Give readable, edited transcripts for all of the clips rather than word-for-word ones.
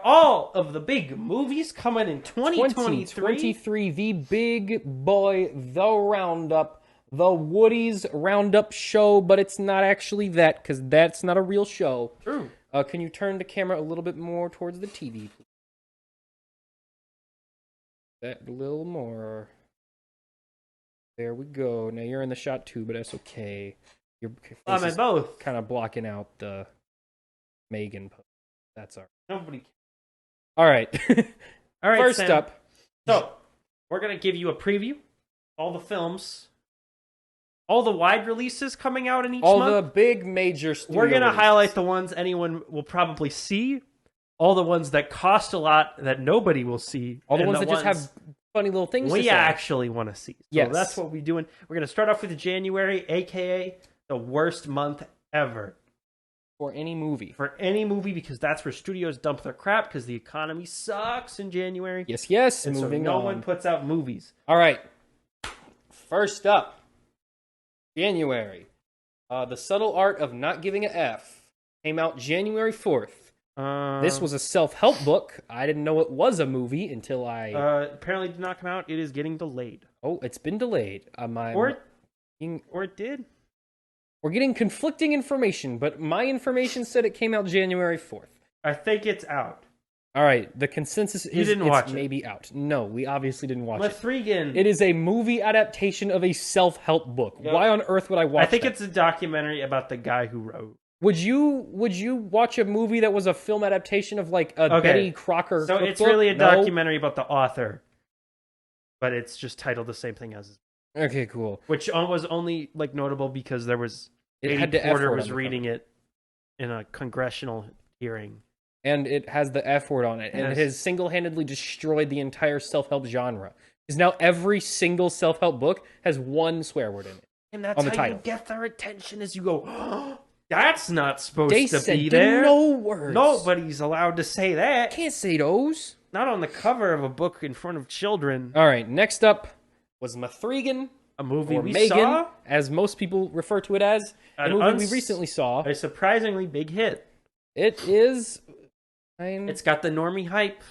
all of the big movies coming in 2023. 2023, the big boy, the roundup, the Woody's Roundup show, but it's not actually that, because that's not a real show. True. Can you turn the camera a little bit more towards the TV? That a little more. There we go. Now you're in the shot too, but that's okay. Your face I'm in is both. kind of blocking out the Megan post. That's all right. Nobody. All right. All right. First Sam. up. So we're gonna give you a preview. All the films. All the wide releases coming out in each month. All the big major studio We're going to releases. highlight the ones anyone will probably see. All the ones that cost a lot that nobody will see. All the and ones that just have funny little things to we say. actually want to see. So Yes. that's what we're doing. We're going to start off with January, a.k.a. the worst month ever. For any movie. For any movie, because that's where studios dump their crap, because the economy sucks in January. Yes. And Moving so no on. one puts out movies. All right. First up. January. The Subtle Art of Not Giving a F came out January 4th. This was a self-help book. I didn't know it was a movie until I... apparently did not come out. It is getting delayed. Oh, it's been delayed. Or it did. We're getting conflicting information, but my information said it came out January 4th. I think it's out. All right, the consensus is didn't it's watch it. maybe out. No, we obviously didn't watch it. Mithrigan. It is a movie adaptation of a self-help book. Yep. Why on earth would I watch I think that? it's a documentary about the guy who wrote. Would you watch a movie that was a film adaptation of like a Betty Crocker So it's cookbook? really a No? documentary about the author, but it's just titled the same thing as, Okay, cool. which was only like notable because there was It Katie had the F Porter word was on the reading it in a congressional hearing. And it has the F word on it, and Yes. it has single-handedly destroyed the entire self-help genre. Because now every single self-help book has one swear word in it. And that's On the how title. you get their attention is you go, oh, that's not supposed They to said be the there. no words. Nobody's allowed to say that. Can't say those. Not on the cover of a book in front of children. All right, next up was Mithrigan, A movie or we Megan, saw. as most people refer to it as. A An movie we recently saw. A surprisingly big hit. It is... It's got the normie hype.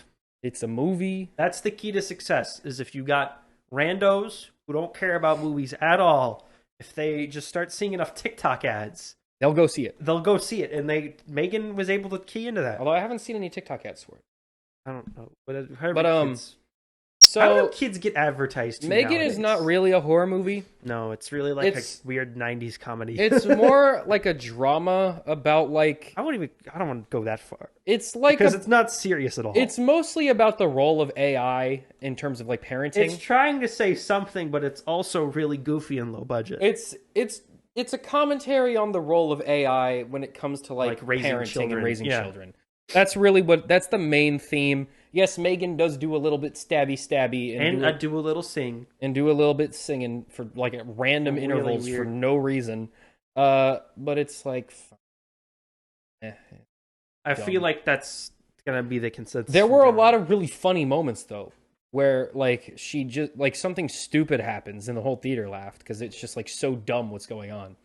It's a movie. That's the key to success, is if you got randos who don't care about movies at all, if they just start seeing enough TikTok ads, They'll go see it. they'll go see it. And Megan was able to key into that. Although I haven't seen any TikTok ads for it. I don't know. But But, how do So, kids get advertised to Megan nowadays? is not really a horror movie. No, it's really like It's- a weird 90s comedy. It's more like a drama about like... I don't want to go that far. It's like Because it's not serious at all. It's mostly about the role of AI in terms of like parenting. It's trying to say something, but it's also really goofy and low budget. It's a commentary on the role of AI when it comes to like raising parenting children. and raising Yeah. children. That's the main theme. Yes, Megan does do a little bit stabby And I do a little sing. do a little bit singing for like at random Really intervals for weird. no reason. But it's like I Dumb. feel like that's gonna be the consensus. There were a lot of really funny moments though, where like she just like something stupid happens and the whole theater laughed because it's just like so dumb what's going on.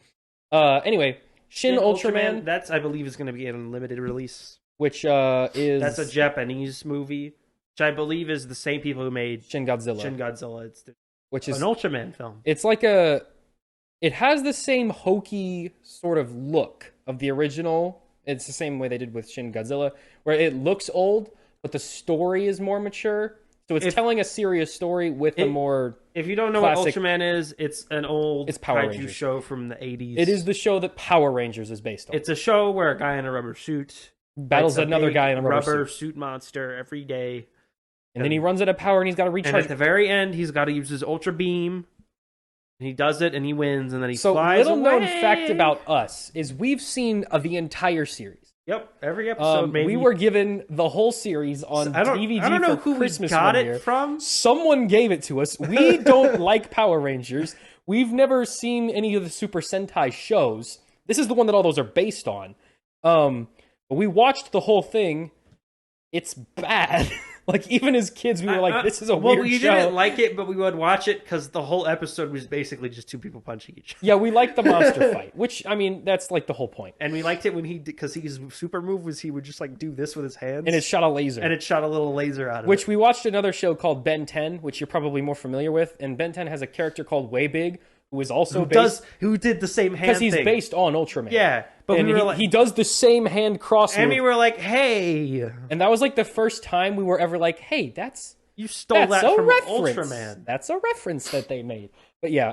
Anyway, Shin Ultraman, That's I believe is gonna be an unlimited release. which is That's a Japanese movie, which I believe is the same people who made Shin Godzilla, Shin Godzilla. It's which is an Ultraman film. it's like it has the same hokey sort of look of the original. It's the same way they did with Shin Godzilla, where it looks old, but the story is more mature. So it's telling a serious story with a more... If you don't know classic- what Ultraman is, it's an old Power kaiju Rangers. show from the 80s. It is the show that Power Rangers is based on. It's a show where a guy in a rubber suit Battles fights a another big guy in a rubber suit monster every day. And then he runs out of power and he's got to And recharge. at the very end, he's got to use his Ultra Beam. And he does it and he wins and then he So flies little known away. fact about us is we've seen the entire series. Yep, every episode maybe. We were given the whole series on DVD I don't know for who Christmas we got one it year. from. Someone gave it to us. We don't like Power Rangers. We've never seen any of the Super Sentai shows. This is the one that all those are based on. But we watched the whole thing. It's bad. Like even as kids, we were like, "This is a well, weird we show." didn't like it, but we would watch it because the whole episode was basically just two people punching each other. Yeah, we liked the monster fight, which I mean, that's like the whole point. And we liked it when because his super move was he would just like do this with his hands, And it shot a laser. and it shot a little laser out of Which it. we watched another show called Ben 10, which you're probably more familiar with. And Ben 10 has a character called Way Big, who is also Who did the same hand because he's thing. based on Ultraman. Yeah, but And we were like, he does the same hand cross and move. we were like, hey, And that was like the first time we were ever like, hey, that's you stole a that from reference. Ultraman. That's a reference that they made. But yeah,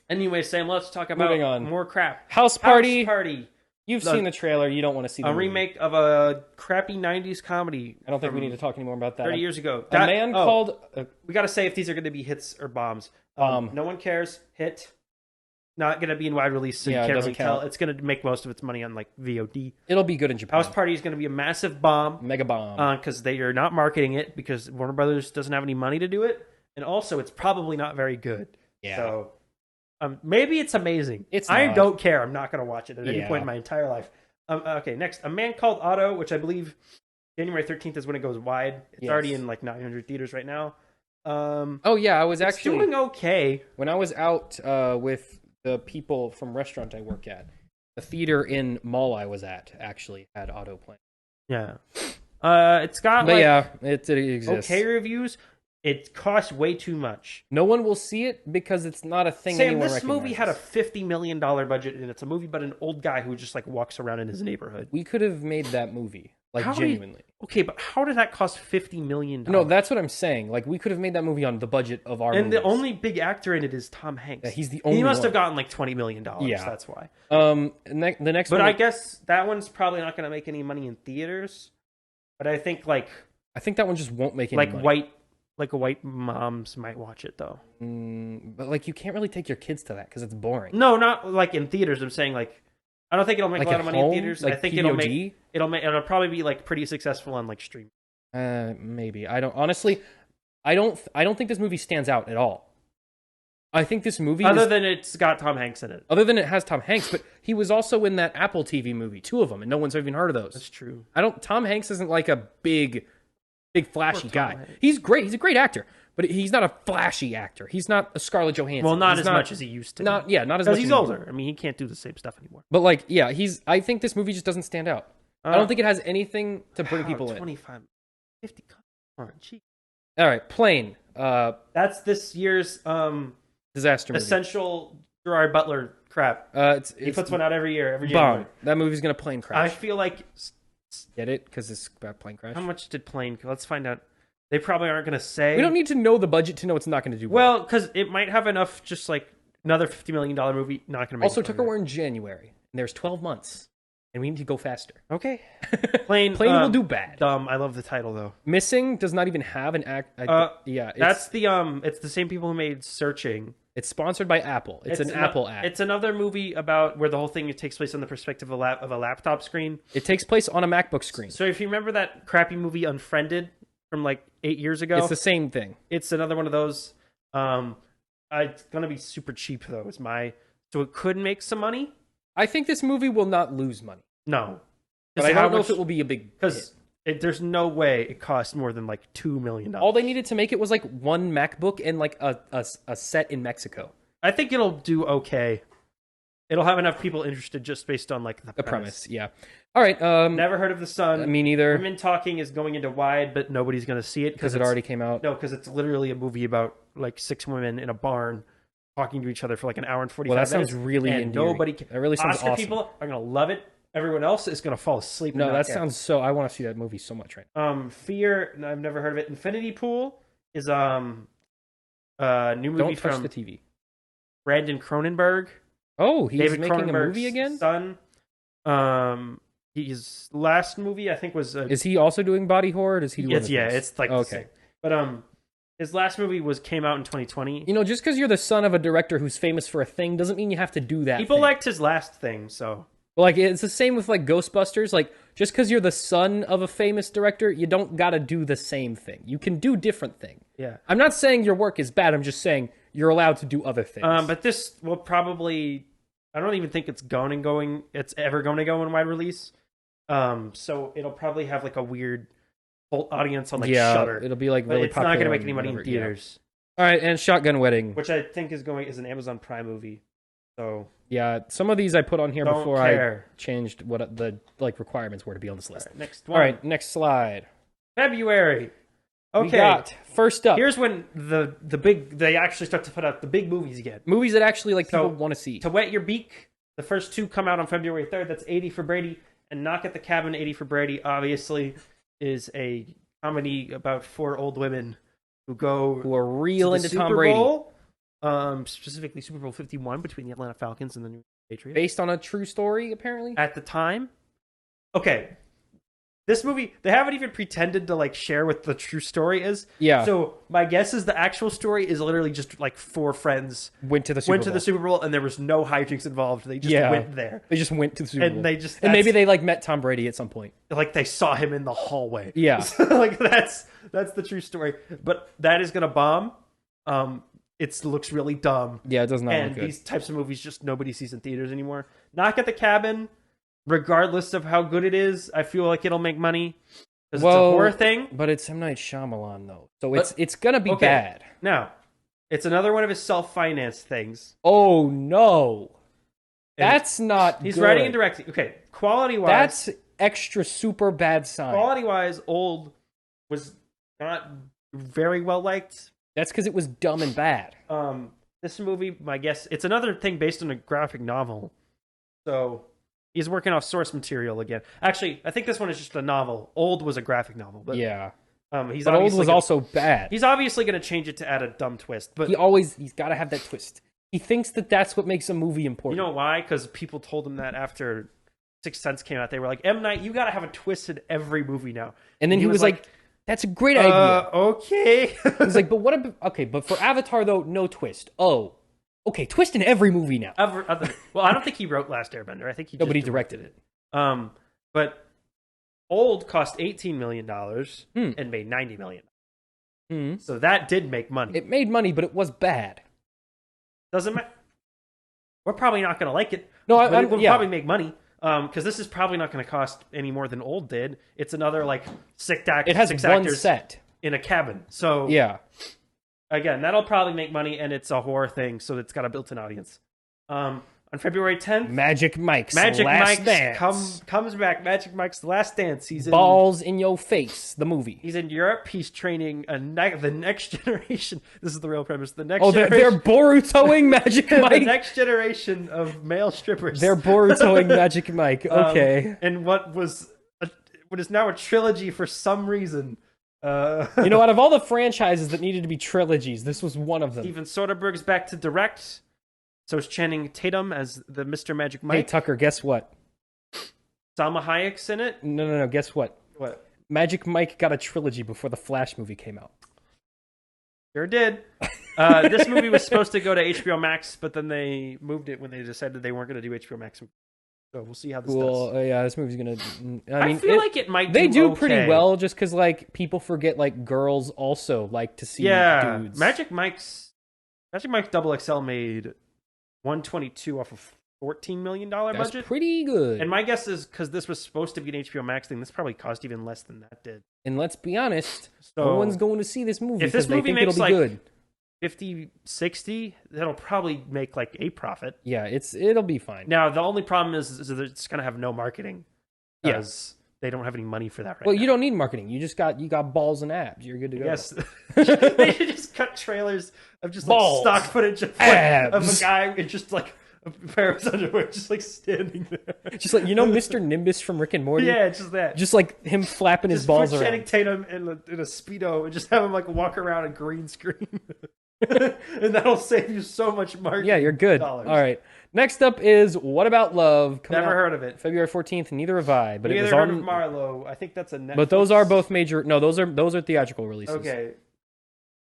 Anyway, Sam, let's talk about Moving on. more crap. House Party. House Party, You've seen the trailer. You don't want to see the a movie. remake of a crappy '90s comedy. I don't think we need to talk anymore about that. 30 years ago. A man called... We got to say if these are going to be hits or bombs. No one cares. Hit. Not going to be in wide release, so Yeah, you it can't doesn't really tell. count. It's going to make most of its money on like VOD. It'll be good in Japan. House Party is going to be a massive bomb. Mega bomb. Because they are not marketing it because Warner Brothers doesn't have any money to do it, and also it's probably not very good. Yeah. So maybe it's amazing. I not. don't care. I'm not going to watch it at any Yeah. point in my entire life. Okay, next, A Man Called Otto, which I believe January 13th is when it goes wide. It's Yes. already in like 900 theaters right now. Oh yeah, I was It's actually doing okay. when I was out with the people from restaurant I work at. The theater in mall I was at actually had auto playing. Yeah. It's got But like yeah, it exists. okay reviews. It costs way too much. No one will see it because it's not a thing Sam, anyone this movie had a recognizes. $50 million budget, and it's a movie about an old guy who just like walks around in his neighborhood. We could have made that movie, like How do you- genuinely. Okay, but how did that cost $50 million? No, that's what I'm saying. Like we could have made that movie on the budget of our and the movies. only big actor in it is Tom Hanks. Yeah, he's the only He must one. have gotten like $20 million. Yeah. That's why. The next But one I guess that one's probably not going to make any money in theaters. But I think I think that one just won't make any like money. white moms might watch it though. But like you can't really take your kids to that because it's boring. No, not like in theaters. I'm saying like I don't think it'll make Like a lot at of money home? in theaters. Like I think PVOD? it'll probably be like pretty successful on like stream. Maybe. I don't honestly. I don't think this movie stands out at all. I think this movie Other than it's got Tom Hanks in it. other than it has Tom Hanks, but he was also in that Apple TV movie, two of them, and no one's even heard of those. That's true. Tom Hanks isn't like a big flashy Poor Tom guy. Hanks. He's great. He's a great actor, but he's not a flashy actor. He's not a Scarlett Johansson. Well, not He's as much as he used to. not as much. because he's anymore. older. I mean, he can't do the same stuff anymore. But like, yeah, I think this movie just doesn't stand out. I don't think it has anything to bring people in. 25, 50. Come on, gee. All right, Plane. That's this year's Disaster movie. essential Gerard Butler crap. He puts one out every year, every January. bomb. That movie's gonna plane I crash. feel like Get it? Because it's about plane crash. how much did plane? Let's find out. They probably aren't going to say. We don't need to know the budget to know it's not going to do well. Well, because it might have enough. Just like another $50 million movie, not going to make. Also, it Tucker, we're in January, and there's 12 months, and we need to go faster. okay. Plane Will do bad. I love the title though. Missing does not even have an act. Yeah, That's the It's the same people who made Searching. it's sponsored by Apple. It's an Apple app. It's another movie about where the whole thing takes place on the perspective of a laptop screen. It takes place on a MacBook screen. So if you remember that crappy movie Unfriended from like 8 years ago, It's the same thing. it's another one of those. It's gonna be super cheap though. So it could make some money. I think this movie will not lose money, No, but I don't know if it will be a big because hit. there's no way it costs more than like $2 million. All they needed to make it was like one MacBook and like a set in Mexico. I think it'll do okay. It'll have enough people interested just based on like The premise, yeah. All right. Never heard of the Sun. Me neither, Women Talking is going into wide, but nobody's going to see it because it already came out. No, because it's literally a movie about like 6 women in a barn talking to each other for like an hour and 45 Well, that minutes. sounds really and endearing. nobody. That really sounds Oscar awesome. people are going to love it. Everyone else is going to fall asleep. and No, not that care. sounds so. I want to see that movie so much right now. Fear. No, I've never heard of it. Infinity Pool is new movie Don't touch from the TV. Brandon Cronenberg. Oh, he's David making a Cronenberg's movie again? son. His last movie I think was Is he also doing body horror? Does he do other things? it's like the same. But his last movie came out in 2020. You know, just because you're the son of a director who's famous for a thing doesn't mean you have to do that. People thing. liked his last thing, so Like it's the same with like Ghostbusters. Like just because you're the son of a famous director, you don't gotta do the same thing. You can do different thing. yeah. I'm not saying your work is bad. I'm just saying you're allowed to do other things. But this will probably. I don't even think it's ever going to go in wide release. So it'll probably have like a weird whole audience on like yeah, Shudder. it'll be like But really it's not popular. going to make on any money in whatever, yeah. theaters, All right, and Shotgun Wedding. which I think is an Amazon Prime movie. So Yeah, some of these I put on here don't before care. I changed what the like requirements were to be on this list. All right, next one. All right, next slide. February. Okay. We got first up Here's when they actually start to put out the big movies again. movies that actually like So, people want to see. To Wet Your Beak, the first two come out on February 3rd. That's 80 for Brady. And Knock at the Cabin, 80 for Brady, obviously is a comedy about 4 old women who go Who are real to the into Tom Super Brady, Bowl, specifically Super Bowl 51 between the Atlanta Falcons and the New England Patriots. based on a true story, apparently. At the time, okay, this movie, they haven't even pretended to like share what the true story is. Yeah. So my guess is the actual story is literally just like 4 friends Went to the Super Bowl. and there was no hijinks involved. They just Yeah. went there. They just went to the Super And Bowl. they just- and maybe that's- they like met Tom Brady at some point. Like they saw him in the hallway. Yeah. Like that's the true story. But that is gonna bomb. It looks really dumb. Yeah, it does not And look good. these types of movies just nobody sees in theaters anymore. Knock at the Cabin, regardless of how good it is, I feel like it'll make money. Because it's a horror thing. But it's M. Night Shyamalan though, so But- it's gonna be okay. bad. Now, it's another one of his self-financed things. Oh no, And that's not. He's good. writing and directing. Okay, quality-wise, That's extra super bad sign. quality-wise, Old was not very well liked. That's because it was dumb and bad. This movie, my guess, it's another thing based on a graphic novel. So he's working off source material again. Actually, I think this one is just a novel. Old was a graphic novel, but Yeah, he's but Old obviously was gonna- also bad. he's obviously going to change it to add a dumb twist. But He's got to have that twist. He thinks that that's what makes a movie you important. know why? Because people told him that after Sixth Sense came out, they were like, "M. Night, you got to have a twist in every movie now." and then he was like, "That's a great idea." Okay. He's like, "But what? Okay, but for Avatar though, no twist. Oh, okay, twist in every movie now." Well, I don't think he wrote Last Airbender. I think he Nobody just directed it. But Old cost $18 million and made $90 million. Hmm. So that did make money. It made money, but it was bad. Doesn't matter. We're probably not going to like it. No, but it will yeah. probably make money. Because this is probably not going to cost any more than Old did. It's another like six It has six one actors set. in a cabin. So Yeah. again, that'll probably make money, and it's a horror thing, so it's got a built-in audience. On February 10th, Magic Mike's Magic Last Mike Dance. comes back. Magic Mike's Last Dance. He's Balls in Your Face, the movie. He's in Europe. He's training the next generation. This is the real premise. The next Oh, they're generation, Borutoing Magic the Mike? next generation of male strippers. They're Borutoing Magic Mike. Okay. And what is now a trilogy for some reason. You know, out of all the franchises that needed to be trilogies, this was one of them. Steven Soderbergh's back to direct. So is Channing Tatum as the Mr. Magic Mike. Hey, Tucker, guess what? Salma Hayek's in it. No. Guess what? What? Magic Mike got a trilogy before the Flash movie came out. Sure did. This movie was supposed to go to HBO Max, but then they moved it when they decided they weren't going to do HBO Max. So we'll see how this Well, does. yeah, this movie's gonna. I feel like it might. They do okay. pretty well, just because like people forget like girls also like to see dudes. Magic Mike's Double XL made 122 off of $14 million That's budget. pretty good. And my guess is because this was supposed to be an HBO Max thing, this probably cost even less than that did. And let's be honest, So no one's going to see this movie if this because they movie think it'll makes be like good. 50, 60, that'll probably make like a profit. Yeah, it'll be fine. Now the only problem is that it's going to have no marketing Yeah. because they don't have any money for that right Well, now. you don't need marketing. You got balls and abs. You're good to go. Yes, they should just cut trailers of just like Balls, stock footage of abs. a guy in just like a pair of underwear, just like standing there. Just like Mr. Nimbus from Rick and Morty. Yeah, just that. Just like him flapping his Just balls put Channing around. Tatum in a Speedo and just have him like walk around a green screen. And that'll save you so much marketing. Yeah, you're good. dollars. All right. Next up is What About Love? Coming Never out heard of it. February 14th. Neither have I. But Neither it was heard on. of Marlowe. I think that's a Netflix. But those are both major. No, those are theatrical releases. Okay.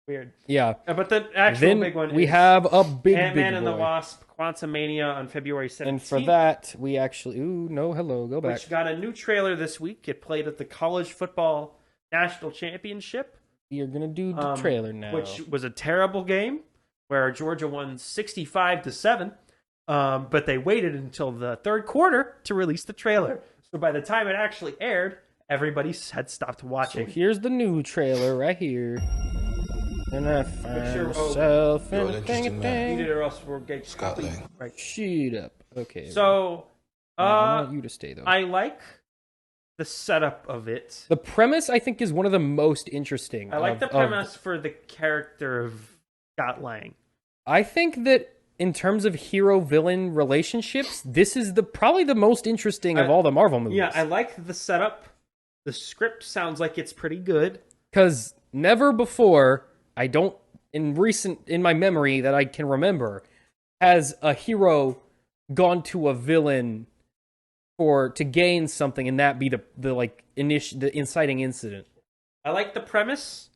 Weird. Yeah. But the actual Then big one we is have a big Ant-Man big and the boy. Wasp Quantumania on February 17th. And for that, we actually. Ooh, no, hello, go back. Which got a new trailer this week. It played at the College Football National Championship. You're gonna do the trailer now. Which was a terrible game where Georgia won 65-7. But they waited until the third quarter to release the trailer. So by the time it actually aired, everybody had stopped So watching. here's the new trailer right here. And I find Picture- oh, myself in you're a an interesting thing, man. Eat it or else we'll get Scott Lang. right. Shoot up. Okay. So, I want you to stay though. I like the setup of it. The premise, I think, is one of the most interesting. I like the premise for the character of Scott Lang. I think that in terms of hero-villain relationships, this is probably the most interesting of all the Marvel movies. Yeah, I like the setup. The script sounds like it's pretty good. Because never before, in my memory that I can remember, has a hero gone to a villain to gain something, and that be the inciting incident. I like the premise.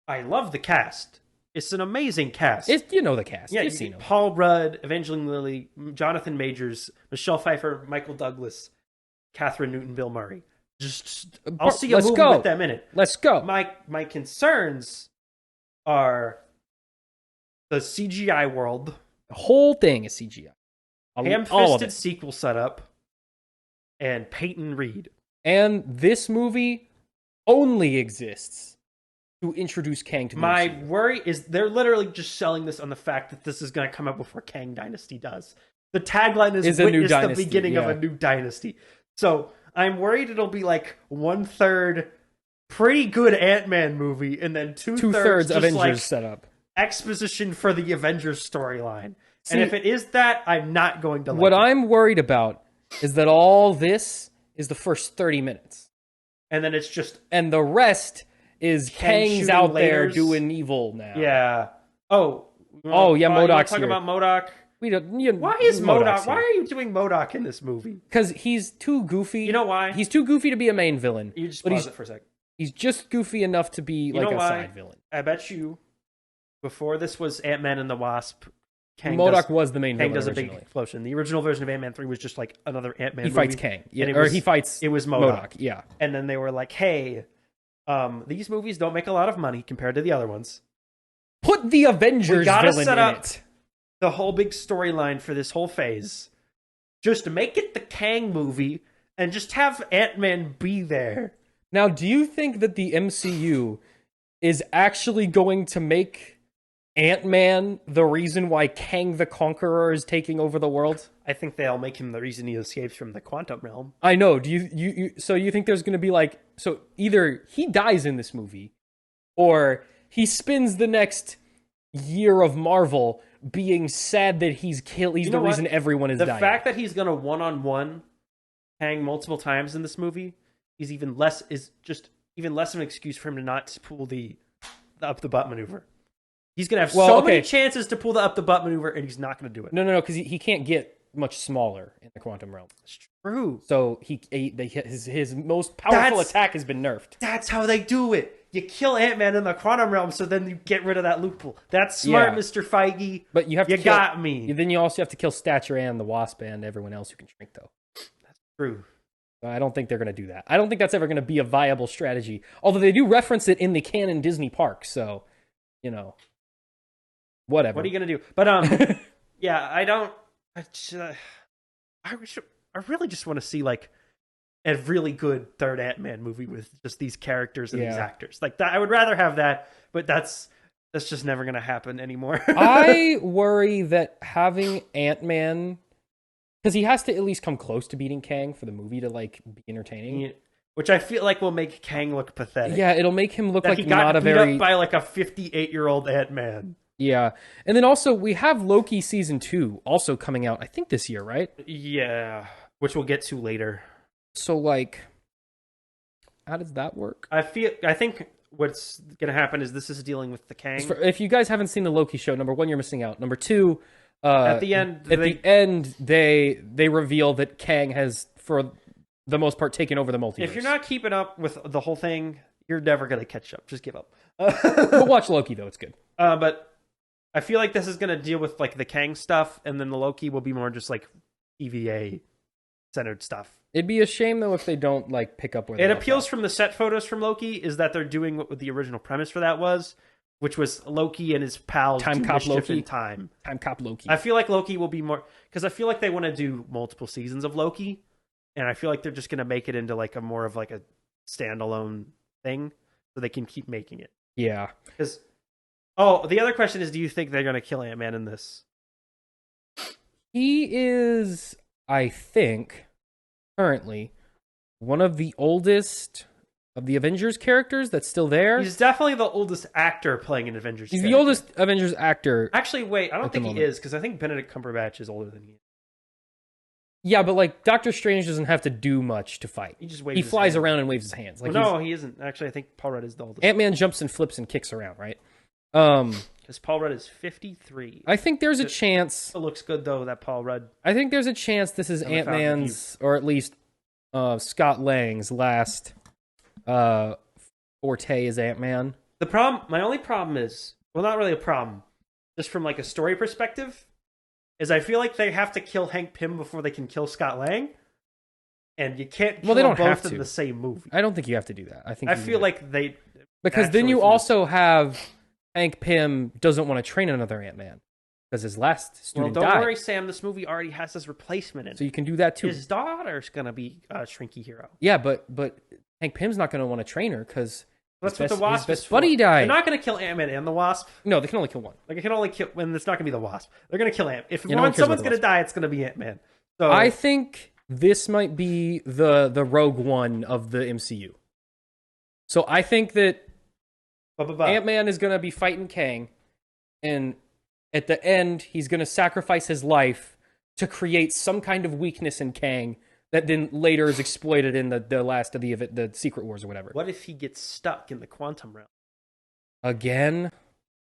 I love the cast. It's an amazing cast. You know the cast. Yeah, You've seen them. Paul Rudd, Evangeline Lilly, Jonathan Majors, Michelle Pfeiffer, Michael Douglas, Catherine Newton, Bill Murray. I'll see a Let's movie go. with them in it. Let's go. My concerns are the CGI world, The whole thing is CGI. All of ham-fisted it. sequel setup, and Peyton Reed. And this movie only exists to introduce Kang to the My MCU. worry is they're literally just selling this on the fact that this is going to come out before Kang Dynasty does. The tagline is a new witness the dynasty, beginning of yeah. a new dynasty. So I'm worried it'll be like 1/3 pretty good Ant-Man movie, and then two-thirds just Avengers like setup. exposition for the Avengers storyline. See, and if it is that, I'm not going to like what it. I'm worried about is that all this is the first 30 minutes. And then it's just, And the rest is Kang Kang's shooting out there lasers. doing evil now. yeah. Oh, Oh, yeah, you wanna MODOK's talk here. about MODOK? We don't. Why is MODOK? Why are you doing MODOK in this movie? Because he's too goofy. You know why? He's too goofy to be a main villain. You just but pause he's it for a second. he's just goofy enough to be like know a why? side villain. I bet you, before this was Ant-Man and the Wasp, MODOK was the main Kang villain does a big originally. explosion. The original version of Ant-Man 3 was just like another Ant-Man He movie. fights Kang. Yeah, And he fights it was MODOK. Yeah. And then they were like, hey, these movies don't make a lot of money compared to the other ones. Put the Avengers We gotta villain set in up it. the whole big storyline for this whole phase. Just make it the Kang movie and just have Ant-Man be there. Now, do you think that the MCU is actually going to make Ant-Man the reason why Kang the Conqueror is taking over the world? I think they'll make him the reason he escapes from the quantum realm. I know. Do so you think there's going to be either he dies in this movie or he spends the next year of Marvel being sad that he's the know reason what? everyone is The dying. fact that he's gonna one-on-one Kang multiple times in this movie is even less of an excuse for him to not pull the up the butt maneuver. He's gonna have many chances to pull the up the butt maneuver, and he's not gonna do it. No, because he can't get much smaller in the quantum realm. It's true. So his most powerful attack has been nerfed. That's how they do it. You kill Ant-Man in the quantum realm, so then you get rid of that loophole. That's smart, Yeah. Mr. Feige. But you have to got me. Then you also have to kill Stature and the Wasp and everyone else who can shrink, though. True. I don't think they're going to do that. I don't think that's ever going to be a viable strategy. Although they do reference it in the canon Disney park, so whatever. What are you gonna do? But yeah, I really just want to see like a really good third Ant-Man movie with just these characters and these actors. Like that, I would rather have that, but that's just never gonna happen anymore. I worry that having Ant-Man, because he has to at least come close to beating Kang for the movie to like be entertaining. Yeah. Which I feel like will make Kang look pathetic. Yeah, it'll make him look that like he got not a beat very up by like a 58-year-old Ant-Man. Yeah, and then also we have Loki season 2 also coming out. I think this year, right? Yeah, which we'll get to later. So like, how does that work? I think what's gonna happen is this is dealing with the Kang. If you guys haven't seen the Loki show, number 1, you're missing out. Number 2, at the end, they reveal that Kang has, for the most part, taken over the multiverse. If you're not keeping up with the whole thing, you're never gonna catch up. Just give up. But watch Loki though; it's good. But I feel like this is gonna deal with like the Kang stuff, and then the Loki will be more just like EVA centered stuff. It'd be a shame though if they don't like pick up where It appeals from the set photos from Loki is that they're doing what the original premise for that was, which was Loki and his pals Time do Cop mischief Loki. in time. Time Cop Loki. I feel like Loki will be more because I feel like they want to do multiple seasons of Loki, and I feel like they're just gonna make it into like a more of like a standalone thing, so they can keep making it. Yeah. Because the other question is, do you think they're going to kill Ant-Man in this? He is, I think, currently one of the oldest of the Avengers characters that's still there. He's definitely the oldest actor playing an Avengers He's character. the oldest Avengers actor. Actually, wait, I don't at the think he moment. is, because I think Benedict Cumberbatch is older than he is. Yeah, but like Doctor Strange doesn't have to do much to fight. He just waves He his flies hand. around and waves his hands. Like No, he isn't. Actually, I think Paul Rudd is the oldest. Ant-Man jumps and flips and kicks around, right? Because Paul Rudd is 53. I think there's a chance. It looks good, though, that Paul Rudd... I think there's a chance this is And the Ant-Man's, or at least Scott Lang's last forte as Ant-Man. My only problem is... Well, not really a problem. Just from, like, a story perspective, is I feel like they have to kill Hank Pym before they can kill Scott Lang. And you can't kill They don't them have both in to. the same movie. I don't think you have to do that. I think I feel like they... because then you naturally also have Hank Pym doesn't want to train another Ant-Man because his last student don't died. worry, Sam. This movie already has his replacement in it. So you can do that too. His daughter's gonna be a Shrinky Hero. Yeah, but Hank Pym's not going to want to train her because That's what the Wasp his is best for. buddy died. They're not gonna kill Ant-Man and the Wasp. No, they can only kill one. Like, it can only kill when it's not gonna be the Wasp. They're gonna kill Ant. If Yeah, no one cares about someone's the gonna Wasp. die, it's gonna be Ant-Man. So I think this might be the Rogue One of the MCU. So I think that Ant-Man is going to be fighting Kang, and at the end, he's going to sacrifice his life to create some kind of weakness in Kang that then later is exploited in the last of the Secret Wars or whatever. What if he gets stuck in the quantum realm? Again?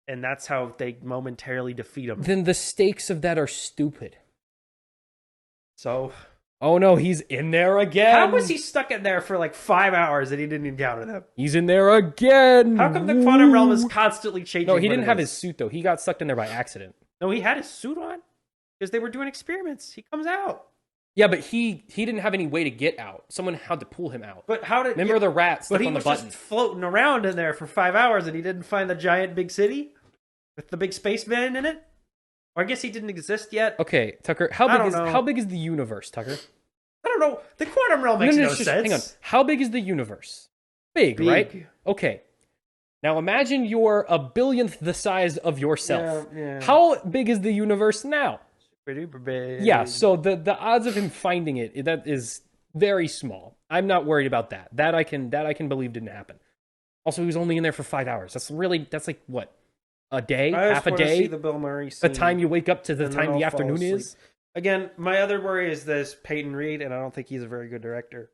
And that's how they momentarily defeat him. Then the stakes of that are stupid. So... Oh no, he's in there again. How was he stuck in there for like 5 hours and he didn't encounter them? He's in there again. How come the quantum realm is constantly changing? No, he what didn't it have is? his suit though. He got sucked in there by accident. No, he had his suit on because they were doing experiments. He comes out. Yeah, but he didn't have any way to get out. Someone had to pull him out. But how did Remember the rat But stuck he on the was button? just floating around in there for 5 hours and he didn't find the giant big city with the big spaceman in it? Or I guess he didn't exist yet. Okay, Tucker, I don't know. how big is the universe, Tucker? I don't know. The quantum realm makes no just- sense. Hang on. How big is the universe? Big, right? Okay. Now imagine you're a billionth the size of yourself. Yeah. How big is the universe now? Super duper big. Yeah, so the odds of him finding it, that is very small. I'm not worried about that. That I can believe didn't happen. Also, he was only in there for 5 hours. That's like what? A day? I Half a just wanna day? see the Bill Murray The scene. time you wake up to the and then time the I'll fall afternoon asleep. is? Again, my other worry is this Peyton Reed, and I don't think he's a very good director.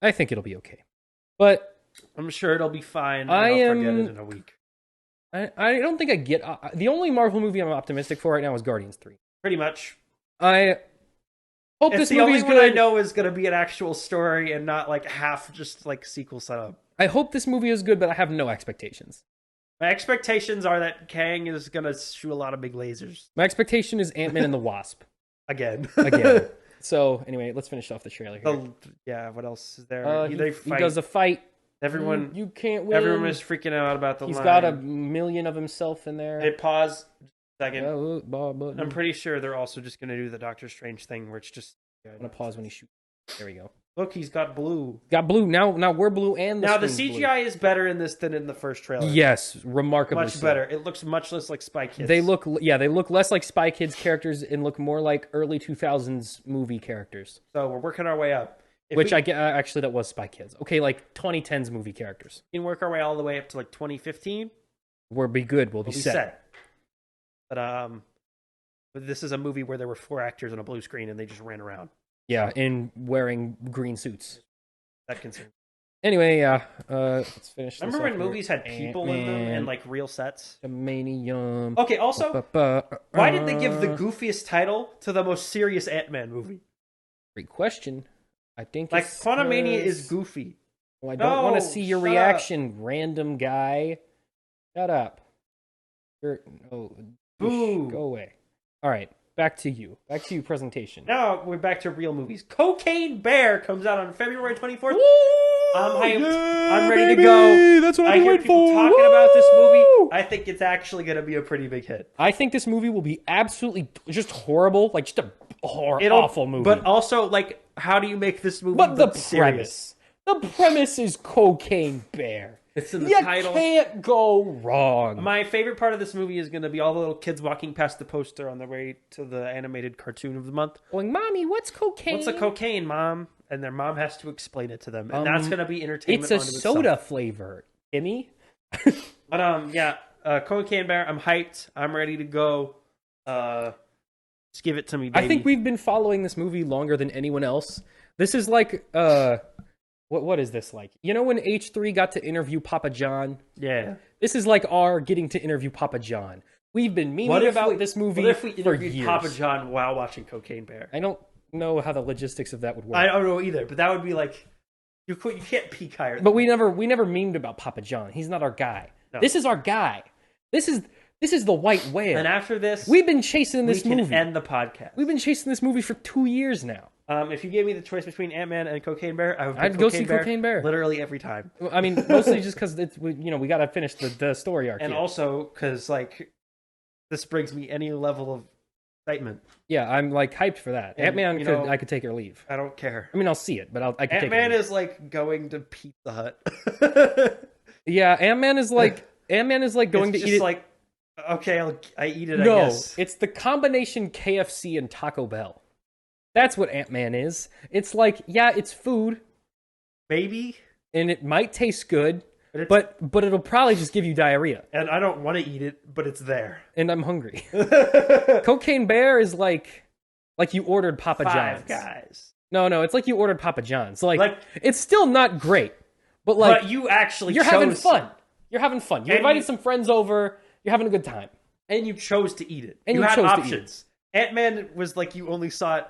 I think it'll be okay. But I'm sure it'll be fine. And I I'll am- forget it in a week. I don't think I get... the only Marvel movie I'm optimistic for right now is Guardians 3. Pretty much. I hope It's this the movie only is one I good. know is going to be an actual story and not like half just like sequel setup. I hope this movie is good, but I have no expectations. My expectations are that Kang is going to shoot a lot of big lasers. My expectation is Ant-Man and the Wasp. Again. Again. So, anyway, let's finish off the trailer here. Yeah, what else is there? He They fight. does a fight. Everyone, You can't win. everyone is freaking out about the He's line. got a million of himself in there. Hey, pause a second. I'm I'm pretty sure they're also just going to do the Doctor Strange thing where it's just... gonna pause when he shoots. There we go. Look, he's got blue. Got blue. Now we're blue and Now, the screen's CGI is better in this than in the first trailer. blue. Yes, remarkably Much so. better. It looks much less like Spy Kids. They look less like Spy Kids characters and look more like early 2000s movie characters. So we're working our way up. If Which we I get, actually, that was Spy Kids. Okay, like 2010s movie characters. can work our way all the way up to like 2015, We'll be good. We'll be we'll be set. set. But this is a movie where there were 4 actors on a blue screen and they just ran around. Yeah, in wearing green suits. That concern. Anyway, let's finish. Remember this when up here. movies had people in them Ant-Man, and like real sets? Manium. Okay. Also, why did they give the goofiest title to the most serious Ant-Man movie? Great question. I think Like it's Quantumania 'cause- is goofy. Well, I don't want to No, see your shut up. reaction, random guy. Shut up. Boo. Go away. All right, back to you. Back to you. Presentation. Now we're back to real movies. Cocaine Bear comes out on February 24th. I'm hyped. Yeah, I'm ready baby! to go. That's what I I've been hear waiting people for. talking about this movie. Woo! I think it's actually going to be a pretty big hit. I think this movie will be absolutely just horrible, like just a awful movie. But also, like, how do you make this movie But the serious? premise, The premise is Cocaine Bear. It's in the you title. Can't go wrong. My favorite part of this movie is going to be all the little kids walking past the poster on their way to the animated cartoon of the month. Going, Mommy, what's cocaine? What's a cocaine, Mom? And their mom has to explain it to them. And that's going to be entertainment. It's a soda flavor, Timmy. But Cocaine Bear, I'm hyped. I'm ready to go. Just give it to me, baby. I think we've been following this movie longer than anyone else. This is like, what is this like? You know when H3 got to interview Papa John? Yeah. This is like our getting to interview Papa John. We've been memeing about this movie what if we for interviewed years. Papa John while watching Cocaine Bear? I don't know how the logistics of that would work. I don't know either, but that would be like, you can't peek higher. But we never memed about Papa John. He's not our guy. No. This is our guy. This is the white whale. And after this, we've been chasing this movie. We can end the podcast. We've been chasing this movie for 2 years now. If you gave me the choice between Ant-Man and Cocaine Bear, I'd go see Cocaine Bear literally every time. I mean, mostly just because we got to finish the story arc, and also because like this brings me any level of excitement. Yeah, I'm like hyped for that. Ant-Man I could take or leave. I don't care. I mean, I'll see it, but I could take it. Ant-Man is like going to Pizza Hut. Yeah, Ant-Man is like going to eat it. Like, okay, I eat it. No, I guess. It's the combination KFC and Taco Bell. That's what Ant-Man is. It's like, yeah, it's food. Maybe. And it might taste good, but it'll probably just give you diarrhea. And I don't want to eat it, but it's there. And I'm hungry. Cocaine Bear is like you ordered Papa John's. Five Guys. No, it's like you ordered Papa John's. Like it's still not great, but you actually you're having fun. You're having fun. You invited some friends over. You're having a good time. And you chose to eat it. And you had chose options. Ant-Man was like you only saw it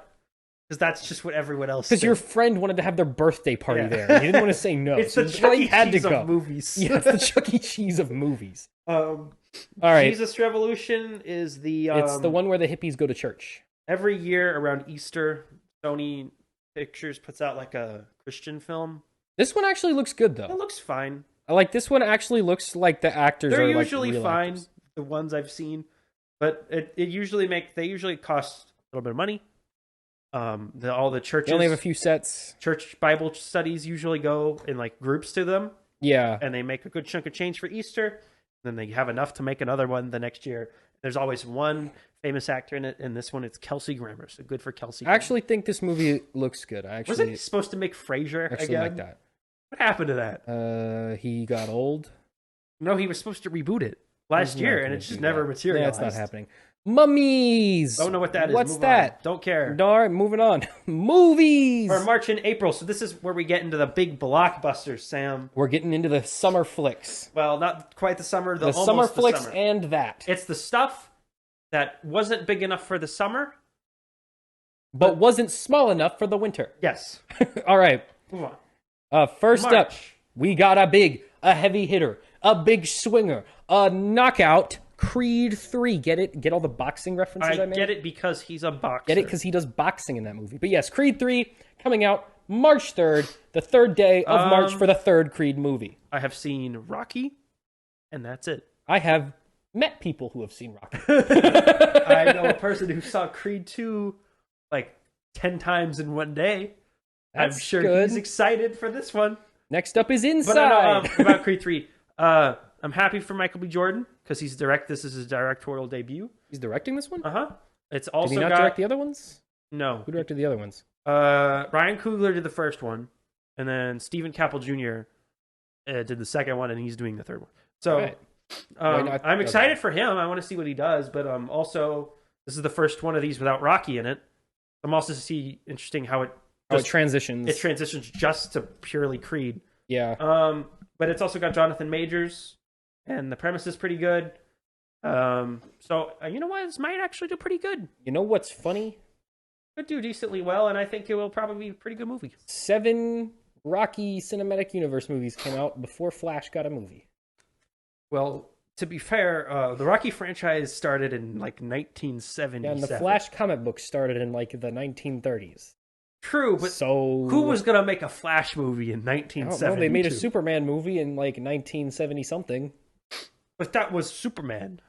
because that's just what everyone else said. Because your friend wanted to have their birthday party there. And you didn't want to say no. It's the Chuck E. Cheese of movies. Yeah, it's the Chuck E. Cheese of movies. All right. Jesus Revolution is the... it's the one where the hippies go to church. Every year around Easter, Sony Pictures puts out like a Christian film. This one actually looks good, though. It looks fine. Like this one actually looks like the actors They're are usually like fine, actors. the ones I've seen. But they usually cost a little bit of money. All the churches They only have a few sets. Church Bible studies usually go in like groups to them. Yeah. And they make a good chunk of change for Easter. Then they have enough to make another one the next year. There's always one famous actor in it, and this one it's Kelsey Grammer. So good for Kelsey. I actually think this movie looks good. Wasn't he supposed to make Frasier actually again? like that. What happened to that? He got old. No, he was supposed to reboot it last year, and it's just never materialized. Yeah, it's not happening. Mummies! Don't know what that is. What's Move that? On. Don't care. All right, moving on. Movies! For March and April, so this is where we get into the big blockbusters, Sam. We're getting into the summer flicks. Well, not quite the summer. The summer flicks and that. It's the stuff that wasn't big enough for the summer. But wasn't small enough for the winter. Yes. All right. Move on. First up, we got a heavy hitter, a big swinger, a knockout, Creed 3. Get it? Get all the boxing references I made? I get it because he's a boxer. Get it because he does boxing in that movie. But yes, Creed 3 coming out March 3rd, the third day of March for the third Creed movie. I have seen Rocky, and that's it. I have met people who have seen Rocky. I know a person who saw Creed 2 like 10 times in one day. I'm sure he's excited for this one. Next up is Inside. But about Creed 3. I'm happy for Michael B. Jordan because this is his directorial debut. He's directing this one? Uh-huh. It's also Did he not direct the other ones? No. Who directed the other ones? Ryan Coogler did the first one, and then Stephen Caple Jr. Did the second one, and he's doing the third one. So right. I'm excited for him. I want to see what he does, but also this is the first one of these without Rocky in it. I'm also interesting how it transitions. It transitions just to purely Creed. Yeah. But it's also got Jonathan Majors, and the premise is pretty good. So you know what? This might actually do pretty good. You know what's funny? Could do decently well, and I think it will probably be a pretty good movie. 7 Rocky Cinematic Universe movies came out before Flash got a movie. Well, to be fair, the Rocky franchise started in like 1977. Yeah, and the Flash comic book started in like the 1930s. True, but who was going to make a Flash movie in 1970? They made a Superman movie in like 1970 something. But that was Superman.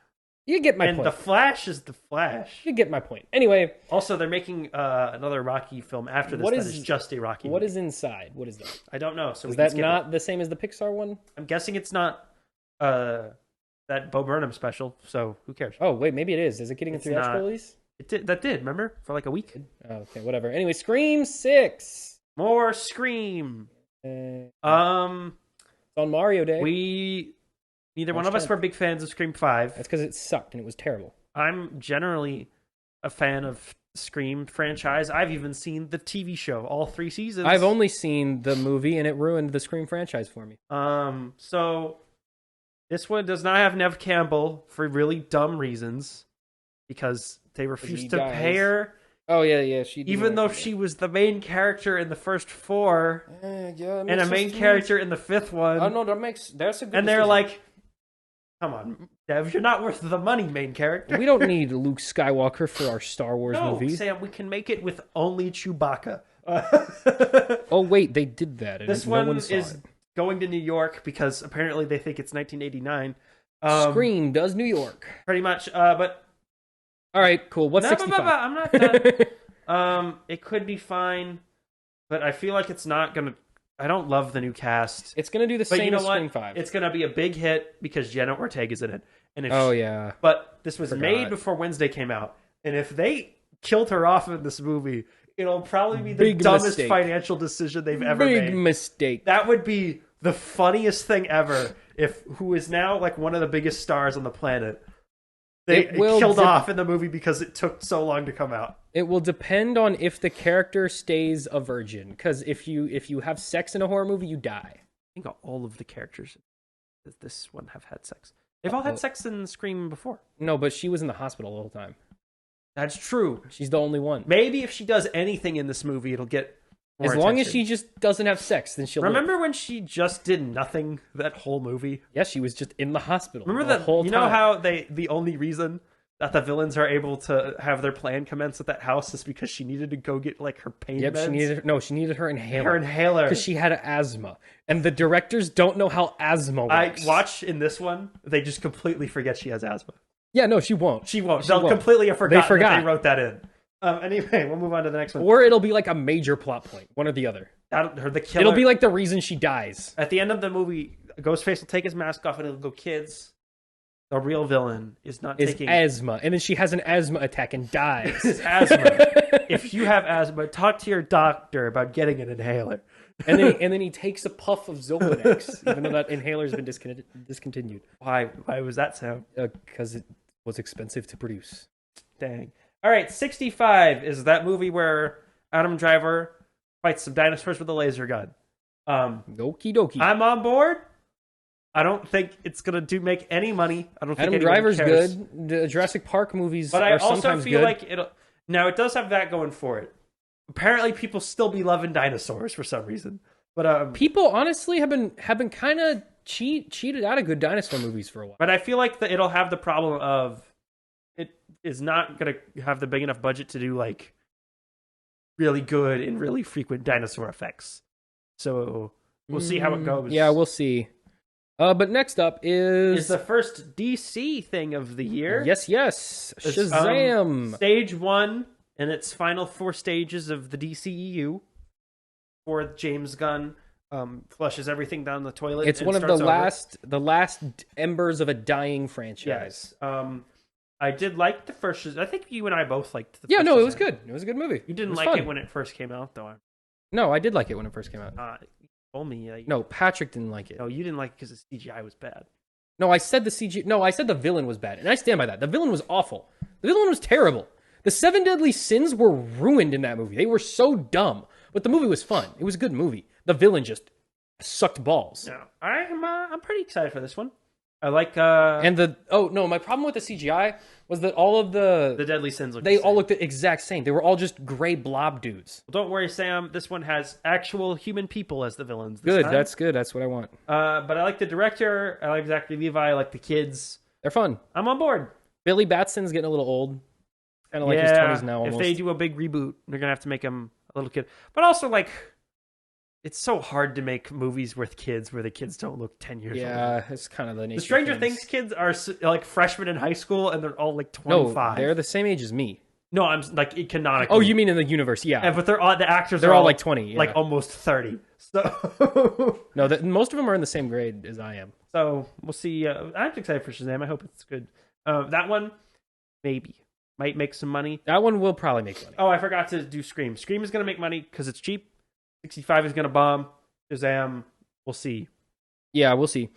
You get my And point. the Flash is the Flash. You get my point. Anyway. Also, they're making another Rocky film after this that is just a Rocky What movie. is inside? What is that? I don't know. So is that not the same as the Pixar one? I'm guessing it's not that Bo Burnham special, so who cares? Oh, wait, maybe it is. Is it getting a theatrical release? It did. That did, remember? For like a week. Oh, okay, whatever. Anyway, Scream 6. More Scream. It's on Mario Day. Neither one of us were big fans of Scream 5. That's because it sucked and it was terrible. I'm generally a fan of Scream franchise. I've even seen the TV show, all 3 seasons. I've only seen the movie and it ruined the Scream franchise for me. So this one does not have Neve Campbell for really dumb reasons because they refused to pay her. Oh yeah, even though she was the main character in the first 4 and a main character in the 5th one. Oh no, that's a good. And they're like, "Come on, Dev, you're not worth the money, main character. We don't need Luke Skywalker for our Star Wars movies. Sam, we can make it with only Chewbacca." Oh wait, they did that. And this one is going to New York because apparently they think it's 1989. Scream does New York pretty much, but. All right, cool. What's 65? I'm not done. It could be fine, but I feel like it's not gonna. I don't love the new cast. It's gonna do the same as Scream 5. It's gonna be a big hit because Jenna Ortega's in it. And yeah. But this was made before Wednesday came out, and if they killed her off in this movie, it'll probably be the dumbest financial decision they've ever made. Big mistake. That would be the funniest thing ever. Who is now like one of the biggest stars on the planet. They killed off in the movie because it took so long to come out. It will depend on if the character stays a virgin. Because if you have sex in a horror movie, you die. I think all of the characters in this one have had sex. They've all had sex in Scream before. No, but she was in the hospital the whole time. That's true. She's the only one. Maybe if she does anything in this movie, it'll get more as long as she just doesn't have sex, then she'll Remember when she just did nothing that whole movie? Yeah, she was just in the hospital. Remember that whole time? You know how the only reason that the villains are able to have their plan commence at that house is because she needed to go get like her pain meds? She needed her inhaler. Her inhaler. Because she had asthma. And the directors don't know how asthma works. I watch in this one, they just completely forget she has asthma. Yeah, no, she won't. They'll completely have forgotten that they wrote that in. Anyway, we'll move on to the next one. Or it'll be like a major plot point, one or the other. The killer. It'll be like the reason she dies. At the end of the movie, Ghostface will take his mask off and it'll go, "Kids, the real villain is taking asthma," and then she has an asthma attack and dies. It's asthma. If you have asthma, talk to your doctor about getting an inhaler. and then he takes a puff of Zolpidem, even though that inhaler has been discontinued. Why was that, Sam? Because it was expensive to produce. Dang. All right, 65 is that movie where Adam Driver fights some dinosaurs with a laser gun. Okie dokie. I'm on board. I don't think it's gonna make any money. I don't think Adam Driver's cares. Good. The Jurassic Park movies are sometimes good. But I also feel like it does have that going for it. Apparently, people still be loving dinosaurs for some reason. But people honestly have been kind of cheated out of good dinosaur movies for a while. But I feel like it'll have the problem of it is not going to have the big enough budget to do like really good and really frequent dinosaur effects. So we'll see how it goes. Yeah, we'll see. But next up is the first DC thing of the year. Yes. Shazam. Stage 1 and its final 4 stages of the DCEU. For James Gunn flushes everything down the toilet. It's one of the last embers of a dying franchise. Yes. I did like the first. I think you and I both liked the first. Yeah, no, it was good. It was a good movie. You didn't like it when it first came out, though. No, I did like it when it first came out. You told me. No, Patrick didn't like it. No, you didn't like it because the CGI was bad. No, I said the CGI. No, I said the villain was bad, and I stand by that. The villain was awful. The villain was terrible. The 7 Deadly Sins were ruined in that movie. They were so dumb, but the movie was fun. It was a good movie. The villain just sucked balls. No, I'm pretty excited for this one. I like my problem with the CGI was that all of the Deadly Sins all looked the exact same. They were all just gray blob dudes. Well, don't worry, Sam. This one has actual human people as the villains. Good, that's good. That's what I want. But I like the director. I like Zachary Levi. I like the kids. They're fun. I'm on board. Billy Batson's getting a little old. Kind of like his 20s now. Almost. If they do a big reboot, they're gonna have to make him a little kid. But also, like, it's so hard to make movies with kids where the kids don't look 10 years old. Yeah, it's kind of the nature. The Stranger of things. Things kids are like freshmen in high school, and they're all like No, 25. they're the same age as me. No, I'm like canonically. Oh, you mean in the universe? Yeah, but the actors they're are all like 20, like yeah. almost 30. So no, most of them are in the same grade as I am. So we'll see. I'm excited for Shazam. I hope it's good. That one maybe might make some money. That one will probably make money. Oh, I forgot to do Scream. Scream is going to make money because it's cheap. 65 is going to bomb. Shazam, we'll see. Yeah, we'll see.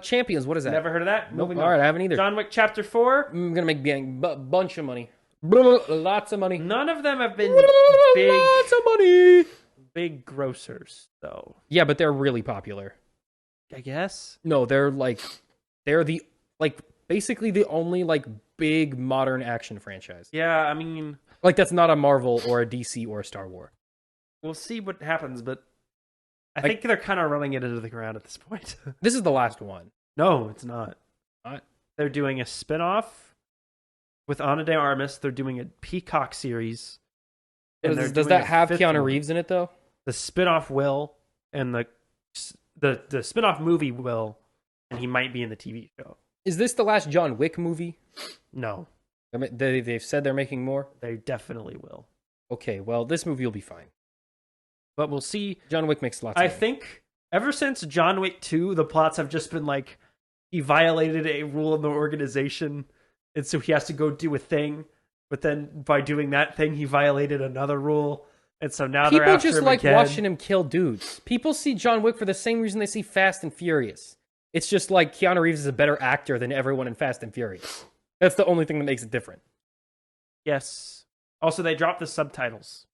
Champions, what is that? Never heard of that? Nope. All right, I haven't either. John Wick Chapter 4. I'm gonna make a bunch of money. Lots of money. None of them have been big. Lots of money. Big grossers, though. Yeah, but they're really popular. I guess. No, they're the basically the only like big modern action franchise. Yeah, I mean, like that's not a Marvel or a DC or a Star Wars. We'll see what happens, but I think they're kind of running it into the ground at this point. This is the last one. No, it's not. Not? They're doing a spin-off with Ana de Armas. They're doing a Peacock series. Does that have Keanu Reeves in it, though? The spin-off will, and the spin-off movie will, and he might be in the TV show. Is this the last John Wick movie? No. I mean, they've said they're making more? They definitely will. Okay, well, this movie will be fine. But we'll see. John Wick makes lots of money. I think ever since John Wick 2, the plots have just been like, he violated a rule in the organization, and so he has to go do a thing. But then by doing that thing, he violated another rule. And so now they're after him just like again. watching him kill dudes. People see John Wick for the same reason they see Fast and Furious. It's just like Keanu Reeves is a better actor than everyone in Fast and Furious. That's the only thing that makes it different. Yes. Also, they dropped the subtitles.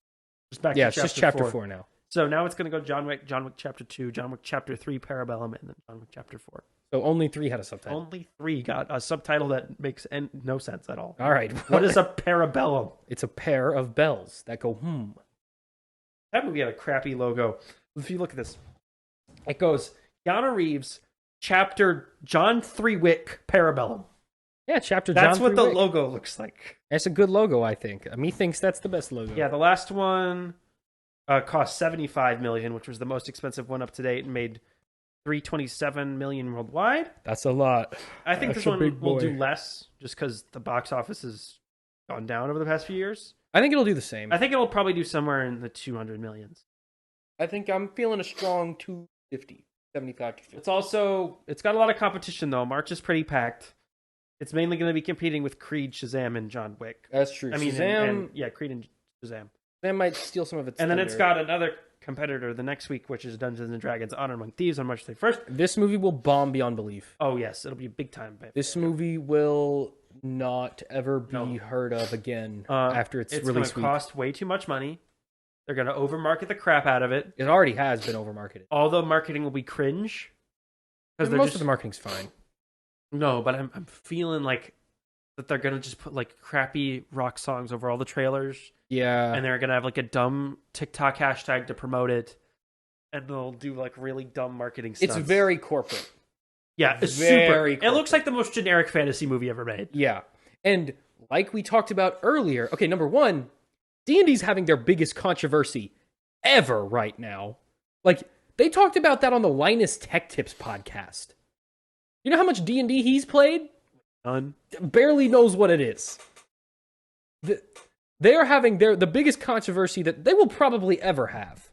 It's just chapter 4 now. So now it's going to go John Wick Chapter 2, John Wick Chapter 3, Parabellum, and then John Wick Chapter 4. So only 3 had a subtitle. Only 3 got a subtitle that makes no sense at all. All right. What is a Parabellum? It's a pair of bells that go, That movie had a crappy logo. If you look at this, it goes Keanu Reeves, Chapter John 3 Wick, Parabellum. Yeah, Chapter That's John what 3 the Wick. logo looks like. That's a good logo, I think. Methinks that's the best logo. Yeah, the last one cost $75 million, which was the most expensive one up to date, and made $327 million worldwide. That's a lot. I think That's this one a big will boy. do less, just because the box office has gone down over the past few years. I think it'll do the same. I think it'll probably do somewhere in the 200 millions. I think I'm feeling a strong 250, 75 to 50. It's got a lot of competition though. March is pretty packed. It's mainly going to be competing with Creed, Shazam, and John Wick. That's true. I mean, Shazam, Creed and Shazam. Shazam might steal some of its And then thunder. it's got another competitor the next week, which is Dungeons and Dragons: Honor Among Thieves on March 31st. This movie will bomb beyond belief. Oh yes, it'll be big time. This movie will not ever be heard of again after its release It's going to cost way too much money. They're going to overmarket the crap out of it. It already has been overmarketed. All the marketing will be cringe. Most of the marketing's fine. No, but I'm feeling like that they're going to just put like crappy rock songs over all the trailers. Yeah. And they're going to have like a dumb TikTok hashtag to promote it. And they'll do like really dumb marketing stunts. It's very corporate. Yeah, it's very super. It looks like the most generic fantasy movie ever made. Yeah. And like we talked about earlier, okay, number one, D&D's having their biggest controversy ever right now. Like, they talked about that on the Linus Tech Tips podcast. You know how much D&D he's played? None. Barely knows what it is. They are having the biggest controversy that they will probably ever have.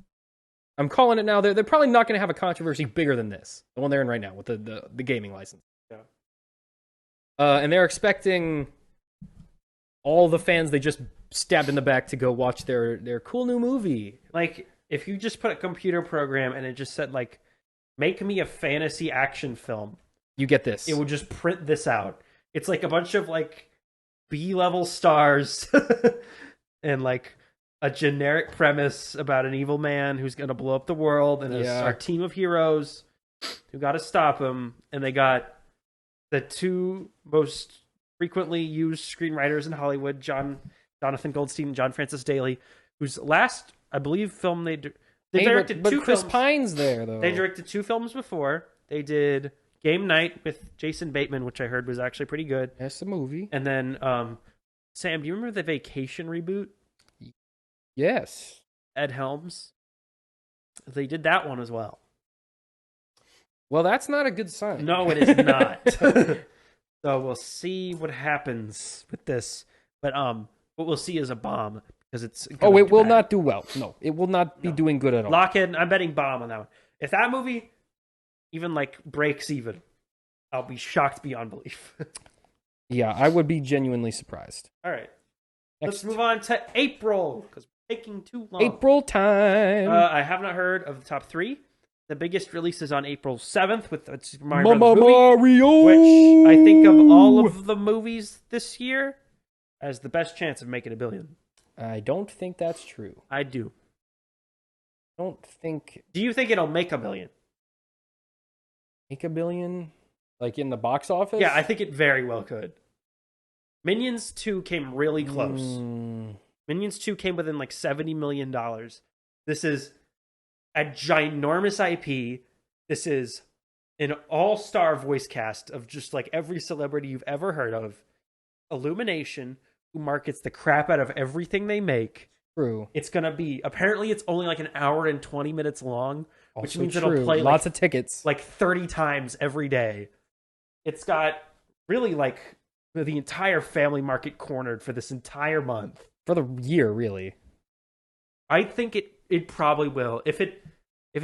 I'm calling it now. They're probably not going to have a controversy bigger than this, the one they're in right now with the gaming license. Yeah. And they're expecting all the fans they just stabbed in the back to go watch their cool new movie. Like, if you just put a computer program and it just said, like, make me a fantasy action film, you get this. It will just print this out. It's like a bunch of, like, B-level stars and, like, a generic premise about an evil man who's going to blow up the world and our team of heroes who got to stop him. And they got the two most frequently used screenwriters in Hollywood, Jonathan Goldstein and John Francis Daley, whose last, I believe, film they directed but two Chris films. Pine's there, though. They directed 2 films before. They did Game Night with Jason Bateman, which I heard was actually pretty good. That's the movie. And then, Sam, do you remember the Vacation reboot? Yes. Ed Helms. They did that one as well. Well, that's not a good sign. No, it is not. So we'll see what happens with this. But what we'll see is a bomb because it's. Oh, it will not do well. No, it will not be doing good at all. Lock in. I'm betting bomb on that one. If that movie even like breaks even, I'll be shocked beyond belief. Yeah, I would be genuinely surprised. All right. Let's move on to April because we're taking too long. April time. I have not heard of the top 3. The biggest release is on April 7th with Super Mario Bros. Movie, which I think of all of the movies this year has the best chance of making $1 billion. I don't think that's true. I do. Don't think. Do you think it'll make $1 billion? Make $1 billion? Like in the box office? Yeah, I think it very well could. Minions 2 came really close. Minions 2 came within like $70 million. This is a ginormous IP. This is an all-star voice cast of just like every celebrity you've ever heard of. Illumination, who markets the crap out of everything they make. True. It's going to be, apparently it's only like an hour and 20 minutes long, also which means true. it'll play lots of tickets. like 30 times every day. It's got really like the entire family market cornered for this entire month. For the year, really. I think it probably will. If it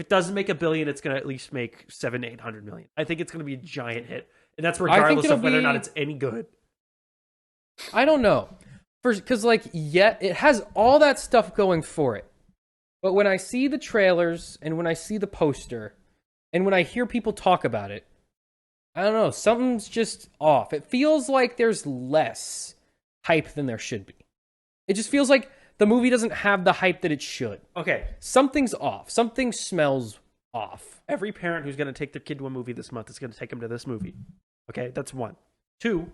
doesn't make $1 billion, it's going to at least make 700 to 800 million. I think it's going to be a giant hit, and that's regardless of whether or not it's any good. I don't know, because like yet it has all that stuff going for it, but when I see the trailers and when I see the poster, and when I hear people talk about it, I don't know. Something's just off. It feels like there's less hype than there should be. It just feels like the movie doesn't have the hype that it should. Okay. Something's off. Something smells off. Every parent who's going to take their kid to a movie this month is going to take them to this movie. Okay, that's 1. 2,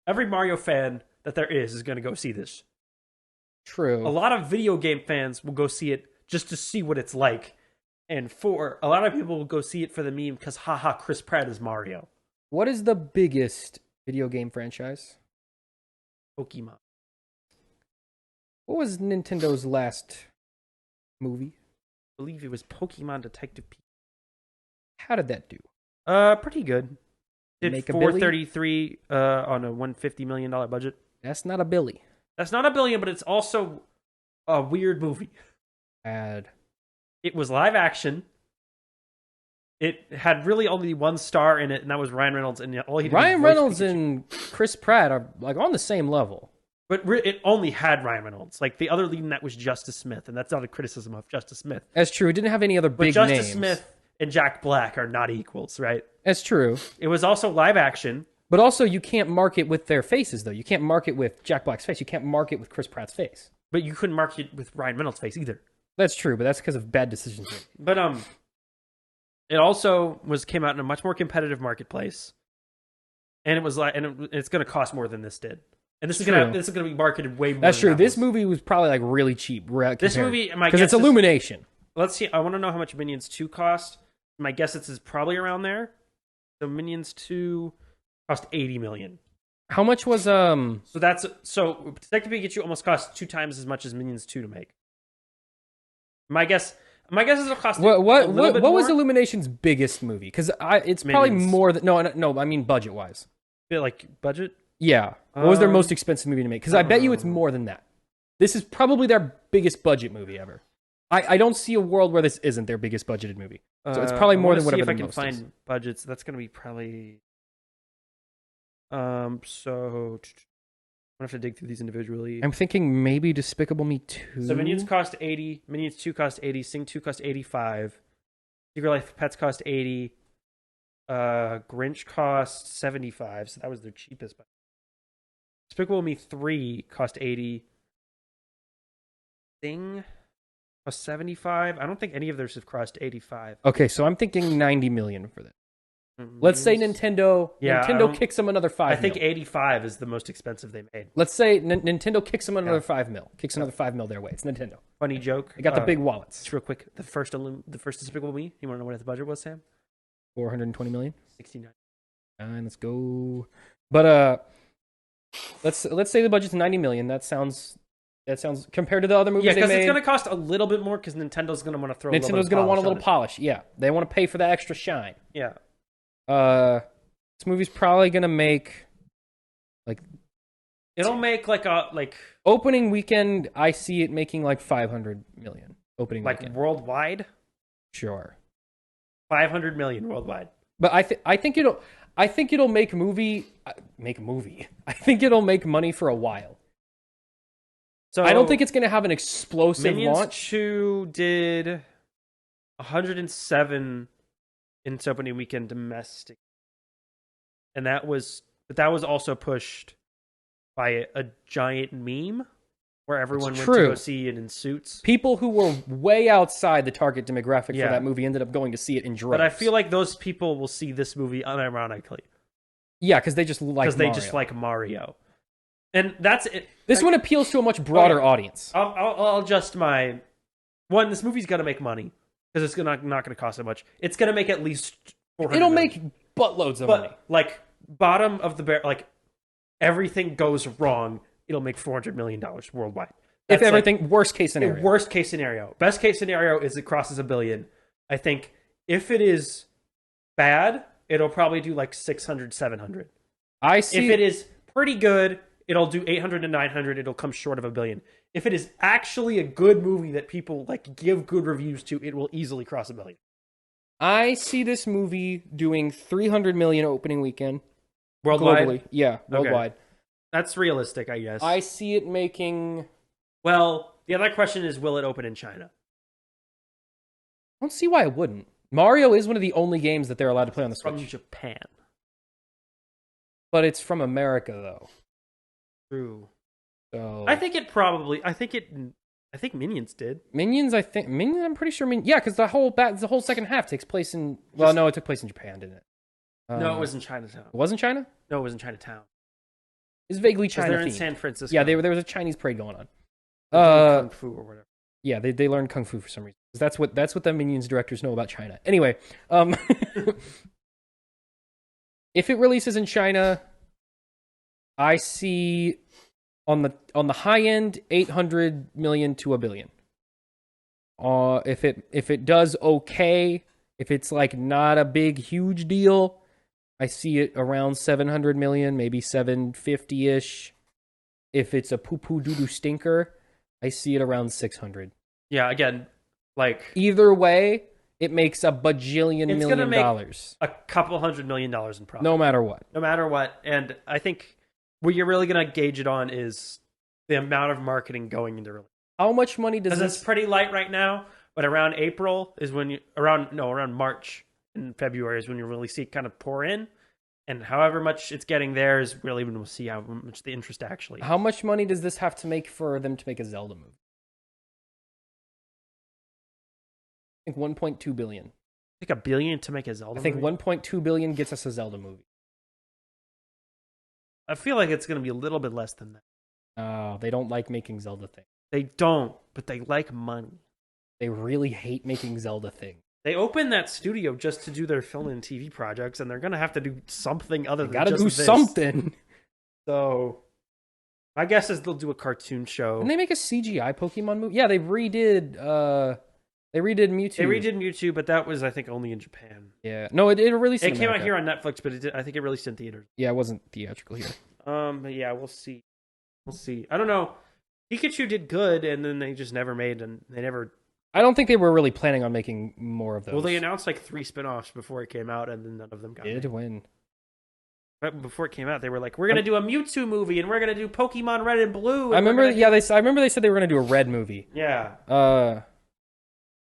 every Mario fan that there is going to go see this. True. A lot of video game fans will go see it just to see what it's like. And 4, a lot of people will go see it for the meme because, haha, Chris Pratt is Mario. What is the biggest video game franchise? Pokemon. What was Nintendo's last movie? I believe it was Pokemon Detective Pikachu. How did that do? Pretty good. Did Make $433 on a $150 million budget. That's not a Billy. That's not $1 billion, but it's also a weird movie. Bad. It was live action. It had really only 1 star in it, and that was Ryan Reynolds. And all he did Ryan was Reynolds Pikachu. and Chris Pratt are like on the same level. But it only had Ryan Reynolds. Like the other lead in that was Justice Smith, and that's not a criticism of Justice Smith. That's true. It didn't have any other But big Justice names. Smith and Jack Black are not equals, right? That's true. It was also live action. But also, you can't market with their faces, though. You can't market with Jack Black's face. You can't market with Chris Pratt's face. But you couldn't market with Ryan Reynolds' face either. That's true, but that's because of bad decisions. But it also came out in a much more competitive marketplace, and it was like, it's going to cost more than this did. And this is going to be marketed way more. That's true. Than This movie was probably like really cheap. This movie, because it's Illumination. Let's see. I want to know how much Minions 2 cost. My guess is probably around there. So Minions 2 cost $80 million. How much was So Detective Pikachu almost cost 2 times as much as Minions 2 to make. My guess is it'll cost what a little bit more. was Illumination's biggest movie? Because it's probably Minions. more than no. I mean budget wise. Like budget. Yeah. What was their most expensive movie to make? Because I bet you it's more than that. This is probably their biggest budget movie ever. I don't see a world where this isn't their biggest budgeted movie. So it's probably more than whatever the most is. If I can find budgets, that's going to be probably. So I'm gonna have to dig through these individually. I'm thinking maybe Despicable Me 2. So Minions cost 80. Minions 2 cost 80. Sing 2 cost 85. Secret Life Pets cost 80. Grinch cost 75. So that was their cheapest. Despicable Me 3 cost 80. Sing cost 75. I don't think any of theirs have crossed 85. Okay, so I'm thinking 90 million for that. Let's say Nintendo kicks them another 5 I think 85 is the most expensive they made. Let's say Nintendo kicks them another 5 mil. Kicks another 5 mil their way. It's Nintendo. Funny joke. They got the big wallets. Just real quick, the first Despicable Me. You want to know what the budget was, Sam? 420 million. 69. And let's go. But let's say the budget's 90 million. That sounds That sounds compared to the other movies. Yeah, because it's going to cost a little bit more because Nintendo's going to want to throw. Nintendo's going to want a little polish. Yeah, they want to pay for that extra shine. Yeah. This movie's probably going to make like. It'll make like opening weekend. I see it making like 500 million opening weekend. Worldwide. Sure. 500 million worldwide. But I think it'll make a movie. I think it'll make money for a while. So I don't think it's going to have an explosive Minions launch. 2 did 107 in its opening weekend domestic, and that was also pushed by a giant meme where everyone went to go see it in suits. People who were way outside the target demographic for that movie ended up going to see it in droves. But I feel like those people will see this movie unironically. Yeah, because they just like Mario. And that's it. This one appeals to a much broader audience. I'll adjust my one. This movie's gonna make money because it's not gonna cost that much. It's gonna make at least $400 It'll million. make buttloads of money. Like bottom of the barrel, like everything goes wrong, it'll make $400 million worldwide. That's if everything worst case scenario. Worst case scenario. Best case scenario is it crosses $1 billion. I think if it is bad, it'll probably do like 600, 700. I see. If it is pretty good, it'll do 800 to 900. It'll come short of $1 billion. If it is actually a good movie that people like give good reviews to, it will easily cross $1 billion. I see this movie doing 300 million opening weekend worldwide. Globally. Yeah, worldwide. Okay. That's realistic, I guess. I see it making. Well, the other question is, will it open in China? I don't see why it wouldn't. Mario is one of the only games that they're allowed to play on the Switch. From Japan. But it's from America, though. True. So I think Minions did. Minions, I'm pretty sure. Yeah, because the whole second half takes place in. Well, no, it took place in Japan, didn't it? No, it was in Chinatown. It was in China? No, it was in Chinatown. It's vaguely China. They're in San Francisco. Yeah, there was a Chinese parade going on. Kung Fu or whatever. Yeah, they learned Kung Fu for some reason. That's what the Minions directors know about China. Anyway, if it releases in China, I see on the high end 800 million to $1 billion. If it does okay, if it's like not a big huge deal, I see it around 700 million, maybe 750-ish. If it's a poo-poo doo-doo stinker, I see it around 600. Yeah, again, like either way, it makes $1 bajillion it's million dollars. A couple $100 million in profit. No matter what. No matter what. And I think what you're really going to gauge it on is the amount of marketing going into release. How much money does this? It's pretty light right now, but around April is when around March and February is when you really see it kind of pour in. And however much it's getting there is really when we'll see how much the interest actually. How much money does this have to make for them to make a Zelda movie? I think 1.2 billion. I think $1 billion to make a Zelda movie? I think 1.2 billion gets us a Zelda movie. I feel like it's going to be a little bit less than that. Oh, they don't like making Zelda things. They don't, but they like money. They really hate making Zelda things. They opened that studio just to do their film and TV projects, and they're going to have to do something other than just this. Gotta do something. So, my guess is they'll do a cartoon show. Didn't they make a CGI Pokemon movie? Yeah, they redid Mewtwo. They redid Mewtwo, but that was, I think, only in Japan. Yeah. No, it released in America. It came out here on Netflix, but I think it released in theaters. Yeah, it wasn't theatrical here. But yeah, we'll see. I don't know. Pikachu did good, and then they just never made, and they never... I don't think they were really planning on making more of those. Well, they announced like 3 spinoffs before it came out, and then none of them got made. When? Right before it came out, they were like, "We're gonna do a Mewtwo movie, and we're gonna do Pokemon Red and Blue." I remember. Yeah, I remember they said they were gonna do a Red movie. Yeah.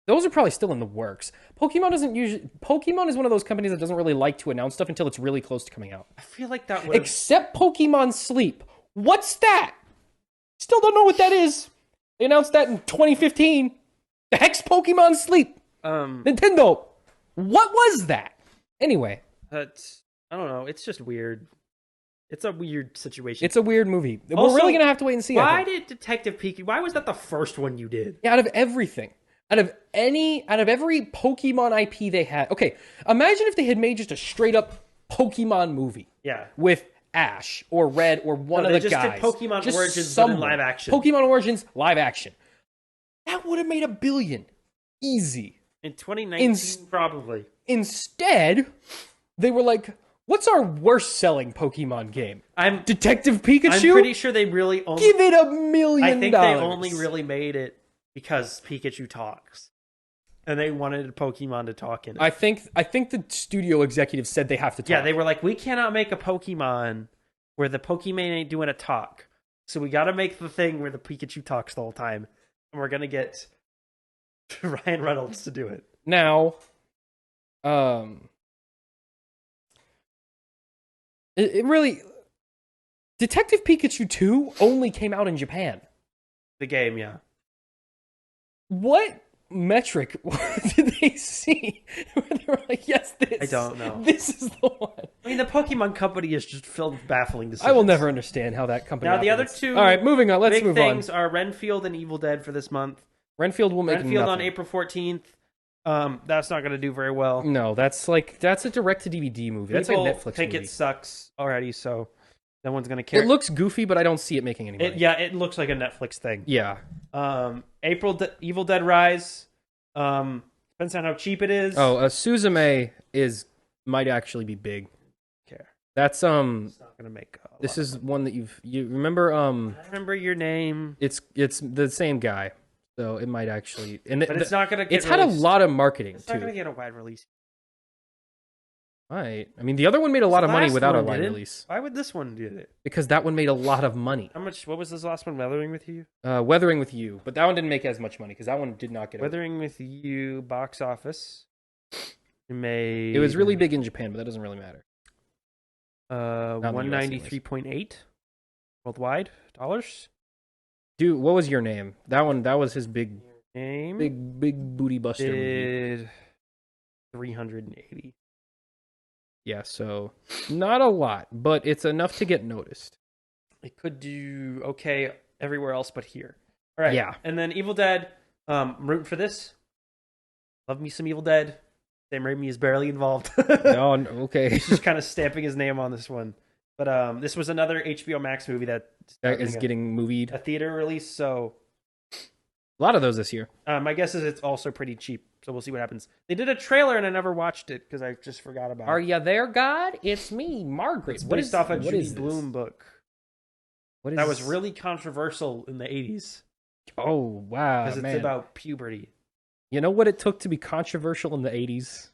Those are probably still in the works. Pokemon is one of those companies that doesn't really like to announce stuff until it's really close to coming out. I feel like that would. Except Pokemon Sleep. What's that? Still don't know what that is. They announced that in 2015. The heck's Pokemon Sleep? Nintendo. What was that? Anyway. I don't know. It's just weird. It's a weird situation. It's a weird movie. Also, we're really going to have to wait and see. Why did Detective Pikachu... Why was that the first one you did? Yeah, out of everything. Out of every Pokemon IP they had. Okay, imagine if they had made just a straight up Pokemon movie. Yeah. With Ash or Red or one No, of they the just guys. did Pokemon Just Origins, but in someone. live action. Pokemon Origins live action. That would have made $1 billion. Easy. In 2019, probably. Instead, they were like, what's our worst selling Pokemon game? Detective I'm Pikachu? pretty sure they really only... Give it $1 million. I think they only really made it because Pikachu talks. And they wanted a Pokemon to talk in it. I think the studio executives said they have to talk. Yeah, they were like, we cannot make a Pokemon where the Pokemon ain't doing a talk. So we got to make the thing where the Pikachu talks the whole time. And we're going to get Ryan Reynolds to do it. Now, it really... Detective Pikachu 2 only came out in Japan. The game, yeah. What metric did they see where they were like, yes, this. I don't know. This is the one. I mean, the Pokemon company is just filled with baffling decisions. I will never understand how that company Now, the operates. other two All right, moving on. Let's big move things on. are Renfield and Evil Dead for this month. Renfield will make Renfield on nothing. April 14th. That's not going to do very well. No, that's a direct-to-DVD movie. That's like a Netflix movie. I think it sucks already, so no one's going to care. It looks goofy, but I don't see it making any money. It looks like a Netflix thing. Yeah. Evil Dead Rise. Depends on how cheap it is. Oh, Suzume might actually be big. Care. That's It's not gonna make. This is one that you remember. I remember your name. It's the same guy, so it might actually. But it's not gonna. Get It's had a lot of marketing It's too. not gonna get a wide release. Right. I mean, the other one made a lot of money without a wide release. Why would this one do it? Because that one made a lot of money. How much? What was this last one? Weathering with You. Weathering with You, but that one didn't make as much money because that one did not get. Weathering with You box office. It was really big in Japan, but that doesn't really matter. 193.8 worldwide dollars. Dude, what was Your Name? That was his big Name. big booty buster movie. Did 380. Yeah, so not a lot, but it's enough to get noticed. It could do okay everywhere else but here. All right. Yeah. And then Evil Dead. I'm rooting for this. Love me some Evil Dead. Sam Raimi is barely involved. Oh, okay. He's just kind of stamping his name on this one. But this was another HBO Max movie that is getting movied. A theater release, so a lot of those this year. My guess is it's also pretty cheap, so we'll see what happens. They did a trailer and I never watched it because I just forgot about Are it. ya there, God? It's me, Margaret. It's based off a Judy Blume book. What is that was really controversial in the 80s. Oh, wow. Because it's about puberty. You know what it took to be controversial in the 80s?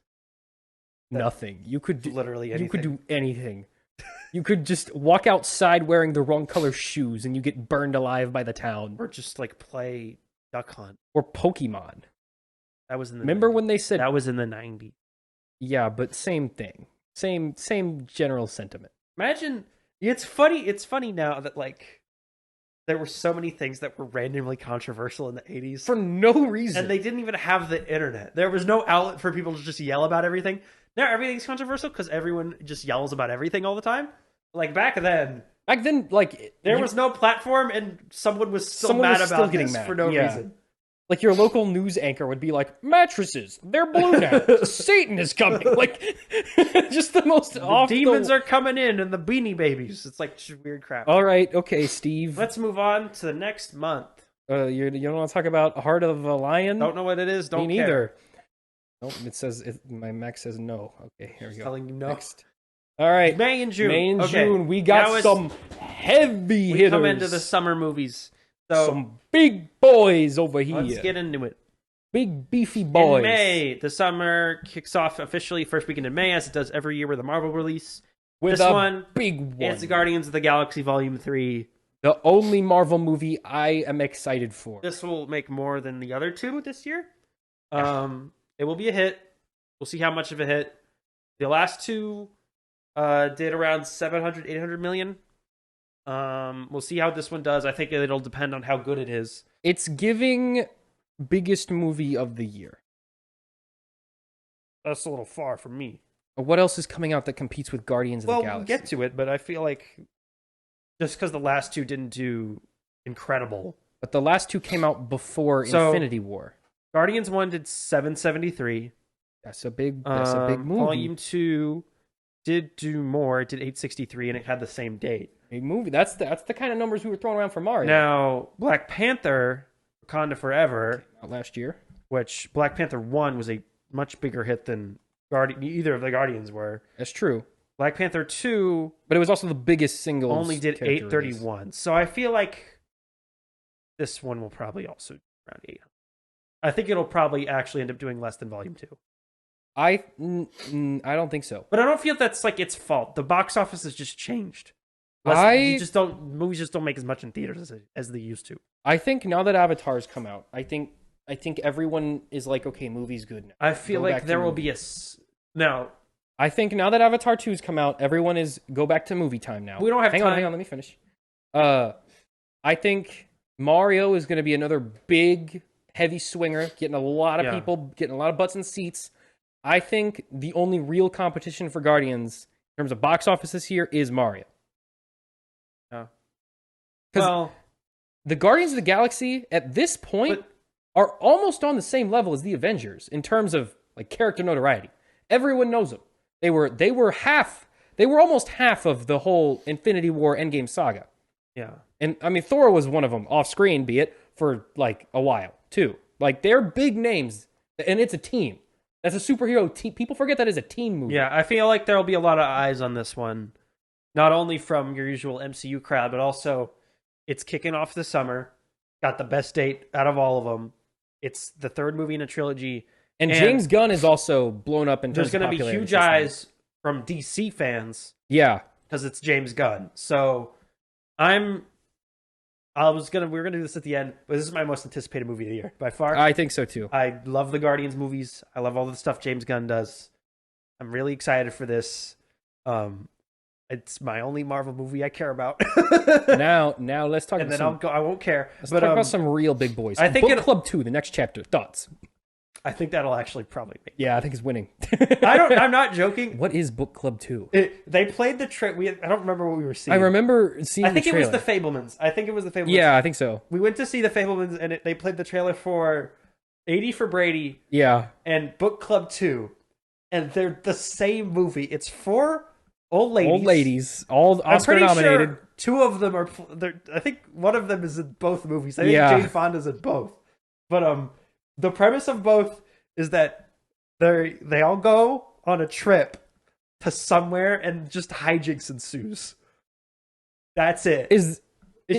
Nothing. You could do literally anything. You could do anything. You could just walk outside wearing the wrong color shoes and you get burned alive by the town. Or just like play Duck Hunt. Or Pokemon. That was in the Remember 90s. when they said that was in the 90s. Yeah, but same thing. Same general sentiment. Imagine it's funny now that like there were so many things that were randomly controversial in the 80s for no reason. And they didn't even have the internet. There was no outlet for people to just yell about everything. Now everything's controversial because everyone just yells about everything all the time. Like back then, like there was no platform, and someone was still mad about this for no reason. Like your local news anchor would be like, mattresses, they're blue now. Satan is coming. Like, just the most awful. Demons are coming in and the Beanie Babies. It's like weird crap. All right, okay, Steve. Let's move on to the next month. You don't want to talk about Heart of a Lion? Don't know what it is. Don't Me care. neither. Nope, my Mac says no. Okay, here we go. Telling you no. Next. All right. May and June. May and June. We got some heavy hitters. We come into the summer movies. So some big boys over here. Let's get into it. Big beefy boys. In May, the summer kicks off officially first weekend in May, as it does every year with a Marvel release. With this a one, big one. It's the Guardians of the Galaxy Volume 3. The only Marvel movie I am excited for. This will make more than the other two this year. It will be a hit. We'll see how much of a hit. The last two did around 700, 800 million. We'll see how this one does. I think it'll depend on how good it is. It's giving biggest movie of the year. That's a little far from me. What else is coming out that competes with Guardians of the Galaxy? We'll get to it, but I feel like just because the last two didn't do incredible. But the last two came out before Infinity War. Guardians 1 did 773. That's a big movie. Volume 2 did do more. It did 863, and it had the same date. A movie. That's the kind of numbers we were throwing around for Mario. Now, Black Panther, Wakanda Forever, Out last year. which Black Panther 1 was a much bigger hit than either of the Guardians were. That's true. Black Panther 2, but it was also the biggest single. Only did 831. So I feel like this one will probably also do around 800. I think it'll probably actually end up doing less than Volume 2. I don't think so. But I don't feel that's like its fault. The box office has just changed. Movies just don't make as much in theaters as they used to. I think now that Avatar's come out, I think everyone is like, okay, movie's good now. I feel like there will be now. I think now that Avatar 2's come out, everyone is go back to movie time now. We don't have time. Hang on, let me finish. I think Mario is going to be another big, heavy swinger, getting a lot of people, getting a lot of butts in seats. I think the only real competition for Guardians in terms of box office this year is Mario. Yeah. Because the Guardians of the Galaxy at this point are almost on the same level as the Avengers in terms of like character notoriety. Everyone knows them. They were almost half of the whole Infinity War Endgame saga. Yeah. And I mean, Thor was one of them off screen, be it for like a while too. Like they're big names, and it's a team. That's a superhero team. People forget that is a team movie. Yeah, I feel like there'll be a lot of eyes on this one, not only from your usual MCU crowd, but also it's kicking off the summer. Got the best date out of all of them. It's the third movie in a trilogy. And James Gunn is also blown up in terms of popularity. There's going to be huge eyes from DC fans. Yeah. Because it's James Gunn. So we were going to do this at the end, but this is my most anticipated movie of the year, by far. I think so, too. I love the Guardians movies. I love all the stuff James Gunn does. I'm really excited for this. It's my only Marvel movie I care about. now let's talk about I won't care. Let's talk about some real big boys. I think Book Club 2, the next chapter. Thoughts? I think that'll actually probably make Yeah, I think it's winning. I'm not joking. What is Book Club 2? They played the trailer. I don't remember what we were seeing. I remember seeing the trailer. It was the Fablemans. Yeah, I think so. We went to see the Fablemans, and they played the trailer for 80 for Brady. Yeah. And Book Club 2. And they're the same movie. It's 4 old ladies. Old ladies. All Oscar nominated. Sure 2 of them are... I think one of them is in both movies. I think Jane Fonda's in both. But the premise of both is that they all go on a trip to somewhere and just hijinks ensues. That's it. It's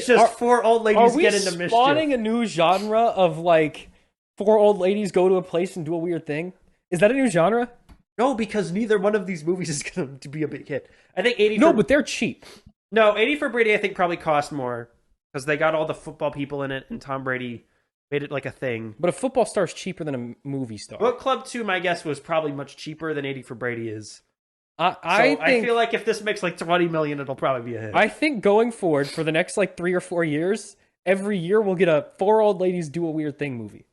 just 4 old ladies get into mischief. Are we spawning a new genre of like 4 old ladies go to a place and do a weird thing? Is that a new genre? No, because neither one of these movies is going to be a big hit. I think 80 No, but they're cheap. No, 80 for Brady I think probably cost more because they got all the football people in it and Tom Brady made it like a thing. But a football star's cheaper than a movie star. Book Club 2, my guess, was probably much cheaper than 80 for Brady is. I feel like if this makes like 20 million, it'll probably be a hit. I think going forward for the next like 3 or 4 years, every year we'll get a 4 old ladies do a weird thing movie.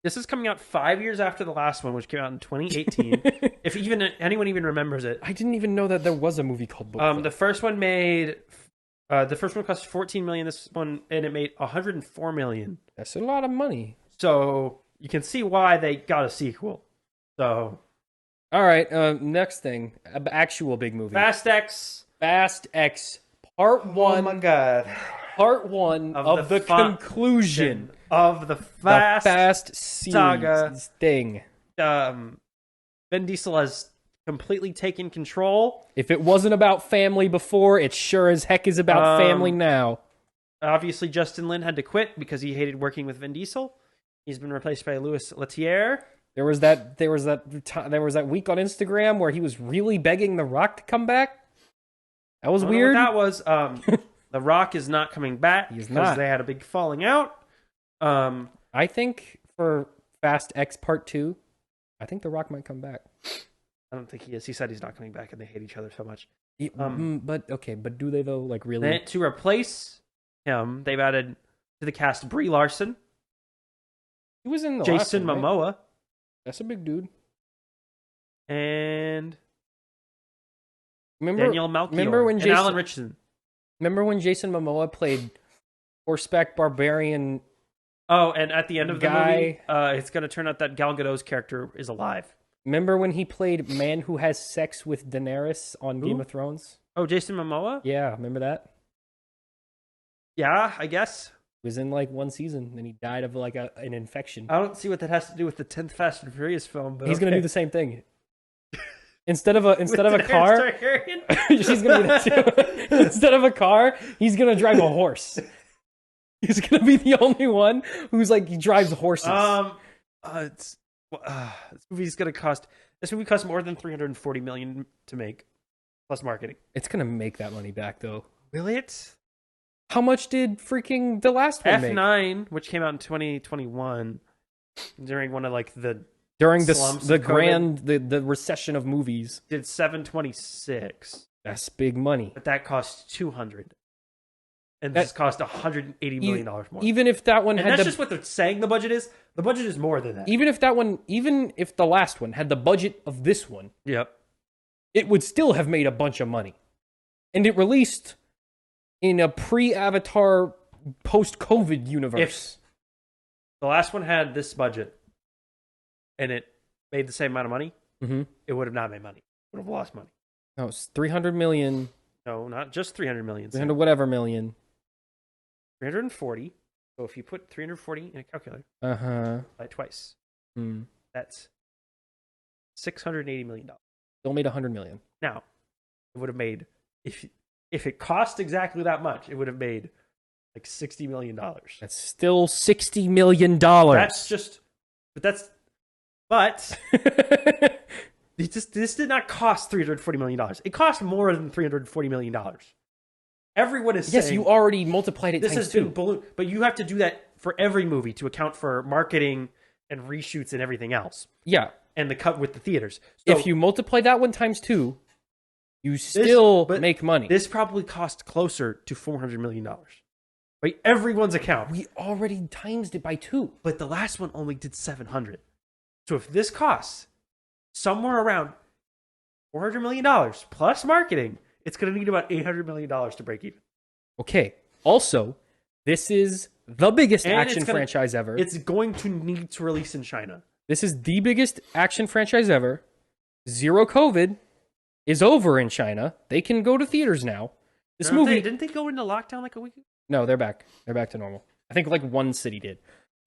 This is coming out 5 years after the last one, which came out in 2018. If anyone even remembers it. I didn't even know that there was a movie called Book Club. The first one cost 14 million. This one, and it made 104 million. That's a lot of money. So you can see why they got a sequel. So, all right. Next thing, actual big movie. Fast X Part 1. Oh my god. Part 1 of the conclusion of the Fast saga thing. Vin Diesel has completely taken control. If it wasn't about family before, it sure as heck is about family now. Obviously, Justin Lin had to quit because he hated working with Vin Diesel. He's been replaced by Louis Leterrier. There was that week on Instagram where he was really begging The Rock to come back. That was weird. That was The Rock is not coming back because they had a big falling out. I think for Fast X Part 2, I think The Rock might come back. I don't think he is. He said he's not coming back, and they hate each other so much. But do they though? Like really? To replace him, they've added to the cast Brie Larson. He was in the Jason last one, Momoa. right? That's a big dude. And Daniel Melchior. And Alan Richardson. Remember when Jason Momoa played horseback barbarian? Oh, and at the end of the movie, it's going to turn out that Gal Gadot's character is alive. Remember when he played Man Who Has Sex with Daenerys on Game of Thrones? Oh, Jason Momoa? Yeah, remember that? Yeah, I guess. He was in like one season, and he died of like an infection. I don't see what that has to do with the 10th Fast and Furious film, but He's gonna do the same thing. Instead of a car, Targaryen? she's gonna do that too. Instead of a car, he's gonna drive a horse. He's gonna be the only one who's like he drives horses. This movie cost more than $340 million to make, plus marketing. It's gonna make that money back though. Will it? How much did freaking the last one make? F9, which came out in 2021, during one of like the during slumps the of grand the recession of movies, did 726. That's big money. But that cost 200, and this cost $180 million more. Even if that one and that's just what they're saying the budget is. The budget is more than that. Even if the last one had the budget of this one, yep, it would still have made a bunch of money, and it released in a pre-Avatar, post-COVID universe. If the last one had this budget and it made the same amount of money, it would have not made money. It would have lost money. No, it's 300 million. No, not just 300 million. 300 whatever million. 340. So if you put 340 in a calculator, by twice, that's $680 million. Still made 100 million. Now, it would have made, if it cost exactly that much, it would have made like $60 million. That's still $60 million. But this did not cost $340 million. It cost more than $340 million. Everyone is saying... Yes, you already multiplied it times two. But you have to do that for every movie to account for marketing and reshoots and everything else. Yeah. And the cut with the theaters. So, if you multiply that one times two, you still make money. This probably cost closer to $400 million. By everyone's account. We already times it by two. But the last one only did 700. So if this costs somewhere around $400 million plus marketing, it's going to need about $800 million to break even. Okay. Also, this is the biggest action franchise ever. It's going to need to release in China. This is the biggest action franchise ever. Zero COVID is over in China. They can go to theaters now. This movie... Didn't they go into lockdown like a week ago? No, they're back. They're back to normal. I think like one city did.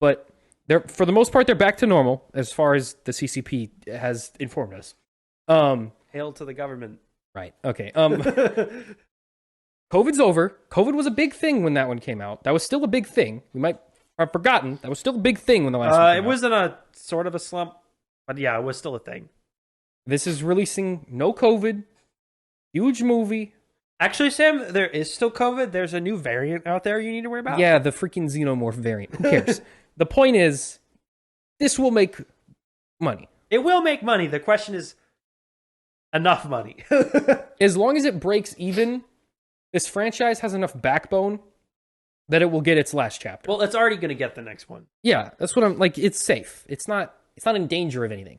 But they're for the most part, they're back to normal as far as the CCP has informed us. Hail to the government. Right. Okay. COVID's over. COVID was a big thing when that one came out. That was still a big thing. We might have forgotten. That was still a big thing when the last one came out. It was in a sort of a slump, but yeah, it was still a thing. This is releasing no COVID. Huge movie. Actually, Sam, there is still COVID. There's a new variant out there you need to worry about. Yeah, the freaking xenomorph variant. Who cares? The point is, this will make money. It will make money. The question is, enough money. As long as it breaks even, this franchise has enough backbone that it will get its last chapter. Well, it's already going to get the next one. Yeah, that's what I'm like. It's safe. It's not in danger of anything.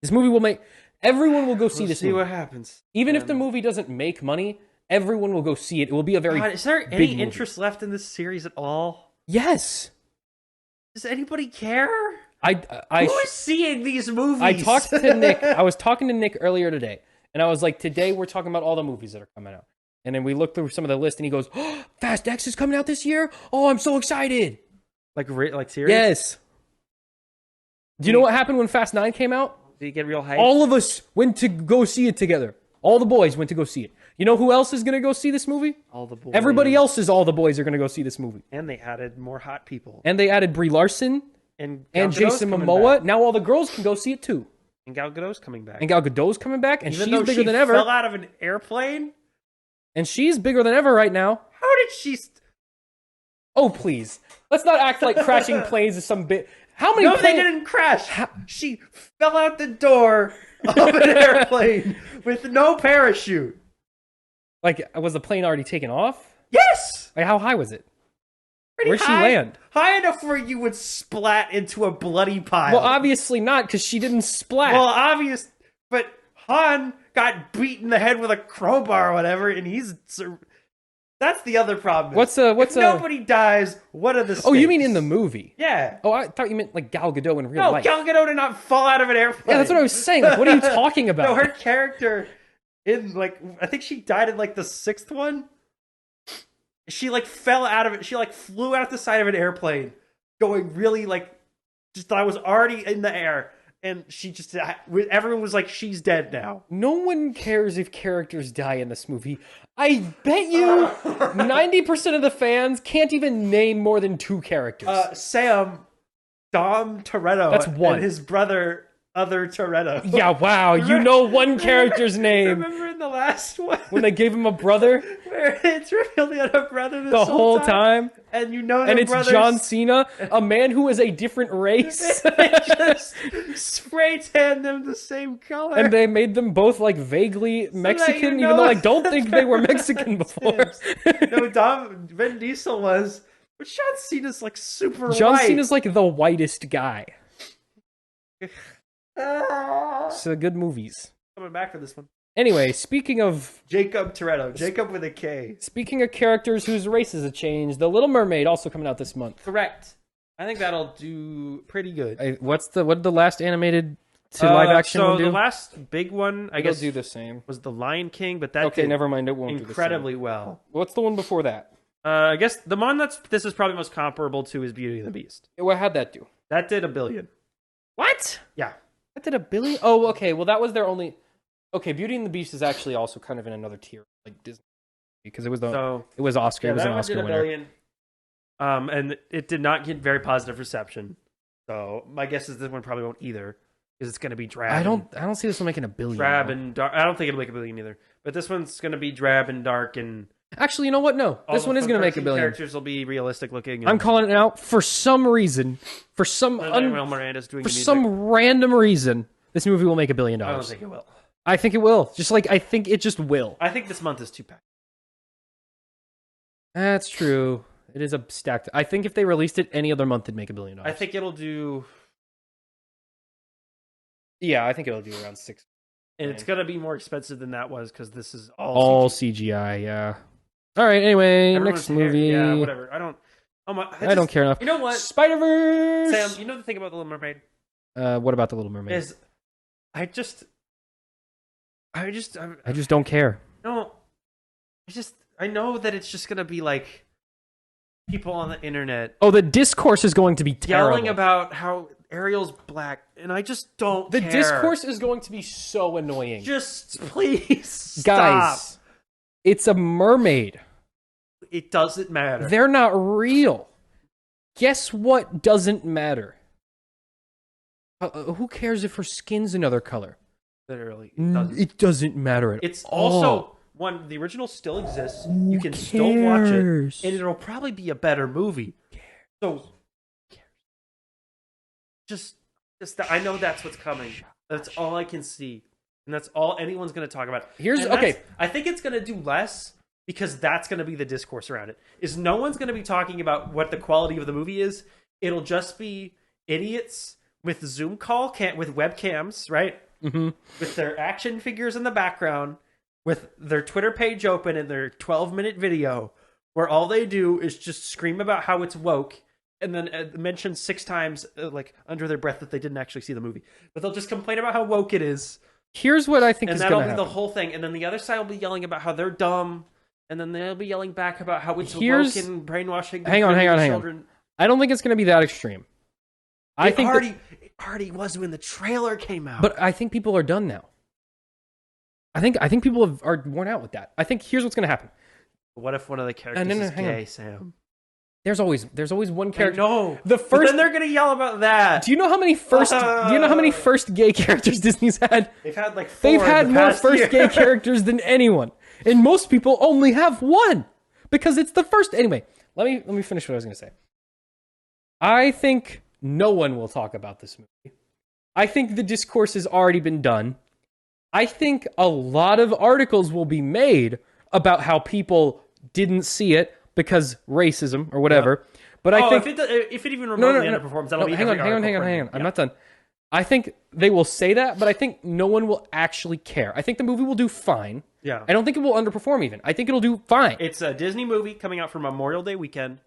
This movie will make everyone will go see this. See movie. What happens. Even if the movie doesn't make money, everyone will go see it. It will be a very. God, is there any interest left in this series at all? Yes. Does anybody care? Who is seeing these movies? I talked to Nick. I was talking to Nick earlier today, and I was like, "Today we're talking about all the movies that are coming out." And then we looked through some of the list, and he goes, "Oh, Fast X is coming out this year! Oh, I'm so excited!" Like serious? Yes. Do you know what happened when Fast 9 came out? Did you get real hype? All of us went to go see it together. All the boys went to go see it. You know who else is going to go see this movie? All the boys. Everybody else is all the boys are going to go see this movie. And they added more hot people. And they added Brie Larson and Jason Momoa. Now all the girls can go see it too. And Gal Gadot's coming back. And Gal Gadot's coming back, and Even she's bigger than ever. Fell out of an airplane. And she's bigger than ever right now. How did she? Oh please, let's not act like crashing planes is some bit. How many? No, they didn't crash. She fell out the door of an airplane with no parachute. Like, was the plane already taken off? Yes. Like, how high was it? Where'd she land? High enough where you would splat into a bloody pile. Well, obviously not, because she didn't splat. Well, but Han got beat in the head with a crowbar or whatever, and he's That's the other problem. If nobody dies, what are the stakes? Oh, you mean in the movie? Yeah. Oh, I thought you meant like Gal Gadot in real No, life. Gal Gadot did not fall out of an airplane. Yeah, that's what I was saying. Like, what are you talking about? No, her character in like I think she died in like the 6th one. She like fell out of it. She like flew out the side of an airplane, going really like just I was already in the air, and she just everyone was like, she's dead now. No one cares if characters die in this movie. I bet you 90% of the fans can't even name more than 2 characters. Dom Toretto. That's one. And his brother, Other Toretto. Yeah, wow. You know one character's name. Remember in the last one? When they gave him a brother? Where it's revealed he had a brother the whole time. And you know and it's brothers. John Cena, a man who is a different race. They just spray tan them the same color. And they made them both like vaguely Mexican, even though I don't think they were Mexican before. No, Vin Diesel was. But John Cena's like super John white. Cena's like the whitest guy. So good movies. Coming back for this one. Anyway, speaking of Jacob Toretto, Jacob with a K. Speaking of characters whose races have changed, The Little Mermaid also coming out this month. Correct. I think that'll do pretty good. What did the last animated to live action one do? So the last big one, I guess, do the same. Was The Lion King, but that did never mind. It won't incredibly do the same. well. What's the one before that? I guess the one this is probably most comparable to is Beauty and the Beast. What how'd that do? That did $1 billion. What? Yeah. That did $1 billion? Oh, okay. Well, that was their only. Okay, Beauty and the Beast is actually also kind of in another tier, like Disney, because it was it was Oscar. Yeah, it was an that Oscar did $1 winner. billion. And it did not get very positive reception. So my guess is this one probably won't either, because it's going to be drab. I don't see this one making $1 billion. Drab and dark. I don't think it'll make $1 billion either. But this one's going to be drab and dark and. Actually, you know what? No, this one is going to make $1 billion. Characters will be realistic looking. And... I'm calling it out for some reason. For some random reason, this movie will make $1 billion. I don't think it will. I think it will. I think it just will. I think this month is too packed. That's true. It is a stacked. I think if they released it any other month, it'd make $1 billion. I think it'll do. Yeah, I think it'll do around 6. And it's gonna be more expensive than that was because this is all CGI. Yeah. All right. Anyway, next movie. Yeah, whatever. I don't. I don't care enough. You know what? Spider-Verse. Sam, you know the thing about The Little Mermaid? What about The Little Mermaid? Is I just don't care. No, I know that it's just gonna be like people on the internet. Oh, the discourse is going to be terrible. Yelling about how Ariel's black, and I just don't care. The discourse is going to be so annoying. Just please stop. Guys, it's a mermaid. It doesn't matter. They're not real. Guess what doesn't matter? Who cares if her skin's another color? Literally, it doesn't matter at all. It's also one. The original still exists. You can still watch it, and it'll probably be a better movie. So, just I know that's what's coming. That's all I can see, and that's all anyone's going to talk about. I think it's going to do less because that's going to be the discourse around it. Is no one's going to be talking about what the quality of the movie is. It'll just be idiots with Zoom call, with webcams, right? Mm-hmm. With their action figures in the background, with their Twitter page open and their 12-minute video, where all they do is just scream about how it's woke, and then mention 6 times, like under their breath, that they didn't actually see the movie. But they'll just complain about how woke it is. Here's what I think is going to happen. And that'll be the whole thing. And then the other side will be yelling about how they're dumb, and then they'll be yelling back about how it's woke and brainwashing. Hang on. I don't think it's going to be that extreme. It already was when the trailer came out. But I think people are done now. I think people are worn out with that. I think here's what's going to happen. What if one of the characters is gay, Sam? There's always one character. No, then they're gonna yell about that. Do you know how many first gay characters Disney's had? They've had like 4. They've had more first gay characters than anyone, and most people only have one because it's the first. Anyway, let me finish what I was gonna say. I think no one will talk about this movie. I think the discourse has already been done. I think a lot of articles will be made about how people didn't see it because racism or whatever. Yeah. But I think if it even remotely underperforms, that'll be hang on. Yeah. I'm not done. I think they will say that, but I think no one will actually care. I think the movie will do fine. Yeah. I don't think it will underperform even. I think it'll do fine. It's a Disney movie coming out for Memorial Day weekend,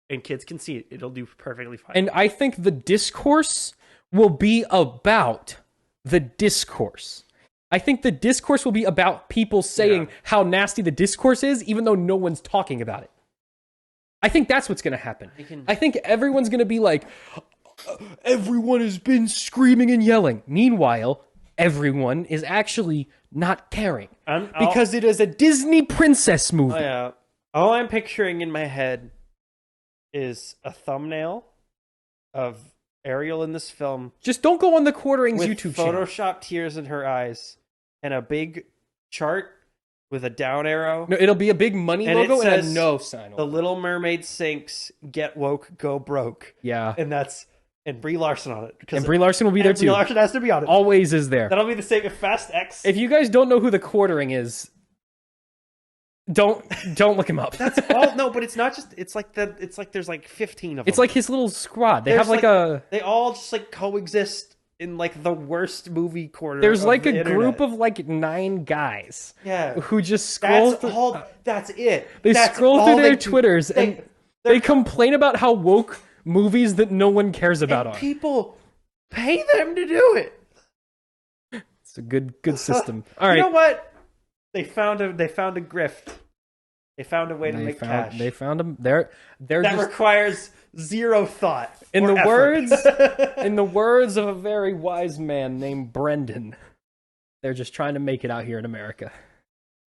and kids can see it. It'll do perfectly fine. And I think the discourse will be about the discourse. I think the discourse will be about people saying how nasty the discourse is, even though no one's talking about it. I think that's what's going to happen. I think everyone's going to be like, everyone has been screaming and yelling. Meanwhile, everyone is actually not caring. Because it is a Disney princess movie. Oh, yeah. All I'm picturing in my head is a thumbnail of Ariel in this film. Just don't go on the Quartering's with YouTube channel. Photoshopped tears in her eyes and a big chart with a down arrow. No, it'll be a big money logo and a no sign. The Little Mermaid sinks, get woke, go broke. Yeah. And Brie Larson on it. And Brie Larson will be there too. Brie Larson has to be on it. Always is there. That'll be the same if Fast X. If you guys don't know who the Quartering is, don't look him up. That's all. No, but it's not just. It's like there's like 15 of them. It's like his little squad. They have like a. They all just like coexist in like the worst movie corner. There's like a internet. group of like 9 guys. Yeah. Who just scroll. That's it. They scroll through their Twitters and they complain about how woke movies that no one cares about are. People pay them to do it. It's a good system. All right. You know what? They found a grift. They found a way to make cash. They found them. That requires zero thought. In the words of a very wise man named Brendan, they're just trying to make it out here in America.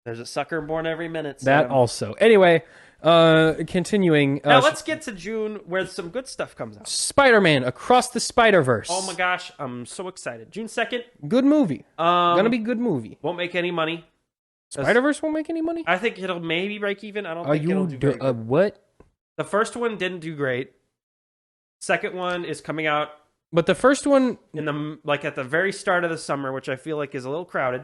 There's a sucker born every minute. Sam. That also. Anyway, continuing. Now let's get to June, where some good stuff comes out. Spider-Man Across the Spider-Verse. Oh my gosh, I'm so excited. June 2nd. Good movie. Gonna be good movie. Won't make any money. Spider-Verse won't make any money? I think it'll maybe break even. I don't think it'll do very good. What? The first one didn't do great. Second one is coming out. But the first one in the at the very start of the summer, which I feel like is a little crowded.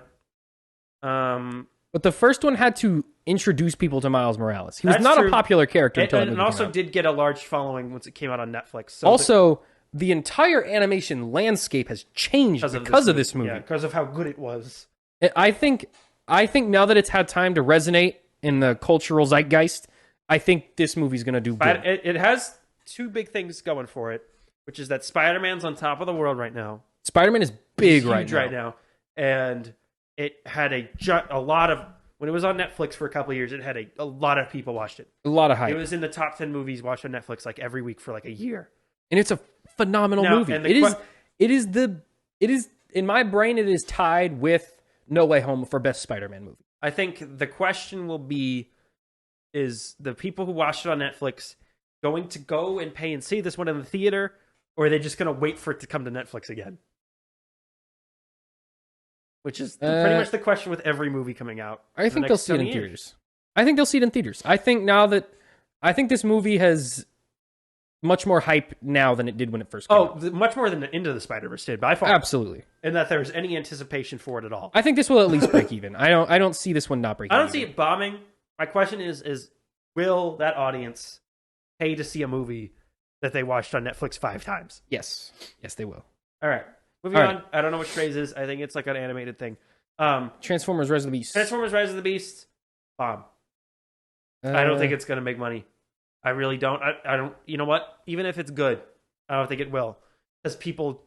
But the first one had to introduce people to Miles Morales. He was not a popular character until and also did get a large following once it came out on Netflix. So also, the entire animation landscape has changed because of this movie. Yeah, because of how good it was. I think now that it's had time to resonate in the cultural zeitgeist, I think this movie's going to do good. It has 2 big things going for it, which is that Spider-Man's on top of the world right now. Spider-Man is big right now. And it had a lot of... When it was on Netflix for a couple of years, it had a lot of people watched it. A lot of hype. It was in the top 10 movies watched on Netflix like every week for like a year. And it's a phenomenal movie. It is in my brain, it is tied with No Way Home for best Spider-Man movie. I think the question will be, is the people who watched it on Netflix going to go and pay and see this one in the theater, or are they just going to wait for it to come to Netflix again? Which is pretty much the question with every movie coming out. I think they'll see it in theaters. I think this movie has much more hype now than it did when it first came out. Much more than Into the Spider-Verse did, by far. Absolutely. And that there's any anticipation for it at all. I think this will at least break even. I don't see this one not breaking even. I don't see it bombing. My question is will that audience pay to see a movie that they watched on Netflix 5 times? Yes. Yes, they will. All right. Moving on. I don't know what Craze is. I think it's like an animated thing. Transformers Rise of the Beast. Transformers Rise of the Beast. Bomb. I don't think it's going to make money. I really don't. I don't. You know what? Even if it's good, I don't think it will. Because people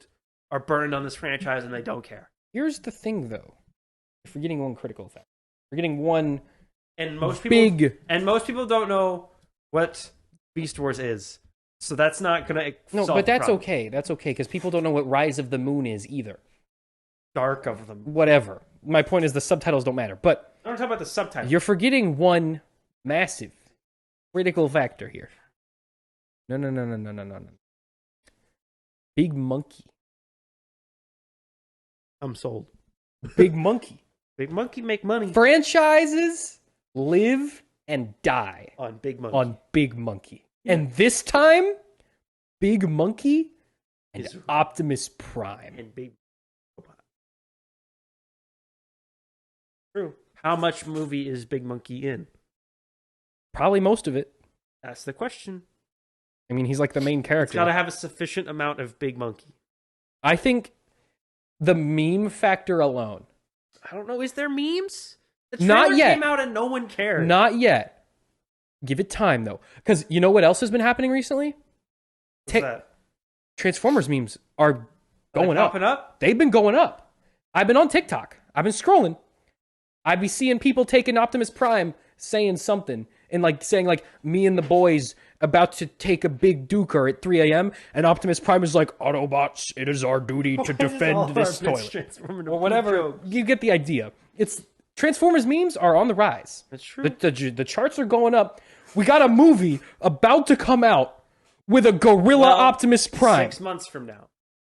are burned on this franchise and they don't care. Here's the thing, though. You're forgetting one critical fact. You're getting one and most people don't know what Beast Wars is. So that's not going to No, but that's okay. That's okay, because people don't know what Rise of the Moon is either. Dark of them. Whatever. My point is the subtitles don't matter. But I'm talking about the subtitles. You're forgetting one massive critical factor here. No. Big Monkey. I'm sold. Big Monkey. Big Monkey make money. Franchises live and die on Big Monkey. Yeah. And this time, Big Monkey and Optimus Prime. And Big True. How much movie is Big Monkey in? Probably most of it. That's the question. I mean, he's like the main character. It's got to have a sufficient amount of Big Monkey. I think the meme factor alone. I don't know. Is there memes? The trailer came out and no one cared. Not yet. Give it time, though. Because you know what else has been happening recently? What's that? Transformers memes are going up. They've been going up. I've been on TikTok. I've been scrolling. I'd be seeing people taking Optimus Prime saying something and like saying like me and the boys about to take a big duker at 3 a.m. and Optimus Prime is like, Autobots, it is our duty to defend this toilet. Or whatever. You get the idea. It's Transformers memes are on the rise. That's true. The charts are going up. We got a movie about to come out with a gorilla Optimus Prime. 6 months from now.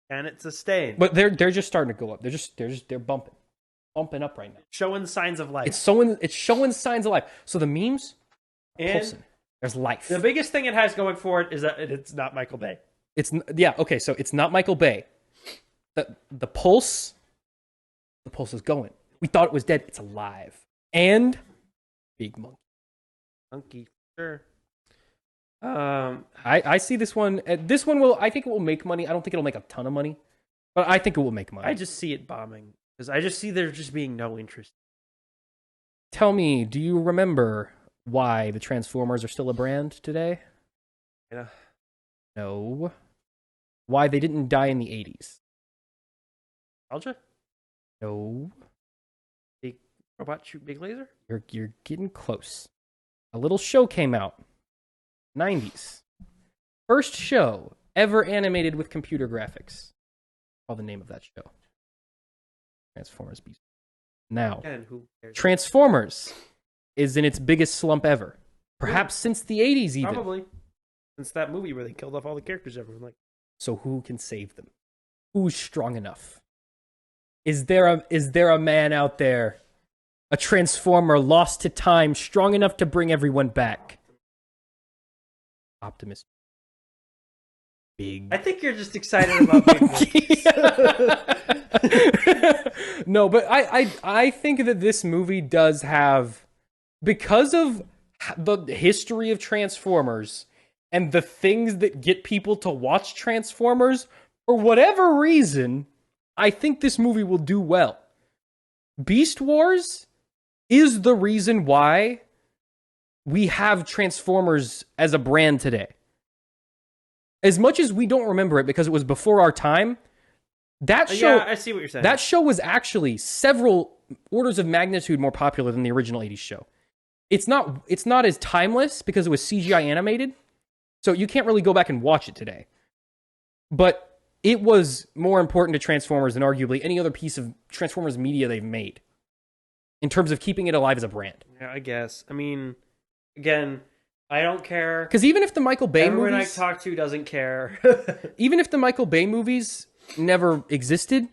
And it's sustained. But they're just starting to go up. They're bumping up right now. Showing signs of life. It's showing signs of life. So the memes pulsing. There's life. The biggest thing it has going for it is that it's not Michael Bay. Okay, so it's not Michael Bay. The pulse is going. We thought it was dead. It's alive. And big monkey. Monkey, sure. I see this one. This one I think it will make money. I don't think it'll make a ton of money, but I think it will make money. I just see it bombing because I just see there just being no interest. Tell me, do you remember why the Transformers are still a brand today? Yeah. No. Why they didn't die in the 80s? Nostalgia? No. Big robot shoot big laser? You're getting close. A little show came out. 90s. First show ever animated with computer graphics. Call the name of that show. Transformers Beast. Now, Again, who cares? Transformers is in its biggest slump ever. Perhaps since the 80s even. Probably. Since that movie where they killed off all the characters, everyone like. So who can save them? Who's strong enough? Is there a man out there, a Transformer lost to time, strong enough to bring everyone back? Optimus. Big. I think you're just excited about big No, but I think that this movie does have, because of the history of Transformers and the things that get people to watch Transformers, for whatever reason, I think this movie will do well. Beast Wars is the reason why we have Transformers as a brand today. As much as we don't remember it because it was before our time, that show... Yeah, I see what you're saying. That show was actually several orders of magnitude more popular than the original 80s show. It's not as timeless because it was CGI animated, so you can't really go back and watch it today. But it was more important to Transformers than arguably any other piece of Transformers media they've made in terms of keeping it alive as a brand. Yeah, I guess. I mean, again, I don't care. Because even if the Michael Bay Everyone movies... I talk to doesn't care. Even if the Michael Bay movies never existed,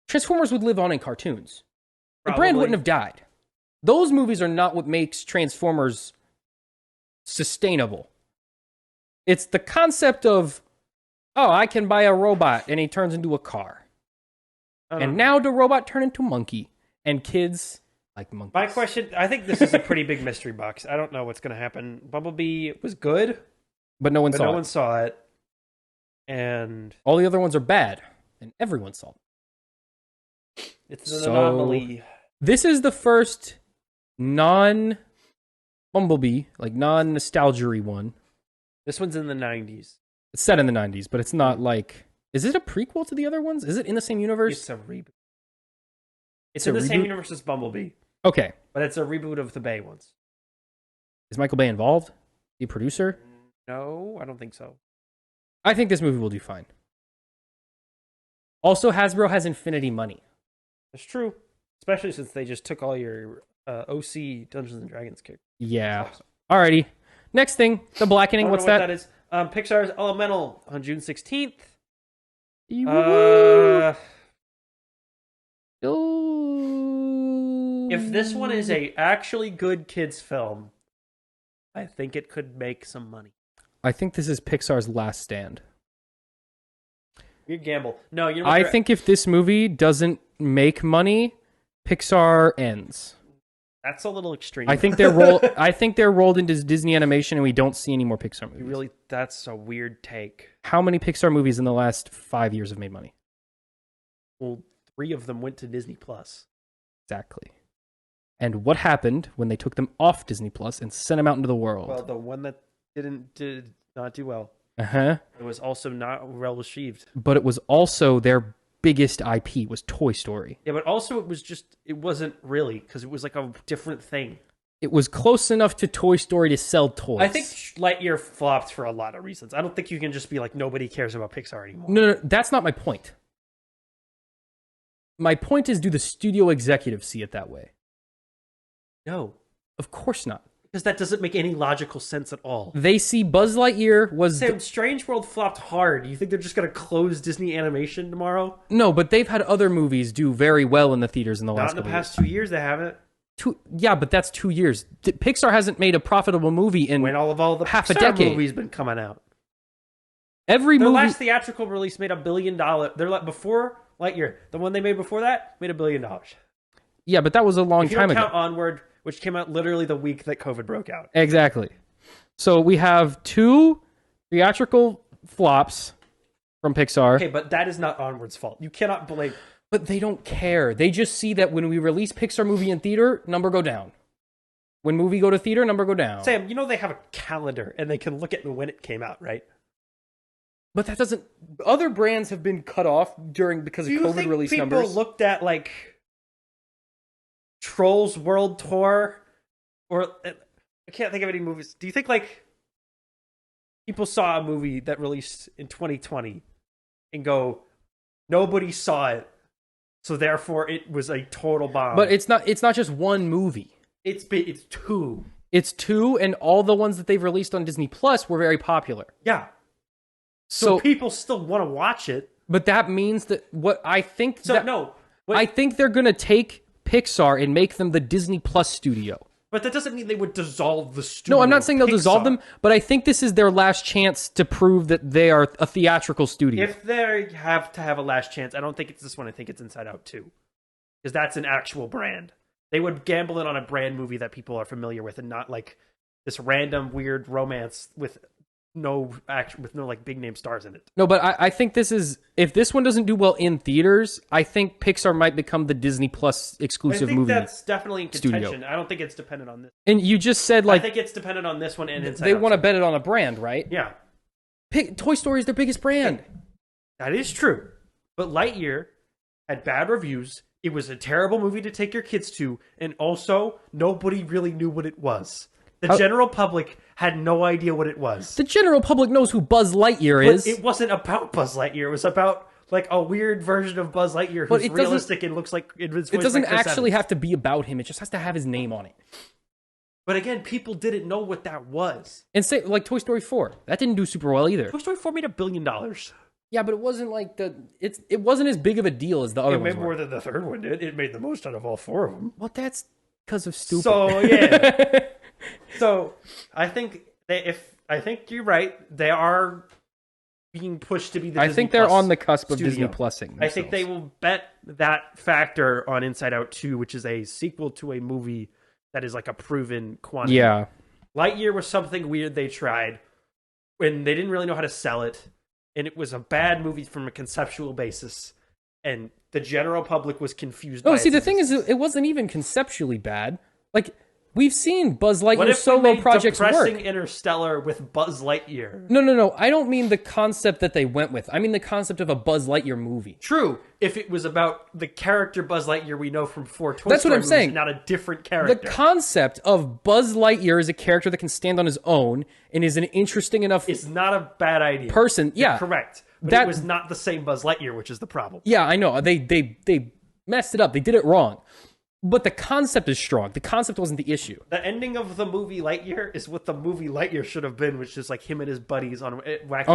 Transformers would live on in cartoons. The brand wouldn't have died. Those movies are not what makes Transformers sustainable. It's the concept of, oh, I can buy a robot and he turns into a car. And now the robot turned into a monkey. And kids like monkeys. My question, I think this is a pretty big mystery box. I don't know what's going to happen. Bumblebee was good, but no one saw it. And all the other ones are bad. And everyone saw them. It's an anomaly. This is the first non-Bumblebee, like non-nostalgia-y one. This one's in the 90s. It's set in the 90s, but it's not like... Is it a prequel to the other ones? Is it in the same universe? It's a reboot. It's in the same universe as Bumblebee. Okay. But it's a reboot of the Bay ones. Is Michael Bay involved? The producer? No, I don't think so. I think this movie will do fine. Also, Hasbro has infinity money. That's true. Especially since they just took all your OC Dungeons and Dragons characters. Yeah. Alrighty. Next thing, The Blackening. What's that? That is Pixar's Elemental on June 16th. If this one is a actually good kids film, I think it could make some money. I think this is Pixar's last stand. You gamble. No, you know. I think if this movie doesn't make money, Pixar ends. That's a little extreme. I think they're rolled into Disney Animation, and we don't see any more Pixar movies. That's a weird take. How many Pixar movies in the last 5 years have made money? Well, 3 of them went to Disney Plus. Exactly. and what happened when they took them off Disney Plus and sent them out into the world. Well, the one that did not do well. Uh-huh. It was also not well received. But it was also their biggest IP was Toy Story. Yeah, but also it wasn't really, because it was like a different thing. It was close enough to Toy Story to sell toys. I think Lightyear flopped for a lot of reasons. I don't think you can just be like, nobody cares about Pixar anymore. No, that's not my point. My point is, do the studio executives see it that way? No. Of course not. Because that doesn't make any logical sense at all. They see Buzz Lightyear was... Sam, Strange World flopped hard. You think they're just going to close Disney Animation tomorrow? No, but they've had other movies do very well in the theaters in the last couple years. Not in the past 2 years, they haven't. Yeah, but that's 2 years. Pixar hasn't made a profitable movie in when all the half Pixar a decade. Movies been coming out. Their last theatrical release made $1 billion. They're like before Lightyear. The one they made before that made $1 billion. Yeah, but that was a long time ago. Count Onward, which came out literally the week that COVID broke out. Exactly. So we have 2 theatrical flops from Pixar. Okay, but that is not Onward's fault. You cannot blame. But they don't care. They just see that when we release Pixar movie in theater, number go down. When movie go to theater, number go down. Sam, you know they have a calendar and they can look at when it came out, right? But that doesn't... Other brands have been cut off because of COVID release numbers. People looked at, like, Trolls World Tour, or... I can't think of any movies. Do you think, like, people saw a movie that released in 2020 and go, nobody saw it, so therefore it was a total bomb? But it's not just one movie. It's 2. It's 2, and all the ones that they've released on Disney Plus were very popular. Yeah. So people still want to watch it. But that means that I think they're going to take Pixar and make them the Disney Plus studio. But that doesn't mean they would dissolve the studio. No, I'm not saying they'll dissolve them, but I think this is their last chance to prove that they are a theatrical studio. If they have to have a last chance, I don't think it's this one. I think it's Inside Out 2. Because that's an actual brand. They would gamble it on a brand movie that people are familiar with and not like this random weird romance with no like big name stars in it. No, but I think this is, if this one doesn't do well in theaters, I think Pixar might become the Disney Plus exclusive movie. I think that's definitely in contention. Studio. I don't think it's dependent on this. And you just said like I think it's dependent on this one and Inside they Out want to 2. bet it on a brand, right? Yeah. Toy Story is their biggest brand. That is true. But Lightyear had bad reviews. It was a terrible movie to take your kids to, and also nobody really knew what it was. The general public had no idea what it was. The general public knows who Buzz Lightyear is. It wasn't about Buzz Lightyear. It was about like a weird version of Buzz Lightyear who's realistic and looks like it doesn't actually have to be about him. It just has to have his name on it. But again, people didn't know what that was. And say like Toy Story 4, that didn't do super well either. Toy Story 4 made $1 billion. Yeah, but it wasn't like it wasn't as big of a deal as the other ones. It made more than the third one did. It made the most out of all 4 of them. Well, that's because of stupid. So yeah. So I think you're right. They are being pushed to be the Disney think they're Plus on the cusp of studio. Disney Plusing themselves. I think they will bet that factor on Inside Out 2, which is a sequel to a movie that is like a proven quantity. Yeah. Lightyear was something weird they tried when they didn't really know how to sell it, and it was a bad movie from a conceptual basis, and the general public was confused. No, see, the thing is, it wasn't even conceptually bad. Like, we've seen Buzz Lightyear solo projects work. Interstellar with Buzz Lightyear. No. I don't mean the concept that they went with. I mean the concept of a Buzz Lightyear movie. True. If it was about the character Buzz Lightyear we know from 4 Toy Story That's what I'm movies, saying. Not a different character. The concept of Buzz Lightyear as a character that can stand on his own and is an interesting enough It's not a bad idea. person. Yeah. You're correct. But it was not the same Buzz Lightyear, which is the problem. Yeah, I know. They messed it up. They did it wrong. But the concept is strong. The concept wasn't the issue. The ending of the movie Lightyear is what the movie Lightyear should have been, which is like him and his buddies on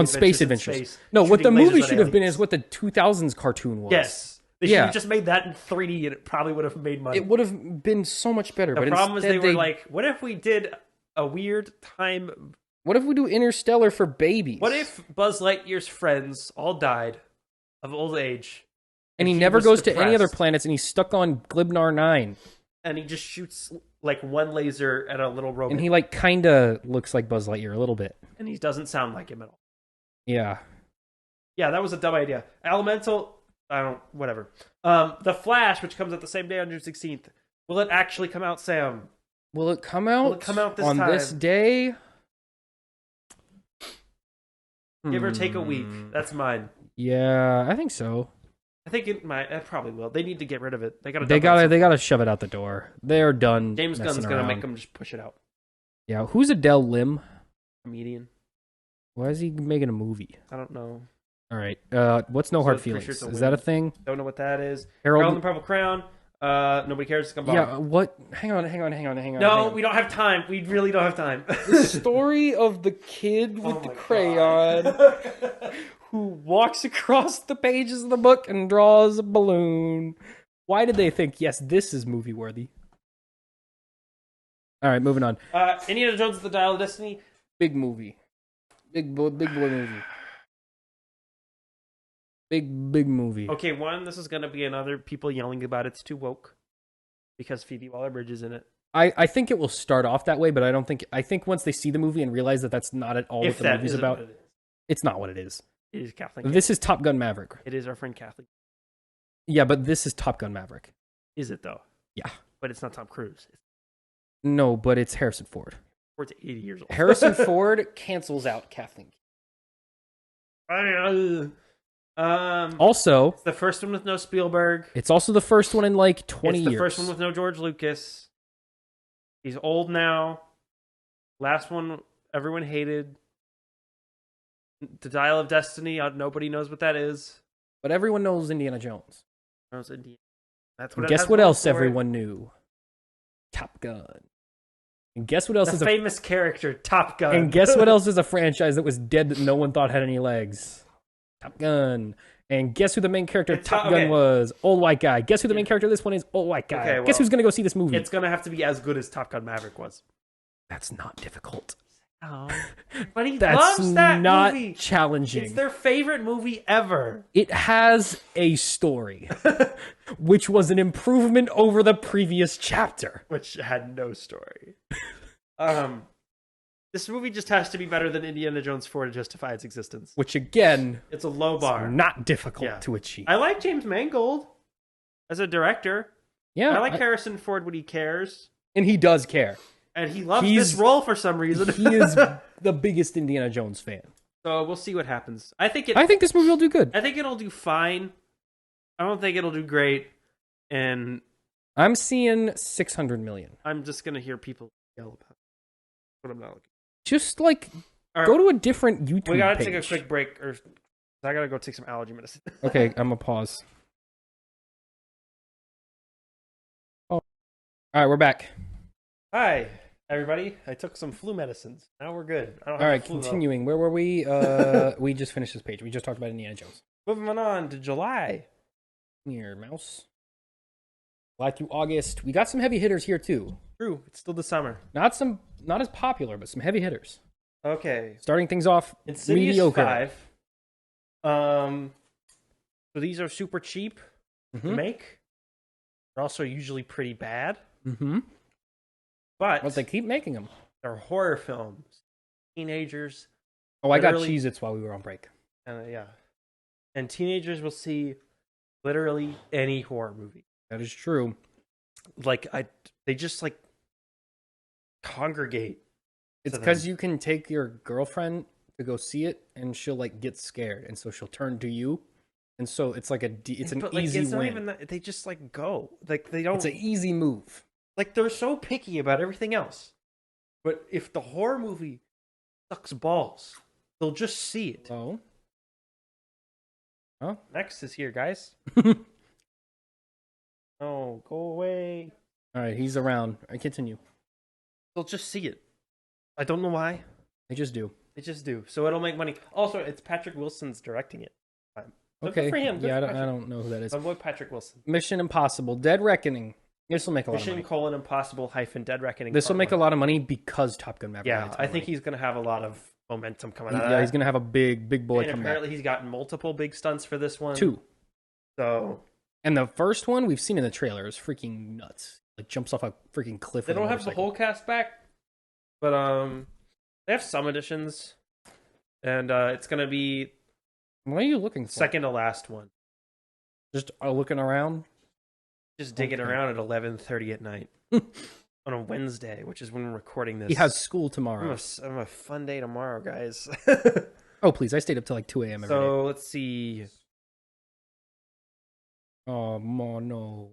space adventures. No, what the movie should have been is what the 2000s cartoon was. Yes. They should have just made that in 3D and it probably would have made money. It would have been so much better. The problem was they were like, what if we did a weird time... What if we do Interstellar for babies? What if Buzz Lightyear's friends all died of old age... And he never goes to any other planets, and he's stuck on Glibnar 9. And he just shoots, like, one laser at a little robot. And he, like, kind of looks like Buzz Lightyear a little bit. And he doesn't sound like him at all. Yeah. Yeah, that was a dumb idea. Elemental, whatever. The Flash, which comes out the same day on June 16th, Will it actually come out, Sam? Will it come out? Will it come out this on time? this day? Give or take a week. That's mine. Yeah, I think so. I think it probably will. They need to get rid of it. They gotta shove it out the door. They're done. James Gunn's gonna make them just push it out. Yeah, who's Adele Lim? Comedian. Why is he making a movie? I don't know. All right. What's No Hard Feelings? Is that a thing? Don't know what that is. Harold and the Purple Crown. Nobody cares. Yeah. What? Hang on. No, we don't have time. We really don't have time. The story of the kid with the crayon who walks across the pages of the book and draws a balloon. Why did they think, yes, this is movie worthy? All right, moving on. Indiana Jones and the Dial of Destiny. Big movie. Big boy movie. Big movie. Okay, this is going to be another people yelling about it's too woke because Phoebe Waller-Bridge is in it. I think it will start off that way, but I think once they see the movie and realize that that's not at all what the movie's about, it's not what it is. It is Kathleen. This is Top Gun Maverick. It is our friend Kathleen. Yeah, but this is Top Gun Maverick. Is it though? Yeah. But it's not Tom Cruise. No, but it's Harrison Ford. Ford's 80 years old. Harrison Ford cancels out Kathleen. Also, it's the first one with no Spielberg. It's also the first one in like 20 years. It's the first one with no George Lucas. He's old now. Last one everyone hated. The Dial of Destiny. Nobody knows what that is. But everyone knows Indiana Jones. Knows Indiana. That's what. Guess what else everyone knew? Top Gun. And guess what else is a famous character? Top Gun. And guess what else is a franchise that was dead that no one thought had any legs? Top Gun. And guess who the main character of Top Gun was? Old white guy. Guess who the main character of this one is? Old white guy. Okay, guess who's going to go see this movie? It's going to have to be as good as Top Gun Maverick was. That's not difficult. Oh. But he loves that not movie. Challenging. It's their favorite movie ever. It has a story, which was an improvement over the previous chapter. Which had no story. This movie just has to be better than Indiana Jones 4 to justify its existence. Which, again, it's a low bar. Not difficult to achieve. I like James Mangold as a director. Yeah. I like Harrison Ford when he cares. And he does care. And he loves this role for some reason. He is the biggest Indiana Jones fan. So we'll see what happens. I think this movie will do good. I think it'll do fine. I don't think it'll do great. And I'm seeing 600 million. I'm just going to hear people yell about it. But I'm not looking. Just like go to a different YouTube page. We got to take a quick break. I got to go take some allergy medicine. Okay, I'm going to pause. Oh. All right, we're back. Hi, everybody. I took some flu medicines. Now we're good. All right, continuing. Where were we? We just finished this page. We just talked about Indiana Jones. Moving on to July. Here, mouse. July through August. We got some heavy hitters here, too. True. It's still the summer. Not as popular, but some heavy hitters. Okay. Starting things off Insidious mediocre. 5. So these are super cheap to make. They're also usually pretty bad. Mm-hmm. But they keep making them. They're horror films. Teenagers. Oh, I got Cheez-Its while we were on break. Yeah. And teenagers will see literally any horror movie. That is true. They just congregate. It's because you can take your girlfriend to go see it, and she'll get scared, and so she'll turn to you, and so it's an easy win. Not even that, they just go they don't. It's an easy move. They're so picky about everything else, but if the horror movie sucks balls, they'll just see it. Oh, next is here, guys. Oh, go away. All right, he's around. I continue. They'll just see it. I don't know why. They just do. They just do. So it'll make money. Also, it's Patrick Wilson's directing it. So okay. Good for him. I don't know who that is. My boy Patrick Wilson. Mission Impossible: Dead Reckoning. This will make a lot of money. Mission: Impossible - Dead Reckoning. This will make a lot of money because Top Gun Maverick. Yeah, I think he's going to have a lot of momentum coming out of that. Yeah, he's going to have a big boy and come apparently back. He's gotten multiple big stunts for this one. 2. So. And the first one we've seen in the trailer is freaking nuts. Jumps off a freaking cliff. They don't have the whole cast back, but they have some additions, and it's gonna be. What are you looking for? Second to last one. Just looking around. Just digging around at 11:30 at night on a Wednesday, which is when we're recording this. He has school tomorrow. I'm a fun day tomorrow, guys. Oh, please. I stayed up till like 2 a.m. every day. So let's see. Oh, no.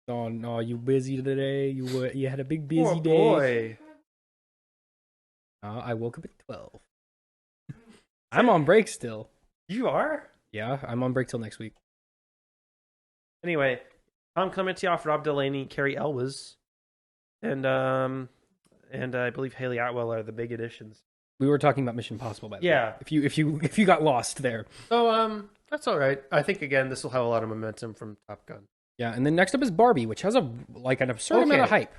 Oh, no. You busy today? You had a big busy day? Boy. I woke up at 12. I'm on break still. You are? Yeah, I'm on break till next week. Anyway, Tom Clementieff, Rob Delaney, Carrie Elwes, and I believe Haley Atwell are the big additions. We were talking about Mission Impossible, by the way. If you got lost there. So that's all right. I think again this will have a lot of momentum from Top Gun. Yeah, and then next up is Barbie, which has an absurd amount of hype.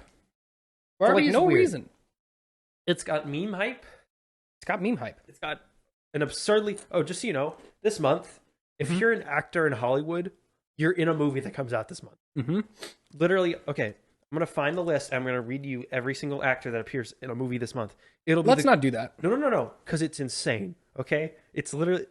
Barbie for no reason. It's got meme hype. It's got meme hype. It's got an absurdly. Oh, just so you know, this month, if you're an actor in Hollywood, you're in a movie that comes out this month. Mm-hmm. Literally, okay. I'm gonna find the list. I'm gonna read you every single actor that appears in a movie this month. Let's not do that. No, because it's insane. Okay, it's literally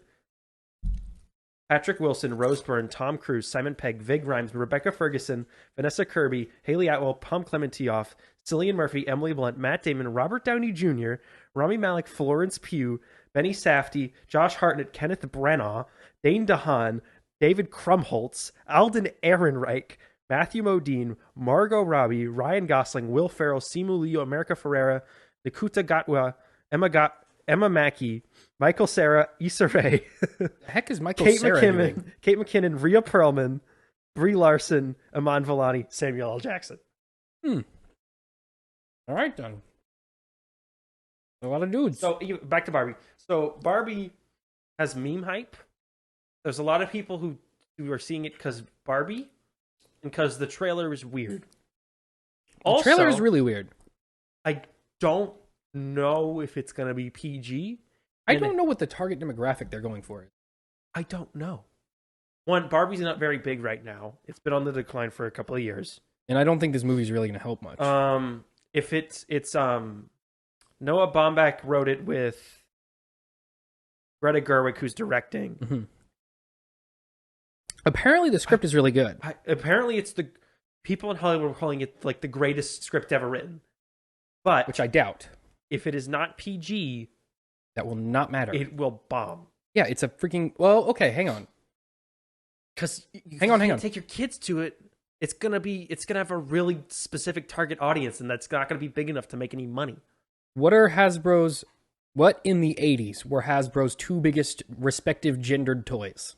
Patrick Wilson, Rose Byrne, Tom Cruise, Simon Pegg, Vig Rhymes, Rebecca Ferguson, Vanessa Kirby, Haley Atwell, Tom Clementieff, Cillian Murphy, Emily Blunt, Matt Damon, Robert Downey Jr., Rami Malek, Florence Pugh, Benny Safdie, Josh Hartnett, Kenneth Branagh, Dane DeHaan, David Krumholtz, Alden Ehrenreich, Matthew Modine, Margot Robbie, Ryan Gosling, Will Ferrell, Simu Liu, America Ferrera, Nikuta Gatwa, Emma Mackey, Michael Cera, Issa Rae. The heck is Michael Kate Cera doing? Kate McKinnon, Rhea Perlman, Brie Larson, Aman Vellani, Samuel L. Jackson. All right, then. A lot of dudes. So back to Barbie. So Barbie has meme hype. There's a lot of people who are seeing it because Barbie and because the trailer is weird. The trailer is really weird. I don't know if it's going to be PG. I don't know what the target demographic they're going for is. I don't know. One, Barbie's not very big right now. It's been on the decline for a couple of years. And I don't think this movie's really going to help much. If it's Noah Baumbach wrote it with Greta Gerwig, who's directing. Mm-hmm. Apparently the script is really good. Apparently it's the people in Hollywood were calling it like the greatest script ever written. But which I doubt. If it is not PG, that will not matter. It will bomb. Yeah, it's a freaking... Well, okay, hang on. Because hang on. Take your kids to it. It's gonna have a really specific target audience, and that's not gonna be big enough to make any money. What in the 80s were Hasbro's two biggest respective gendered toys?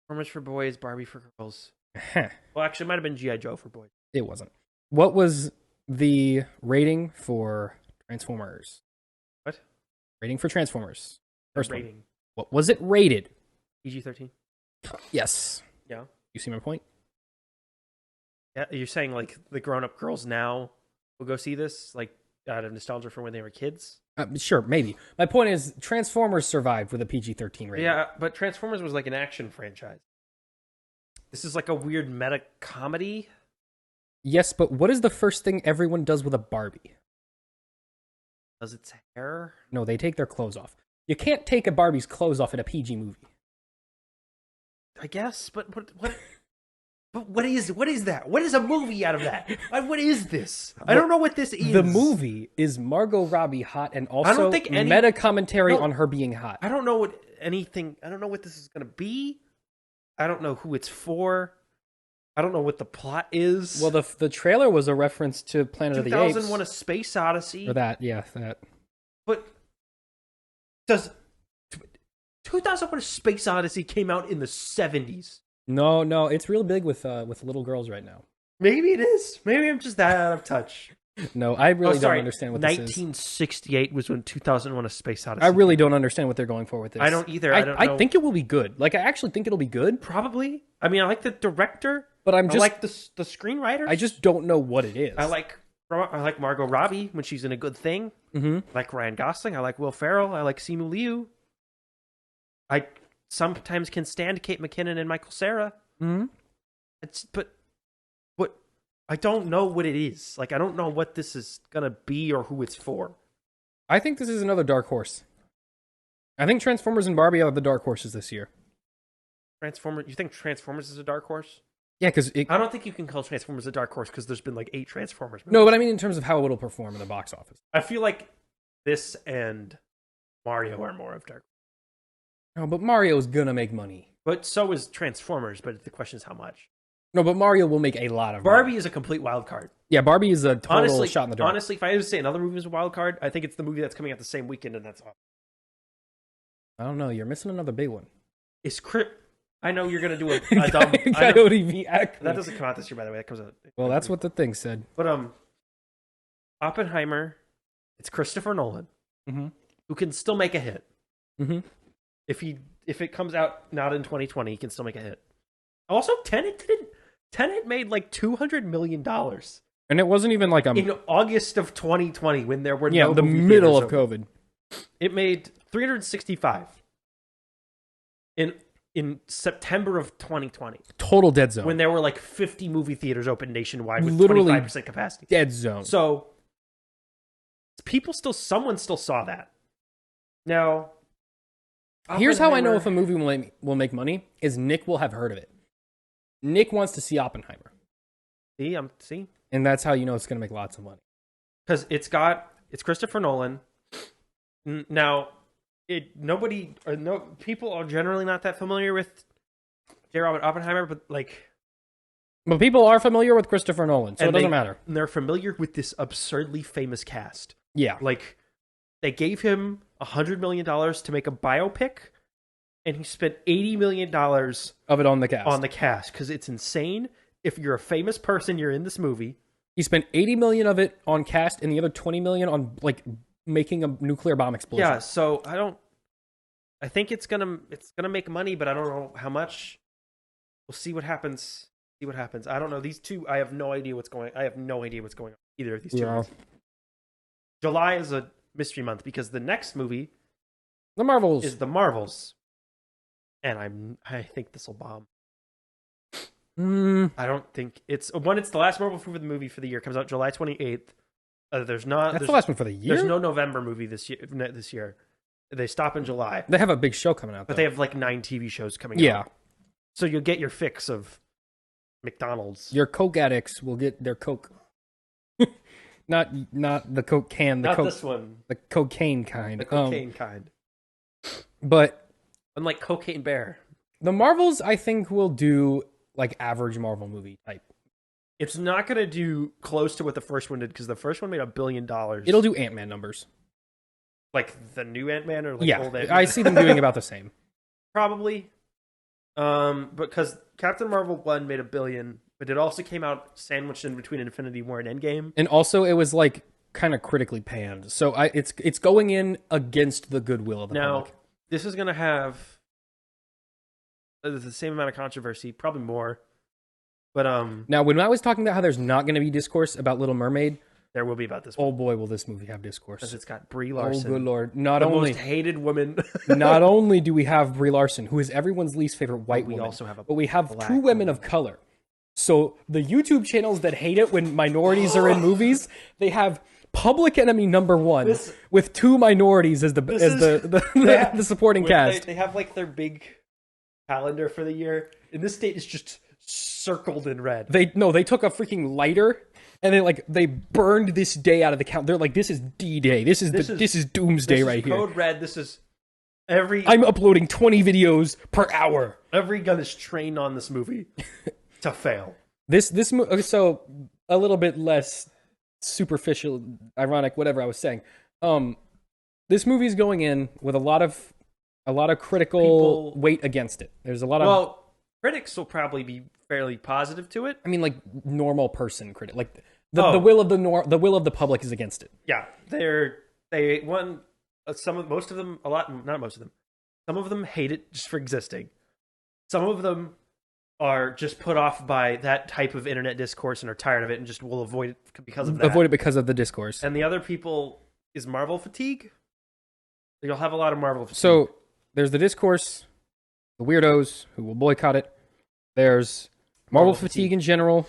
Transformers for boys, Barbie for girls. Well, actually, it might have been G.I. Joe for boys. It wasn't. What was the rating for Transformers? What? Rating for Transformers. First rating. One. What was it rated? PG-13. Yes. Yeah. You see my point? Yeah, you're saying like the grown-up girls now will go see this, like out of nostalgia for when they were kids? Sure, maybe. My point is, Transformers survived with a PG-13 rating. Yeah, but Transformers was like an action franchise. This is like a weird meta comedy. Yes, but what is the first thing everyone does with a Barbie? Does its hair? No, they take their clothes off. You can't take a Barbie's clothes off in a PG movie. I guess, but what? But what is that? What is a movie out of that? What is this? I don't know what this is. The movie is Margot Robbie hot and also meta commentary on her being hot. I don't know what this is going to be. I don't know who it's for. I don't know what the plot is. Well, the trailer was a reference to Planet of the Apes. 2001: A Space Odyssey. Or that, yeah, that. But does 2001: A Space Odyssey came out in the 70s? No, it's real big with little girls right now. Maybe it is. Maybe I'm just that out of touch. No, I really don't understand what this is. 1968 was when 2001: A Space Odyssey. I really don't understand what they're going for with this. I don't either. I think it will be good. Like, I actually think it'll be good. Probably. I mean, I like the director, but I like the screenwriters. I just don't know what it is. I like Margot Robbie when she's in a good thing. Mm-hmm. I like Ryan Gosling. I like Will Ferrell. I like Simu Liu. I sometimes can stand Kate McKinnon and Michael Cera. Mm-hmm. But I don't know what it is. Like, I don't know what this is gonna be or who it's for. I think this is another dark horse. I think Transformers and Barbie are the dark horses this year. You think Transformers is a dark horse? Yeah, because I don't think you can call Transformers a dark horse because there's been like 8 Transformers movies. No, but I mean in terms of how it'll perform in the box office. I feel like this and Mario are more of dark. No, but Mario's gonna make money. But so is Transformers, but the question is how much. No, but Mario will make a lot of Barbie money. is a complete wild card. Yeah, Barbie is a total Honestly, shot in the dark. Honestly, if I had to say another movie is a wild card, I think it's the movie that's coming out the same weekend, and that's all. I don't know. You're missing another big one. Is I know you're gonna do a dumb Coyote v. Acme. That doesn't come out this year, by the way. That comes out. Well, that's what the thing said. But Oppenheimer, it's Christopher Nolan, who can still make a hit. Mm-hmm. If it comes out not in 2020, he can still make a hit. Also, Tenet made like $200 million. And it wasn't even like in August of 2020 when there were the middle of COVID. It made 365 in September of 2020. Total dead zone. When there were like 50 movie theaters open nationwide with Literally 25% capacity. Dead zone. So someone still saw that. Now, here's how I know if a movie will make money is Nick will have heard of it. Nick wants to see Oppenheimer. See? And that's how you know it's going to make lots of money. Because it's Christopher Nolan. Now, people are generally not that familiar with J. Robert Oppenheimer, but people are familiar with Christopher Nolan, so it doesn't matter. And they're familiar with this absurdly famous cast. Yeah. Like, they gave him $100 million to make a biopic, and he spent $80 million of it on the cast. On the cast, because it's insane. If you're a famous person, you're in this movie. He spent $80 million of it on cast, and the other $20 million on making a nuclear bomb explosion. Yeah, so I think it's gonna make money, but I don't know how much. We'll see what happens. I don't know. These two, I have no idea what's going on either of these two. Yeah. July is a mystery month because the next movie, The Marvels, is The Marvels. And I think this will bomb. I don't think it's the last Marvel movie for the year. It comes out July 28th. That's the last one for the year? There's no November movie this year. They stop in July. They have a big show coming out, but though. they have like 9 TV shows coming out. Yeah. So you'll get your fix of McDonald's. Your Coke addicts will get their Coke. not the Coke can. Not this one. The cocaine kind. The cocaine kind. But unlike Cocaine Bear. The Marvels, I think, will do like average Marvel movie type. It's not going to do close to what the first one did because the first one made $1 billion. It'll do Ant-Man numbers. Like the new Ant-Man or old Ant-Man? I see them doing about the same. Probably. Because Captain Marvel 1 made $1 billion, but it also came out sandwiched in between Infinity War and Endgame. And also it was like kind of critically panned. So it's going in against the goodwill of the public. Now, this is going to have the same amount of controversy, probably more. But now, when I was talking about how there's not going to be discourse about Little Mermaid, there will be about this. Oh boy, will this movie have discourse? Because it's got Brie Larson. Oh good lord! The most hated woman. Not only do we have Brie Larson, who is everyone's least favorite white woman, but we have two women of color. So the YouTube channels that hate it when minorities are in movies, they have Public Enemy #1 with 2 minorities as the supporting cast. They have like their big calendar for the year, and this date is just circled in red. They took a freaking lighter and they burned this day out of the count. They're like, this is D-Day. This is Doomsday right here. Code Red. This is I'm uploading 20 videos per hour. Every gun is trained on this movie to fail. So a little bit less superficial, ironic, whatever I was saying. This movie's going in with a lot of critical weight against it. There's a lot of critics will probably be fairly positive to it. I mean, like normal person critic, like the will of the will of the public is against it. Yeah, most of them, a lot, not most of them. Some of them hate it just for existing. Some of them are just put off by that type of internet discourse and are tired of it and just will avoid it because of that. Avoid it because of the discourse. And the other people is Marvel fatigue. You'll have a lot of Marvel fatigue. So there's the discourse, the weirdos who will boycott it. There's Marvel fatigue in general.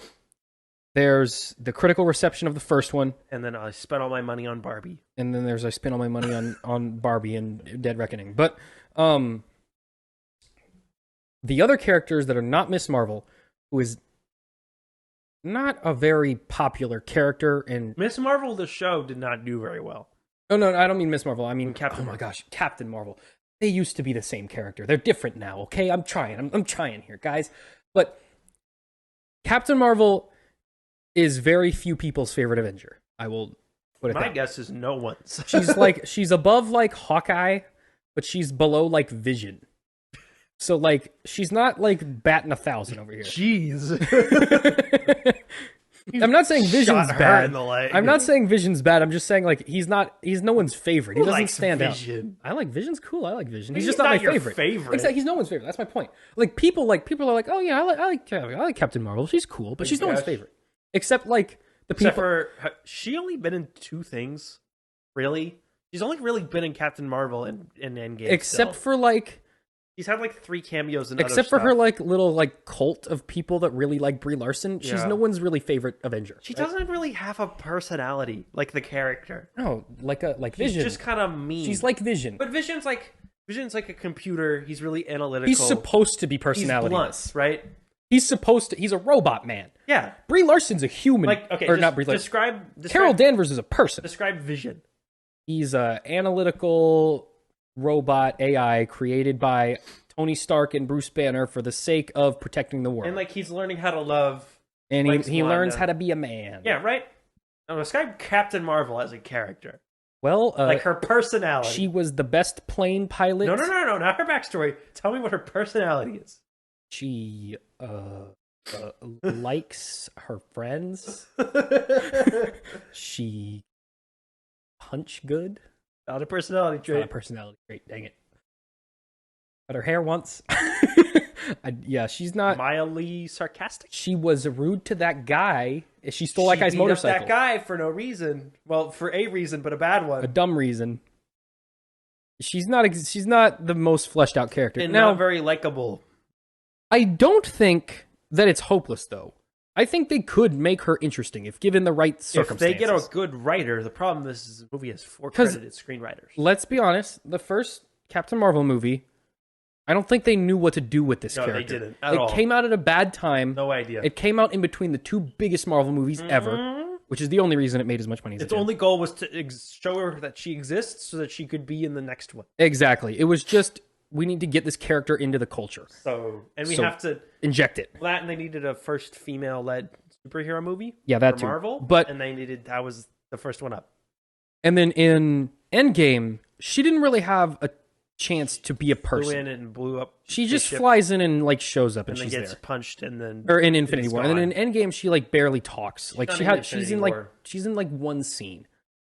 There's the critical reception of the first one. And then I spent all my money on Barbie. And then I spent all my money on Barbie and Dead Reckoning. But the other characters that are not Miss Marvel, who is not a very popular character. And Miss Marvel, the show, did not do very well. oh no, I don't mean Miss Marvel. I mean Captain Oh my Marvel. gosh, Captain Marvel. They used to be the same character. They're different now. Okay, I'm trying. I'm trying here, guys. But Captain Marvel is very few people's favorite Avenger. I will put it. My that guess is no one's. she's above like Hawkeye, but she's below like Vision. So like she's not like batting 1,000 over here. Jeez. I'm not saying Vision's Shot her bad. in the leg. I'm not saying Vision's bad. I'm just saying like he's no one's favorite. He Who doesn't likes stand Vision? out. I like Vision's cool. I like Vision. He's He's just not my your favorite. favorite. Exactly. He's no one's favorite. That's my point. Like people are like, oh yeah, I like Captain Marvel. She's cool, but she's no one's favorite. Except like the people. Except for she only been in 2 things, really. She's only really been in Captain Marvel and Endgame. Except still. for like. She's had like 3 cameos in Except other for her stuff. like little like cult of people that really like Brie Larson, she's Yeah. no one's really favorite Avenger. She doesn't really have a personality like the character. No, like She's Vision. just kind of mean. She's like Vision. But Vision's like a computer. He's really analytical. He's supposed to be He's personality. blunt, right? He's a robot man. Yeah. Brie Larson's a human. Like okay, or just not Brie Larson. describe Carol Danvers is a person. Describe Vision. He's a analytical robot AI created by Tony Stark and Bruce Banner for the sake of protecting the world. And like he's learning how to love. And likes he learns Wanda. how to be a man. Yeah, right. Now describe Captain Marvel as a character. Well, Like her personality. she was the best plane pilot. No, not her backstory. Tell me what her personality is. She likes her friends. She punch good. Not a personality It's not a trait. personality trait. Dang it. But her hair once. Yeah, she's not. Mildly sarcastic. She was rude to that guy. She stole that She guy's beat up motorcycle. that guy for no reason. Well, for a reason, but a bad one. A dumb reason. She's not the most fleshed out character. And Now, not very likable. I don't think that it's hopeless though. I think they could make her interesting if given the right If circumstances. they get a good writer, the problem is the movie has 4 'Cause- credited screenwriters. Let's be honest, the first Captain Marvel movie, I don't think they knew what to do with this No, they character. didn't at it all. came out at a bad time. No idea. It came out in between the 2 biggest Marvel movies ever, Mhm. which is the only reason it made as much money as Its it did. only goal was to show her that she exists so that she could be in the next one. Exactly. It was just, we need to get this character into the culture. And we So- have to. Inject it. That and they needed a first female-led superhero movie. Yeah, that for too. Marvel, But and that was the first one up. and then in Endgame, she didn't really have a chance to be a Flew person. in and blew up. She just spaceship flies in and like shows up and and then she's gets there. punched and then Or in Infinity it's War. And then gone. in Endgame she like barely talks. Like not she in had she's Infinity in like War. she's in like one scene.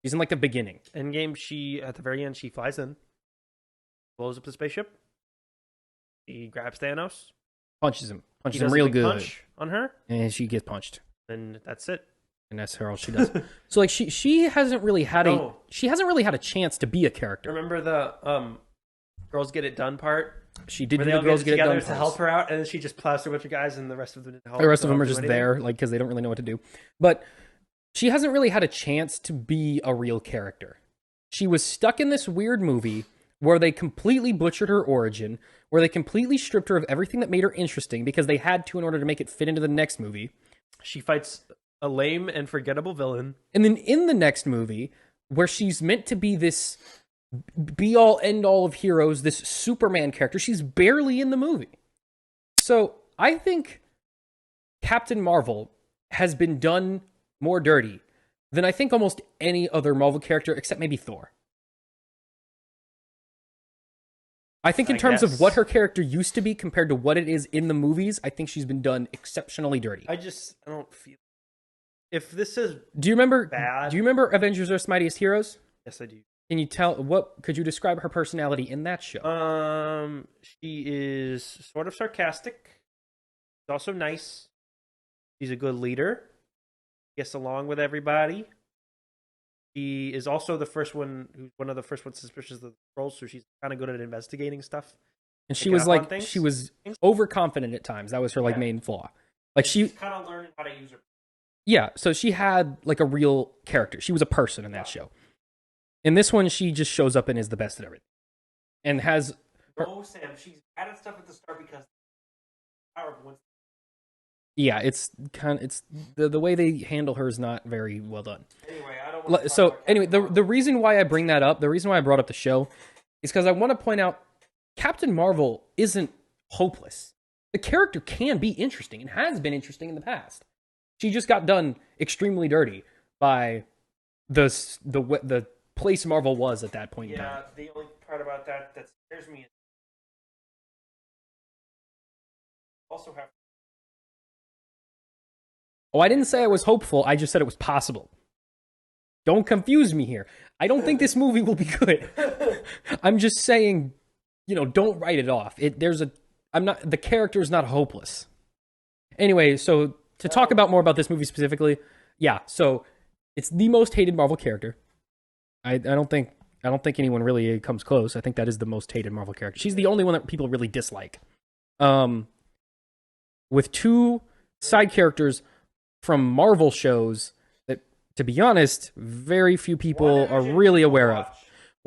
She's in like the beginning. Endgame. She at the very end she flies in, blows up the spaceship. She grabs Thanos. Punches him. He Punches him does a real big good. punch on her, And she gets punched. and that's it. And that's all she does. So like she hasn't really had No. a chance to be a character. Remember the girls get it done part She did where do they the all girls get get it together done to help first. her out, and then she just plows through a bunch of guys, and the rest of them didn't help. The rest of them are don't just do anything. there, like because they don't really know what to do. But she hasn't really had a chance to be a real character. She was stuck in this weird movie where they completely butchered her origin, where they completely stripped her of everything that made her interesting because they had to in order to make it fit into the next movie. She fights a lame and forgettable villain. And then in the next movie, where she's meant to be this be all end all of heroes, this Superman character, she's barely in the movie. So I think Captain Marvel has been done more dirty than I think almost any other Marvel character except maybe Thor. I think in terms of what her character used to be compared to what it is in the movies, I think she's been done exceptionally dirty. I don't feel. If this is Do you remember? bad. Do you remember Avengers: Earth's Mightiest Heroes? yes, I do. Can you could you describe her personality in that show? She is sort of sarcastic. She's also nice. She's a good leader. Gets along with everybody. She is also the first one who's one of the first ones suspicious of the trolls, so she's kind of good at investigating stuff. And she picking was up on like, things? she was overconfident at times. That was her like Yeah. main flaw. Like She's kind of learning how to use her. yeah. So she had like a real character. She was a person in that show. In this one, she just shows up and is the best at everything, and has. No, Sam, she's bad at stuff at the start because power of one. Yeah, it's the way they handle her is not very well done. Anyway, I don't want to talk So about anyway, Captain the Marvel. reason why I bring that up, the reason why I brought up the show, is because I want to point out Captain Marvel isn't hopeless. The character can be interesting and has been interesting in the past. She just got done extremely dirty by the place Marvel was at that point in time. Yeah, the only part about that scares me is also have. Oh, I didn't say I was hopeful. I just said it was possible. Don't confuse me here. I don't think this movie will be good. I'm just saying, don't write it off. The character is not hopeless. Anyway, so to talk about more about this movie specifically, yeah, so it's the most hated Marvel character. I don't think anyone really comes close. I think that is the most hated Marvel character. She's the only one that people really dislike. With two side characters from Marvel shows that, to be honest, very few people are really aware of.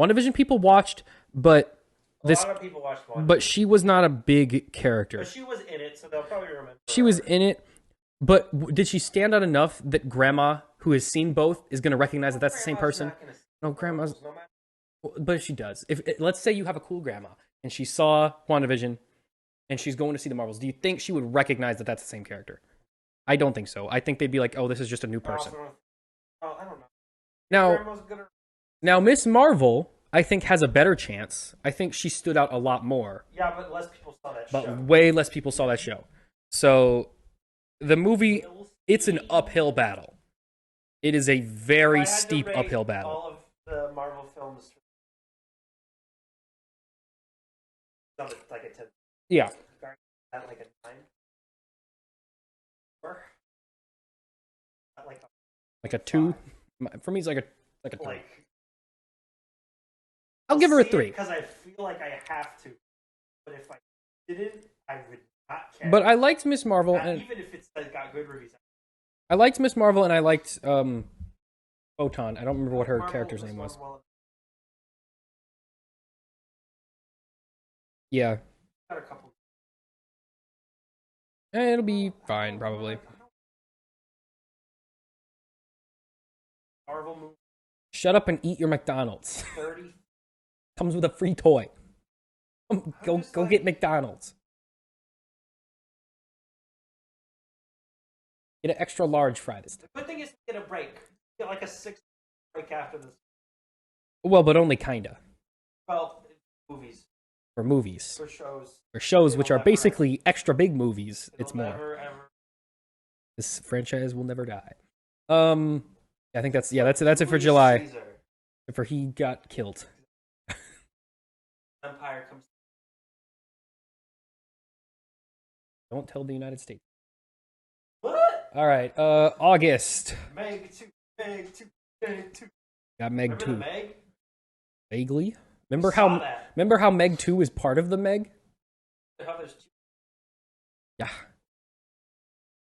WandaVision people watched, but A lot of people watched WandaVision. but she was not a big character. But she was in it, so they'll probably remember. She was in it, but did she stand out enough that Grandma, who has seen both, is going to recognize that that's the same person? No, Grandma's. But she does. If let's say you have a cool grandma and she saw WandaVision and she's going to see the Marvels, do you think she would recognize that that's the same character? I don't think so. I think they'd be like, "Oh, this is just a new person." I don't know. Now Miss Marvel, I think, has a better chance. I think she stood out a lot more. Yeah, but less people saw that show. But way less people saw that show. So the movie, it's an uphill battle. It is a very steep uphill battle. All of the Marvel films, like a 10. Yeah. At like a 9. Or like a 2. For me, it's like a 3. I'll I'll give her a see 3 because I feel like I have to. But if I didn't, I would not care. But I liked Miss Marvel, and even if it's got good reviews. I liked Miss Marvel, and I liked Photon. I don't remember what her character's name was. Yeah. Got a couple. It'll be fine, probably. Marvel movie. Shut up and eat your McDonald's. 30. Comes with a free toy. Go get McDonald's. Get an extra large fry this time. The good thing is to get a break. Get like a 6 break after this. Well, but only kinda. Well, movies. For movies. For shows. For shows, which are basically extra big movies. It's more. Ever. This franchise will never die. I think that's it for July. Caesar. For he got killed. Empire comes. Don't tell the United States. What? All right. August. Meg 2. Meg 2. Meg 2. Got Meg 2. Meg? Vaguely. Remember how Meg 2 is part of the Meg? How there's 2. Yeah.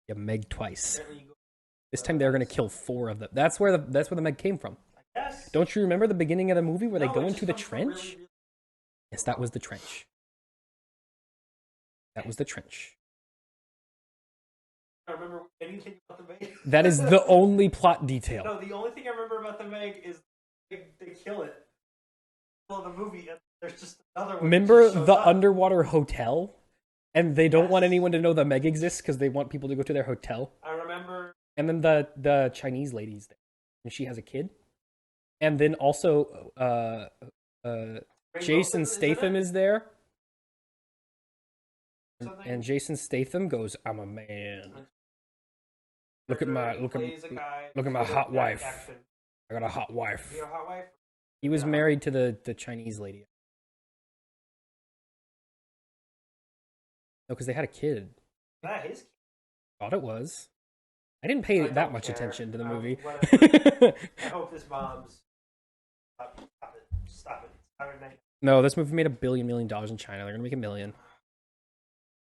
Yeah, Meg twice. This time they're gonna kill 4 of them. That's where the Meg came from. Yes. Don't you remember the beginning of the movie where they go into the just trench? really... Yes, that was the trench. That was the trench. I don't remember anything about the Meg. That is the only plot detail. No, the only thing I remember about the Meg is they kill it. Well, the movie, there's just another one. Remember the underwater hotel? And they don't want anyone to know the Meg exists because they want people to go to their hotel. I remember. And then the Chinese lady's there, and she has a kid. And then also, Jason Statham is there. And Jason Statham goes, "I'm a man. Look at my hot wife. I got a hot wife." You have a hot wife? He was married to the Chinese lady. No, because they had a kid. That his kid. Thought it was. I didn't pay that much attention to the movie. I hope this bombs. Stop it. No, this movie made $1 billion in China. They're gonna make $1 million.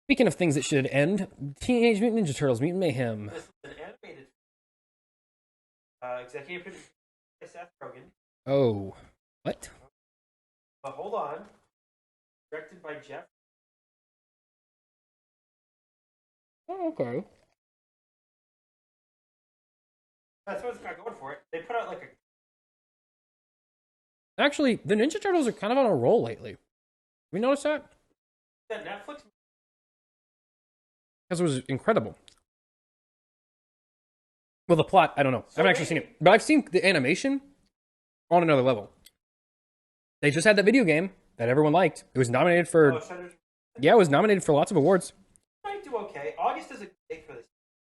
Speaking of things that should end, Teenage Mutant Ninja Turtles: Mutant Mayhem. This is an animated. Executive producer Seth Rogen. Oh, what? But hold on. Directed by Jeff. Oh, okay. That's what's got going for it. They put out like a. Actually, the Ninja Turtles are kind of on a roll lately. We noticed that? That Netflix. Because it was incredible. Well, the plot, I don't know. I haven't actually seen it. But I've seen the animation on another level. They just had that video game that everyone liked. It was nominated for... Yeah, it was nominated for lots of awards. Might do okay. August is a date for this.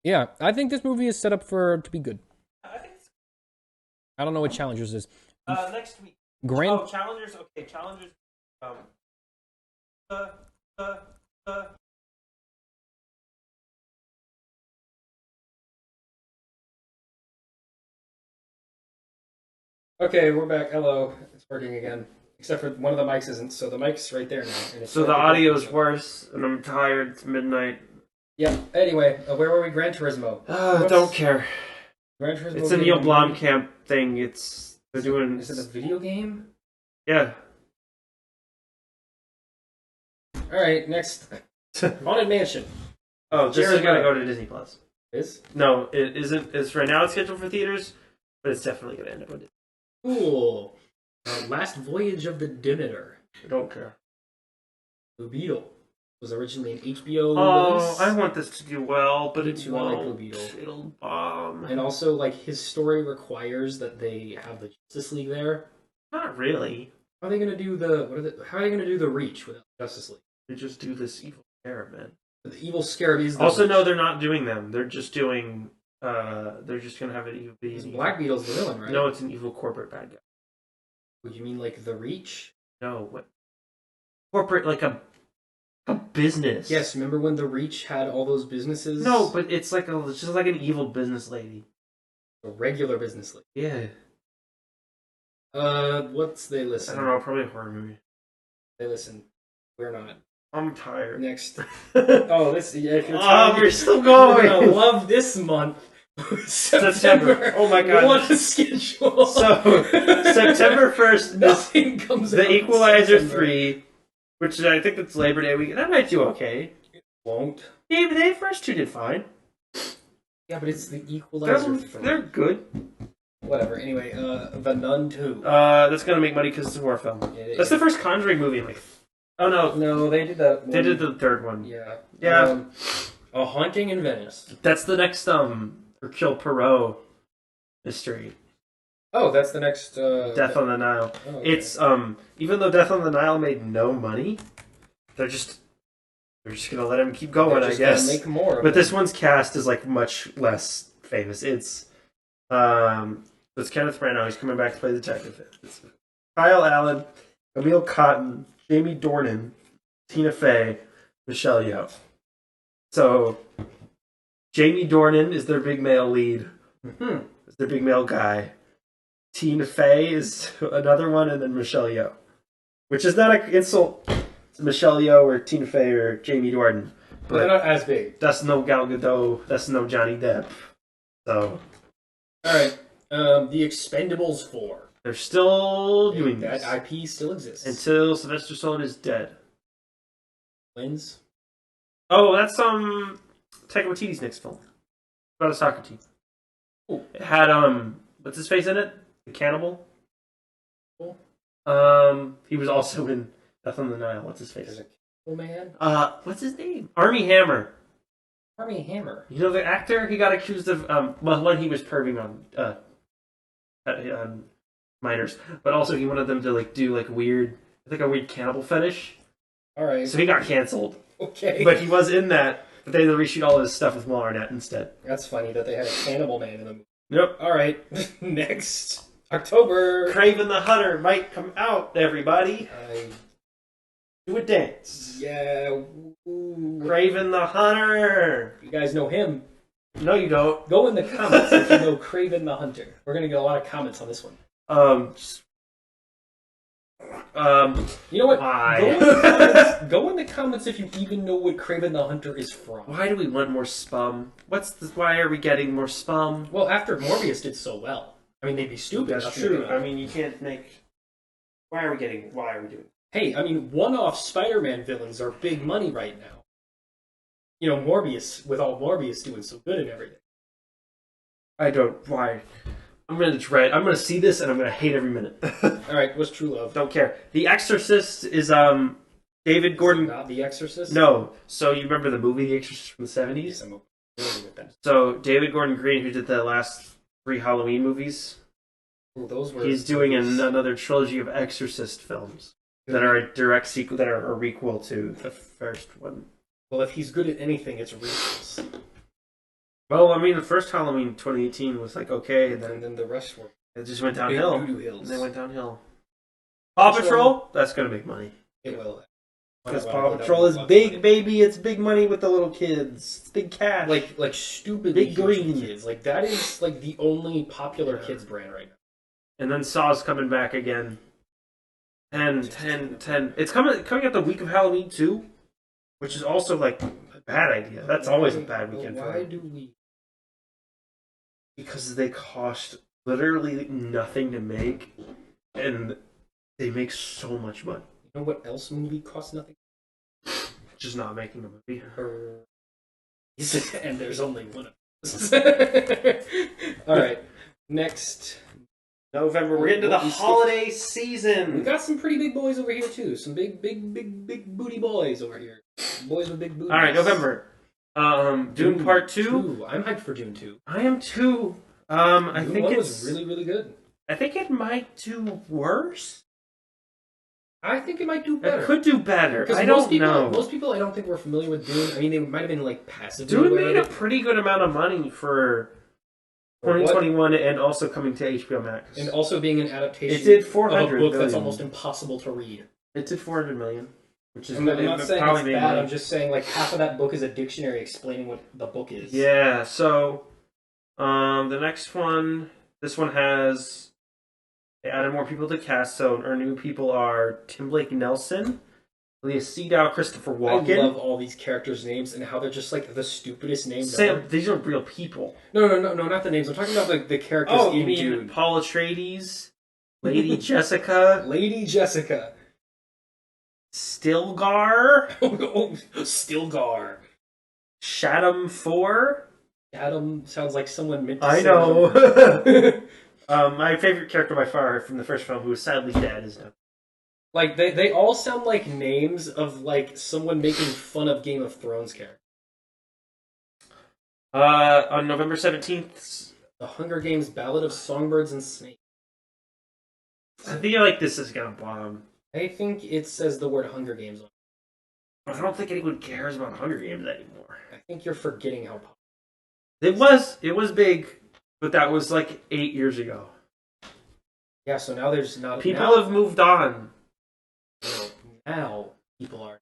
Yeah, I think this movie is set up to be good. I think it's... I don't know what Challengers is. Next week. Challengers. Okay, Challengers. Okay, we're back. Hello. It's working again. Except for one of the mics isn't, so the mic's right there now. And it's so the audio's worse, and I'm tired. It's midnight. Yeah. Anyway, where were we? Gran Turismo. Don't care. Gran Turismo. It's a Neil Blomkamp thing. They're doing. Is it a video game? Yeah. All right. Next. Haunted Mansion. Oh, this is gonna go to Disney Plus. Is? No, it isn't. It's right now. It's scheduled for theaters, but it's definitely gonna end up with it. Cool. Last Voyage of the Demeter. I don't care. Blue Beetle was originally an HBO release. release. I want this to do well, but it won't. Like Blue Beetle. It'll bomb. And also, like, his story requires that they have the Justice League there. Not really. How are they going to do How are they going to do the Reach without Justice League? They just do this evil scarab, man. The evil scarab is. Also, no, they're not doing them. They're just doing. They're just gonna have an evil. Black Beetle's the villain, right? No, it's an evil corporate bad guy. Would you mean like the Reach? No, what? Corporate, like a business. Yes, remember when the Reach had all those businesses? No, but it's just like an evil business lady. A regular business lady. Yeah. What's They Listen? I don't know, probably a horror movie. They Listen. We're not. I'm tired. Next. Oh, this. Yeah, if you're tired, you're still going. You're gonna love this month. September. Oh my god. What a schedule. So, September 1st, nothing comes out. The Equalizer 3, which I think it's Labor Day weekend. That might do okay. It won't. Yeah, but the first two did fine. Yeah, but it's the Equalizer 3. They're good. Whatever. Anyway, The Nun 2. That's gonna make money because it's a horror film. That's the first Conjuring movie in like... Oh, no. No, they did that one. They did the third one. Yeah. Yeah. A Haunting in Venice. That's the next, Hercule Poirot mystery. Oh, that's the next... Death on the Nile. Oh, okay. It's, even though Death on the Nile made no money, they're just gonna let him keep going, I guess. Make more but this one's cast is, like, much less famous. It's Kenneth Branagh. He's coming back to play the detective. It's Kyle Allen, Emil Cotton, Jamie Dornan, Tina Fey, Michelle Yeoh. So, Jamie Dornan is their big male lead. Mm-hmm. Is their big male guy. Tina Fey is another one, and then Michelle Yeoh. Which is not an insult to Michelle Yeoh or Tina Fey or Jamie Dornan. But they're not as big. That's no Gal Gadot. That's no Johnny Depp. So. Alright. The Expendables 4. They're still doing that. this. That IP still exists. Until Sylvester Stallone is dead. Wins? Oh, that's Taika Waititi's next film. About a soccer team. Ooh. It had what's his face in it? The cannibal. Cool. He was also in Death on the Nile. What's his face? There's a cool man. What's his name? Armie Hammer. Armie Hammer. You know the actor? He got accused of when he was perving on minors, but also he wanted them to do a weird cannibal fetish. All right. So he got canceled. Okay. But he was in that. But they reshoot all his stuff with Will Arnett instead. That's funny that they had a cannibal man in the movie. Yep. All right. Next. October. Kraven the Hunter might come out, everybody. Do a dance. Yeah. Ooh. Kraven the Hunter. You guys know him. No, you don't. Go in the comments if you know Kraven the Hunter. We're going to get a lot of comments on this one. You know what? Go in the comments if you even know what Kraven the Hunter is from. Why do we want more spum? Why are we getting more spum? Well, after Morbius did so well. I mean, they'd be stupid. That's true. I mean, you can't make... Why are we doing it? Hey, I mean, one-off Spider-Man villains are big money right now. You know, Morbius, with all Morbius doing so good and everything. I don't. Why? I'm gonna dread. I'm gonna see this and I'm gonna hate every minute. All right, what's True Love? Don't care. The Exorcist is David Gordon. Not The Exorcist. No. So you remember the movie The Exorcist from the 70s? Yes, I'm familiar with that. So David Gordon Green, who did the last 3 Halloween movies, Those were. he's doing another trilogy of Exorcist films that are a direct sequel, that are a requel to the first one. Well, if he's good at anything, it's requels. Well, I mean, the first Halloween 2018 was like okay, and then the rest were. it just went downhill. Big doo-doo hills. They went downhill. Paw Patrol, that's gonna make money. It will. Because Paw Patrol is big, baby. It's big money with the little kids. It's big cash. Like stupidly Big green. kids. Like that is like the only popular kids brand right now. And then Saw's coming back again. 10. It's coming out the week of Halloween too, which is also like a bad idea. That's always a bad weekend for Why them. do we? Because they cost literally nothing to make, and they make so much money. You know what else movie costs nothing? Just not making a movie. And there's only one of us. All right, next November. We're getting to the holiday season. we got some pretty big boys over here too. Some big booty boys over here. Boys with big booties. All right, November. Dune Part 2. I'm hyped for Dune 2. I am too. I Dune think 1 it's was really good. I think it might do worse. I think it might do better. It could do better. I most don't people, know. Most people, I don't think were familiar with Dune. I mean, they might have been like passively Dune aware made of a it. pretty good amount of money for For what? 2021 and also coming to HBO Max. And also being an adaptation It did of 400 a book that's million. almost impossible to read. It did 400 million, which is I'm not saying probably it's made bad. money. I'm just saying like half of that book is a dictionary explaining what the book is. Yeah, so the next one, this one has, they added more people to cast, so our new people are Tim Blake Nelson, Leah Seydow, Christopher Walken. I love all these characters' names and how they're just like the stupidest names Sam, ever. these are real people. No, not the names. I'm talking about the characters Oh, in you mean Dune. Paul Atreides, Lady Jessica, Lady Jessica. Stilgar, Stilgar. Shaddam 4. Adam sounds like someone meant to I say know. that. My favorite character by far from the first film, who is sadly dead, is now. Like they all sound like names of like someone making fun of Game of Thrones characters. On November 17th, The Hunger Games: Ballad of Songbirds and Snakes. I feel like this is gonna bomb. I think it says the word Hunger Games on it. I don't think anyone cares about Hunger Games anymore. I think you're forgetting how popular. It was big, but that was like 8 years ago. Yeah, so now there's not People have moved on. Now people are.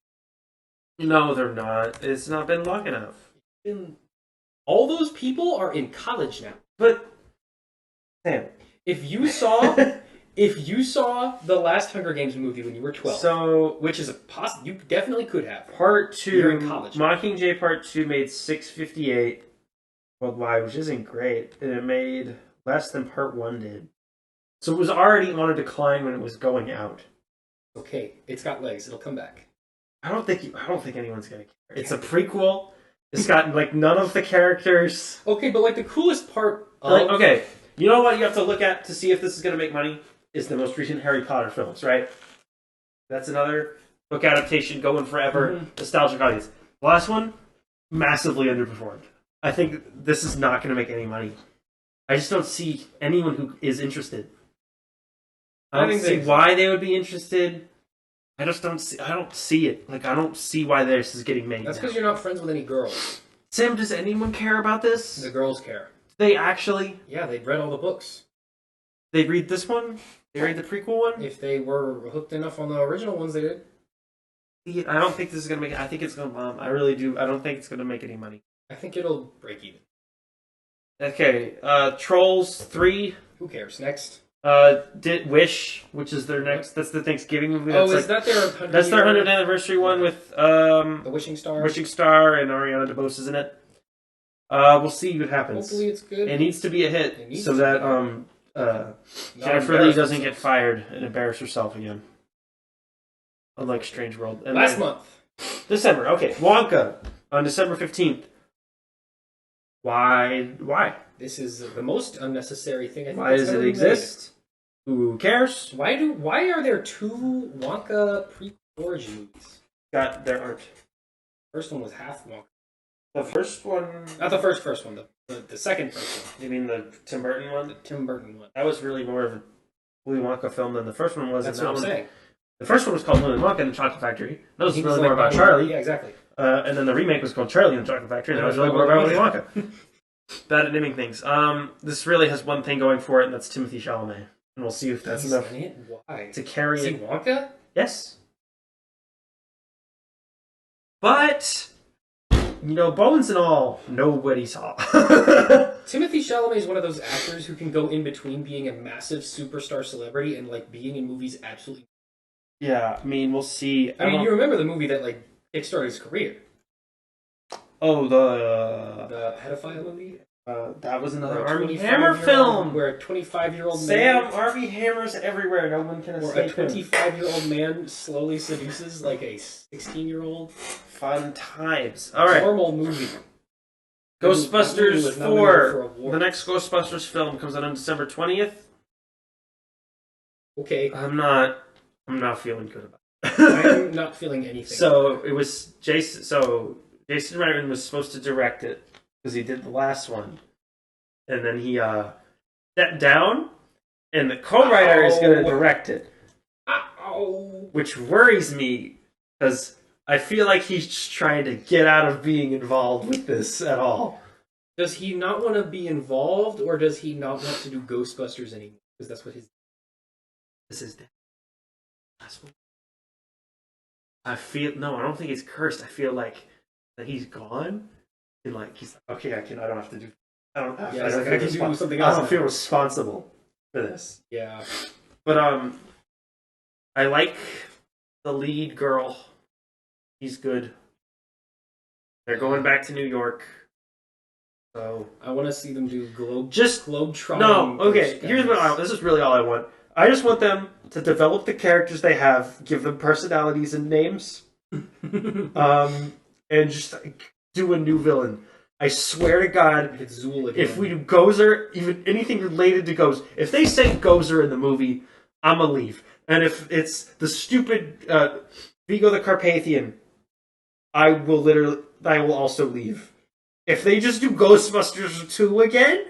No, they're not. It's not been long enough. All those people are in college now. But Sam, If you saw the last Hunger Games movie when you were 12, so which is you definitely could have. Part 2, You're in college. Mockingjay Part 2 made 658 worldwide, which isn't great, and it made less than Part 1 did. So it was already on a decline when it was going out. Okay, it's got legs. It'll come back. I don't think anyone's gonna care. It's a prequel. It's got like none of the characters. Okay, but like the coolest part of... Like, okay, you know what you have to look at to see if this is gonna make money is the most recent Harry Potter films, right? That's another book adaptation going forever, nostalgic audience. The last one, massively underperformed. I think this is not gonna make any money. I just don't see anyone who is interested. I don't see why they would be interested. I don't see it. Like, I don't see why this is getting made. That's because you're not friends with any girls. Sam, does anyone care about this? The girls care. They actually? Yeah, they'd read all the books. They read this one? They read the prequel one? If they were hooked enough on the original ones, they did. I don't think this is going to make... I think it's going to bomb. I really do. I don't think it's going to make any money. I think it'll break even. Okay, Trolls 3. Who cares? Next. Did Wish, which is their next... That's the Thanksgiving movie. That's is that their 100th That's their 100th anniversary one with... The Wishing Star. Wishing Star and Ariana DeBose is in it. We'll see what happens. Hopefully it's good. It needs to be a hit so that Jennifer Lee doesn't get fired and embarrass herself again. Unlike Strange World. And Last month. December. Okay, Wonka on December 15th. Why? This is the most unnecessary thing I think. Why does it exist? Who cares? Why are there 2 Wonka pre-origin movies? There aren't. First one was half Wonka. The first one... Not the first one, the second first one. You mean the Tim Burton one? The Tim Burton one. That was really more of a Willy Wonka film than the first one was. That's what I'm saying. The first one was called Willy Wonka and the Chocolate Factory. That was really more about Charlie. Yeah, exactly. And then the remake was called Charlie and the Chocolate Factory, and that was really more about Willy Wonka. Bad at naming things. This really has one thing going for it, and that's Timothy Chalamet. And we'll see if that's enough Why? to carry it. Wonka? Yes. But, bones and all, nobody saw. Timothy Chalamet is one of those actors who can go in between being a massive superstar celebrity and, being in movies absolutely... Yeah, we'll see. You remember the movie that, kickstarted his career? Oh, the pedophile movie? That was another Armie Hammer film! Where a 25-year-old man... Armie Hammer's everywhere, no one can escape him. Or a 25-year-old man slowly seduces, a 16-year-old. Fun times. Alright. Normal movie. Ghostbusters 4. The next Ghostbusters film comes out on December 20th. Okay. I'm not feeling good about it. I'm not feeling anything. So it was Jason Reitman was supposed to direct it because he did the last one, and then he stepped down, and the co-writer is going to direct it, which worries me because I feel like he's just trying to get out of being involved with this at all. Does he not want to be involved, or does he not want to do Ghostbusters anymore? Because that's what his... This is the last one. I don't think it's cursed. I feel like that he's gone, and he's like, okay, I don't have to do. I can do something else. I don't feel responsible for this. Yeah, but I like the lead girl. He's good. They're going back to New York. So I want to see them do Globetrotting. No, okay. Here's this is really all I want. I just want them to develop the characters they have, give them personalities and names, and just do a new villain. I swear to God, if we do Gozer, even anything related to Gozer, if they say Gozer in the movie, I'm gonna leave. And if it's the stupid Vigo the Carpathian, I will also leave. If they just do Ghostbusters 2 again,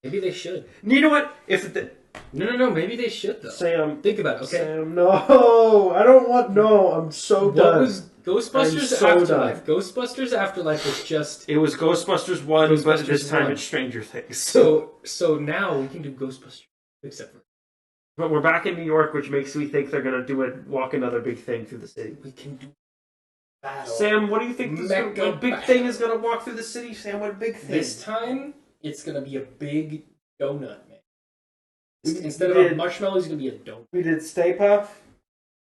maybe they should. You know what? No. Maybe they should though. Sam, think about it. Okay. Sam, no, I don't want. No, I'm so done. What was Ghostbusters Afterlife? Ghostbusters Afterlife was just. It was Ghostbusters 1, but this time it's Stranger Things. So now we can do Ghostbusters, except for. But we're back in New York, which makes me think they're gonna walk another big thing through the city. We can do. Battle. Sam, what do you think? What big thing is gonna walk through the city? Sam, what big thing? This time, it's gonna be a big donut, man. Instead of a marshmallow, it's gonna be a donut. We did Stay Puft.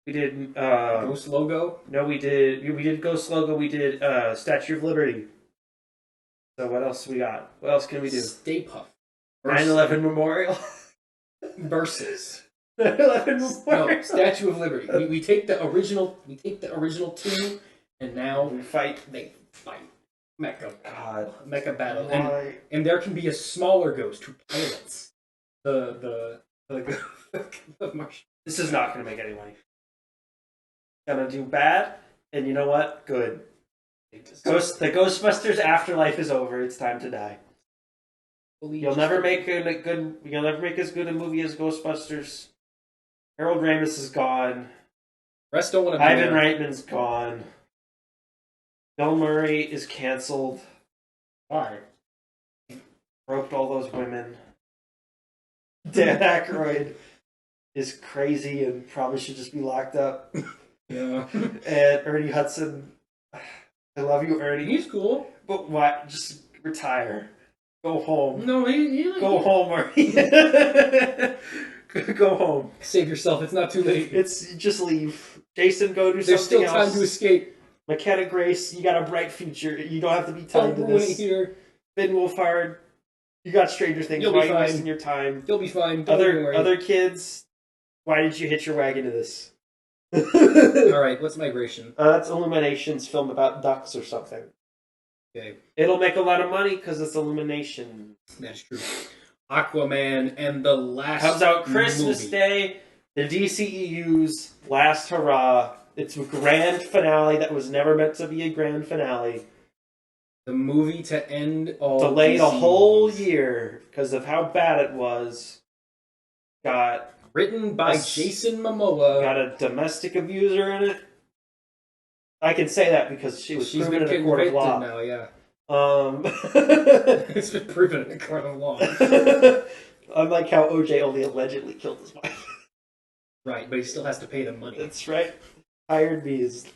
We did Ghost Logo. No, we did Ghost Logo. We did Statue of Liberty. So what else we got? What else can we do? Stay Puft. 9/11 Memorial. Versus 9/11 Memorial. No, Statue of Liberty. We take the original. We take the original 2, and now we fight. They fight. Mecha battle, Why? and there can be a smaller ghost who pilots the marshal. This is not going to make any money. Gonna do bad, and you know what? Good. The Ghostbusters Afterlife is over. It's time to die. You'll never make as good a movie as Ghostbusters. Harold Ramis is gone. Rest don't want to. Ivan Reitman's gone. Bill Murray is canceled. Why? Roped all those women. Dan Aykroyd is crazy and probably should just be locked up. Yeah. And Ernie Hudson, I love you, Ernie. He's cool. But what? Just retire. Go home. No, go home, Ernie. Go home. Save yourself. It's not too late. Just leave. Jason, go do something else. There's still time to escape. McKenna Grace, you got a bright future. You don't have to be tied to this. Here. Ben Wolfhard, you got Stranger Things. You'll why be fine. Are you wasting your time? You'll be fine. Other kids, why did you hitch your wagon to this? All right, what's Migration? That's Illumination's film about ducks or something. Okay. It'll make a lot of money because it's Illumination. That's true. Aquaman and the last Comes out Christmas movie. Day. The DCEU's last hurrah. It's a grand finale that was never meant to be a grand finale. The movie to end all Delayed a DC whole movies. year because of how bad it was. Got Written by Jason Momoa. got a domestic abuser in it. I can say that because she's proven in a court of law. Now, yeah. It's been proven in a court of law. Unlike how OJ only allegedly killed his wife. Right, but he still has to pay the money. That's right. Hired me is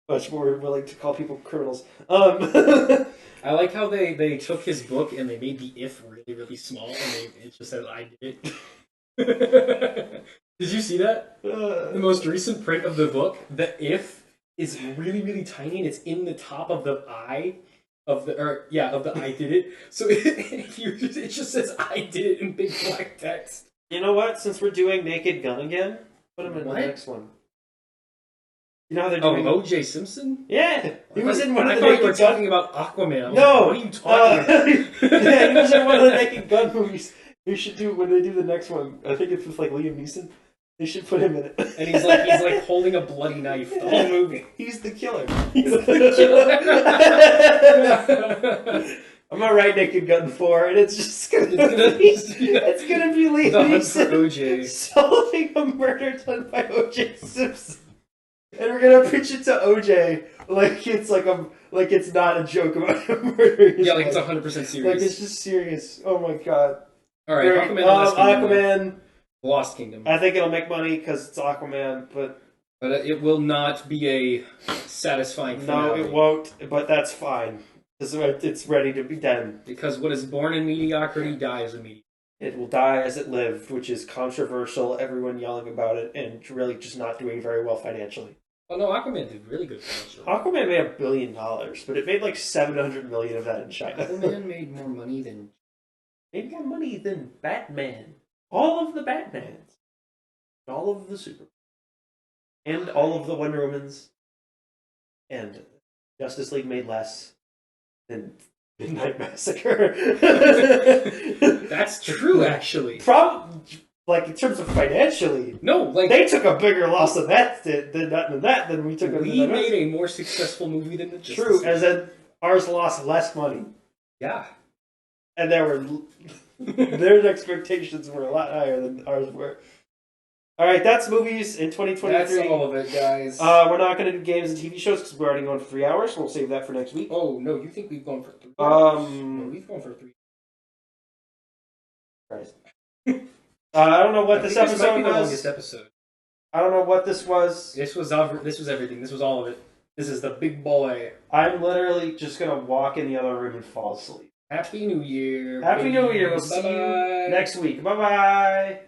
much more willing to call people criminals. I like how they took his book and they made the if really, really small, and it just says, I did it. Did you see that? The most recent print of the book, the if is really, really tiny, and it's in the top of the I of the I did it. So it just says I did it in big black text. You know what? Since we're doing Naked Gun again, put him in What? the next one. You know how they're doing... O.J. Simpson? Yeah! He was in one of the thought you were Naked Gun... talking about Aquaman. I was No! like, what are you talking about? Yeah, he was in one of the Naked Gun movies. You should do, when they do the next one, I think it's with like Liam Neeson, they should put him in it. And he's like holding a bloody knife the whole movie. He's the killer. He's the killer. I'm gonna write Naked Gun 4, and it's just gonna be Liam The Hunt for Neeson OJ. solving a murder done by O.J. Simpson. And we're gonna pitch it to OJ like it's not a joke about him murdering his Yeah, like wife. it's 100% serious. Like it's just serious. Oh my god. Alright, Great. Aquaman, Lost Kingdom. I think it'll make money because it's Aquaman, but it will not be a satisfying finale. no, it won't. But that's fine. It's ready to be done. Because what is born in mediocrity dies in mediocrity. It will die as it lived, which is controversial, everyone yelling about it, and really just not doing very well financially. Oh no, Aquaman did really good financially. Aquaman made $1 billion, but it made like $700 million of that in China. Aquaman made more money than... Made more money than Batman. All of the Batmans. All of the Superman. And all of the Wonder Womans. And Justice League made less than Midnight Massacre. That's true, actually. Like, in terms of financially, No, like... they took a bigger loss than that than we took. We made a more successful movie than the Justice True, League. as in ours lost less money. Yeah. And their expectations were a lot higher than ours were. Alright, that's movies in 2023. That's all of it, guys. We're not going to do games and TV shows because we're already going for 3 hours, so we'll save that for next week. Oh, no, you think we've gone for 3 hours? No, we've gone for 3 Christ. I don't know what this might be episode the was. longest episode. I don't know what this was. This was everything. This was all of it. This is the big boy. I'm literally just going to walk in the other room and fall asleep. Happy New Year. Happy New Year. We'll see you next week. Bye-bye.